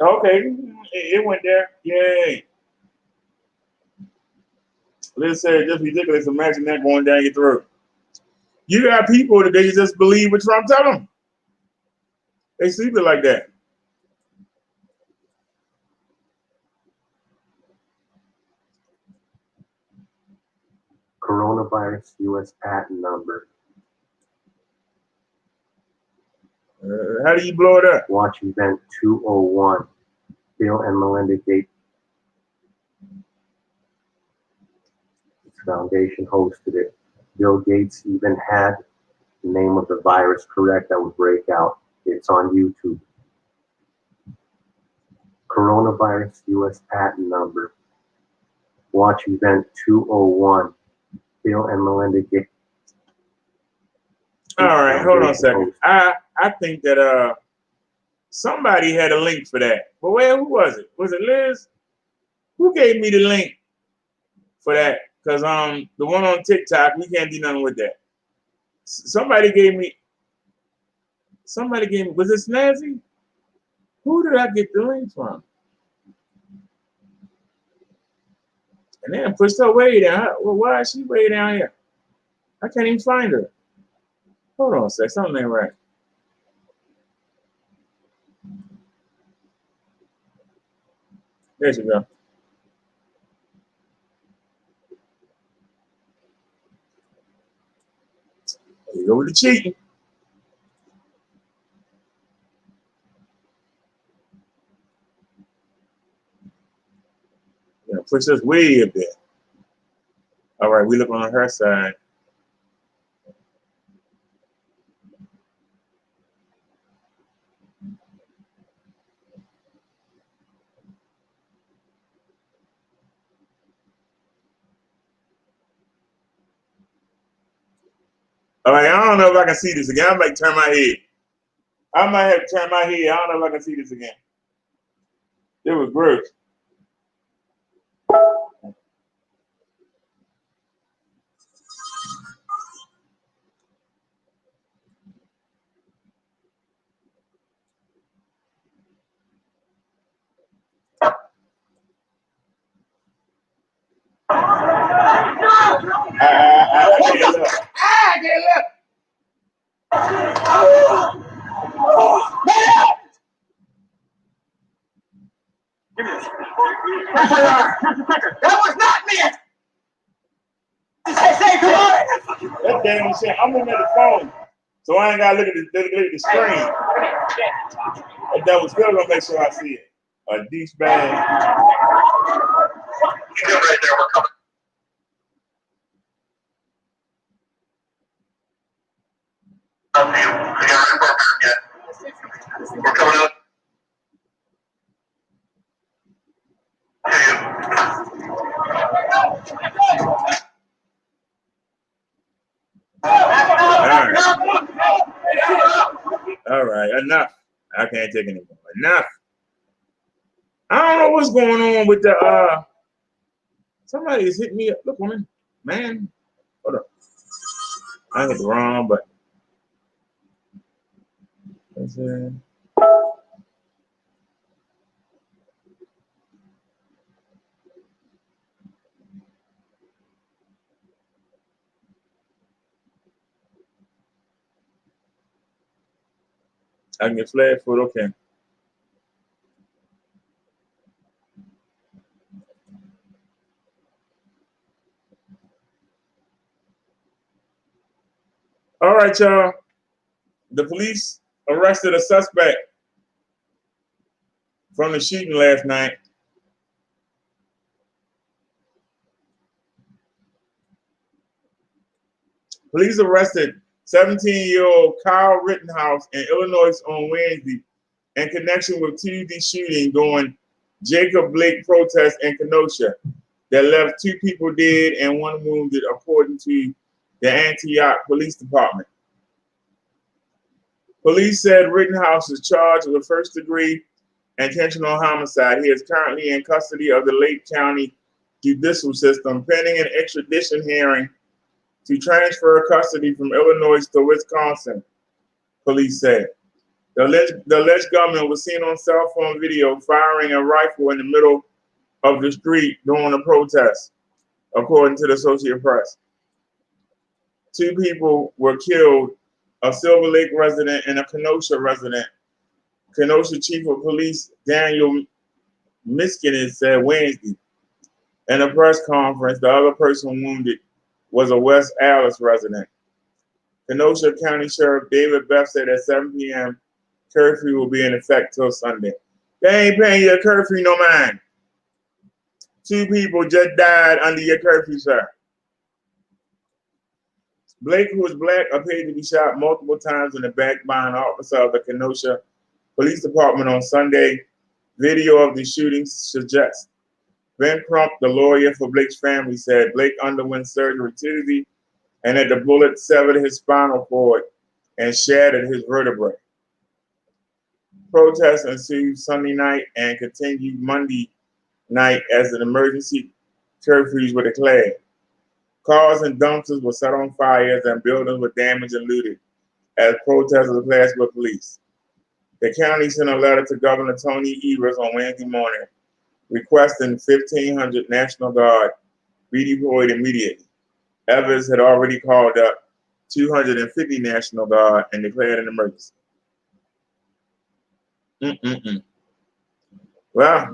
Okay, it went there. Yay. Liz said, just ridiculous. Imagine that going down your throat. You got people that they just believe what Trump tell them. They sleep it like that. Coronavirus U.S. patent number. How do you blow it up? Watch event 201. Bill and Melinda Gates Foundation hosted it. Bill Gates even had the name of the virus correct that would break out. It's on YouTube. Coronavirus U.S. patent number. Watch event 201. Bill and Melinda Gates. All right, hold on a second. I think that somebody had a link for that. But who was it? Was it Liz? Who gave me the link for that? Because the one on TikTok, we can't do nothing with that. Somebody gave me, was it Snazzy? Who did I get the link from? And then pushed her way down. Well, why is she way down here? I can't even find her. Hold on a sec, something ain't right. There you go. There you go with the cheating. Yeah, push us way up there. All right, we look on her side. All right, I don't know if I can see this again. I might turn my head. I might have to turn my head. I don't know if I can see this again. It was gross. I can't look. I can't look. That was not me! Say, come on! That damn shit. I'm looking at the phone, so I ain't gotta look at the screen. But that was still gonna make sure I see it. A douchebag. You're right there, we're coming. We're coming up. All right, enough. I can't take anymore. Enough. I don't know what's going on with the somebody is hitting me up. Look, woman, man, hold up. I hit the wrong button. I can get flag foot, okay. All right, y'all. The police arrested a suspect from the shooting last night. Police arrested 17-year-old Kyle Rittenhouse in Illinois on Wednesday in connection with Tuesday shooting during Jacob Blake protest in Kenosha that left 2 people dead and 1 wounded, according to the Antioch Police Department. Police said Rittenhouse is charged with first-degree intentional homicide. He is currently in custody of the Lake County Judicial System, pending an extradition hearing to transfer custody from Illinois to Wisconsin, police said. The alleged gunman was seen on cell phone video firing a rifle in the middle of the street during a protest, according to the Associated Press. 2 people were killed, a Silver Lake resident and a Kenosha resident. Kenosha Chief of Police Daniel Miskinen said Wednesday in a press conference the other person wounded was a West Allis resident. Kenosha County Sheriff David Beff said at 7 p.m. curfew will be in effect till Sunday. They ain't paying your curfew no mind. 2 people just died under your curfew, sir. Blake, who is black, appeared to be shot multiple times in the back by an officer of the Kenosha Police Department on Sunday. Video of the shooting suggests. Ben Crump, the lawyer for Blake's family, said Blake underwent surgery Tuesday and that the bullet severed his spinal cord and shattered his vertebrae. Protests ensued Sunday night and continued Monday night as an emergency curfews were declared. Cars and dumpsters were set on fire and buildings were damaged and looted as protesters clashed with police. The county sent a letter to Governor Tony Evers on Wednesday morning requesting 1,500 National Guard be deployed immediately. Evers had already called up 250 National Guard and declared an emergency. Well,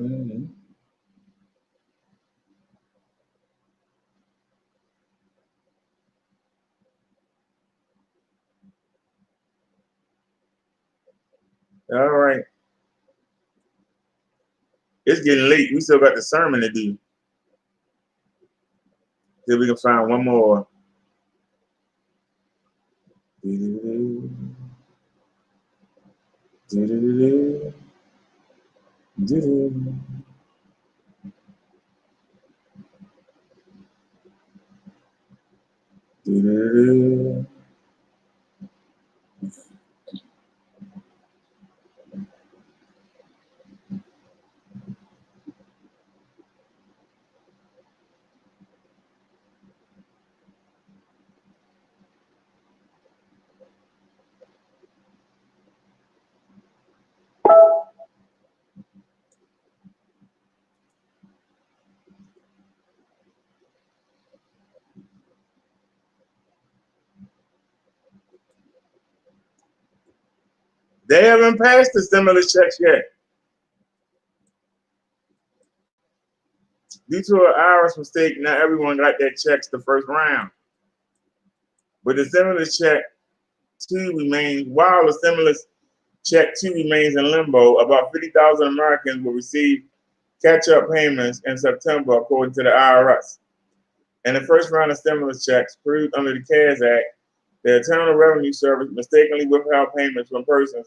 All right. It's getting late. We still got the sermon to do. See if we can find one more. They haven't passed the stimulus checks yet. Due to an IRS mistake, not everyone got their checks the first round. But the stimulus check 2 remains, while the stimulus check 2 remains in limbo, about 50,000 Americans will receive catch-up payments in September, according to the IRS. In the first round of stimulus checks approved under the CARES Act, the Internal Revenue Service mistakenly withheld payments from persons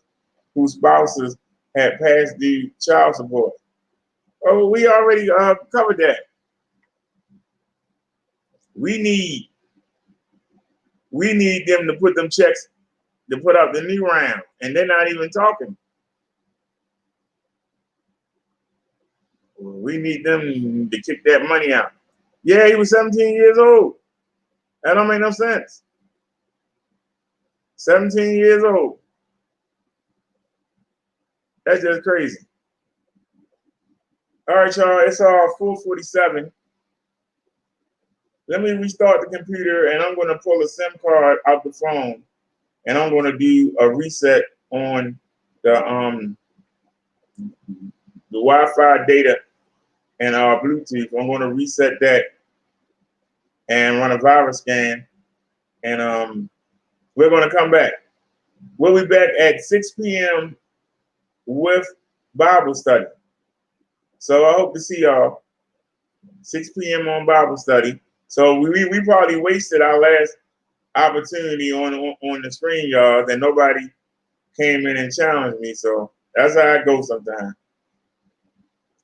whose spouses had past due child support. Oh, we already covered that. We need them to put them checks to put out the new round, and they're not even talking. We need them to kick that money out. Yeah, he was 17 years old. That don't make no sense. 17 years old. That's just crazy. All right, y'all, it's 4:47. Let me restart the computer, and I'm going to pull a SIM card out the phone, and I'm going to do a reset on the Wi-Fi data and our Bluetooth. I'm going to reset that and run a virus scan, and we're going to come back. We'll be back at 6 p.m. with Bible study. So I hope to see y'all 6 p.m. on Bible study. So we probably wasted our last opportunity on the screen, y'all, that nobody came in and challenged me. So that's how it goes sometimes.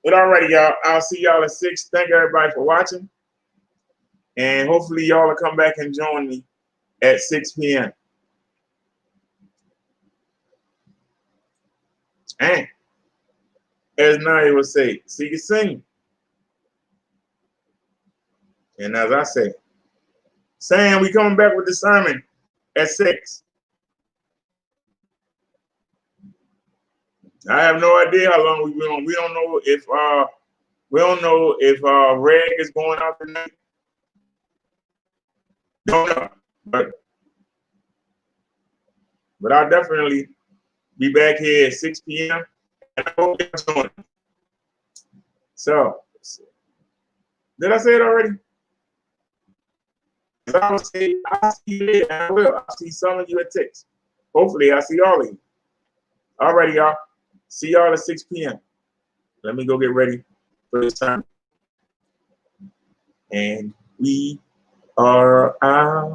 But alrighty, y'all, I'll see y'all at 6. Thank everybody for watching. And hopefully y'all will come back and join me at 6 p.m. And as Naya would say, see you soon. And as I say, Sam, we coming back with the sermon at 6. I have no idea how long we've been on. We don't know if Reg is going out tonight. Don't know. But I'll definitely be back here at 6 p.m. and I hope you're joining. So, did I say it already? I will say, I'll see you later, and I will. I'll see some of you at 6. Hopefully, I'll see all of you. Alrighty, y'all. See y'all at 6 p.m. Let me go get ready for this time. And we are out.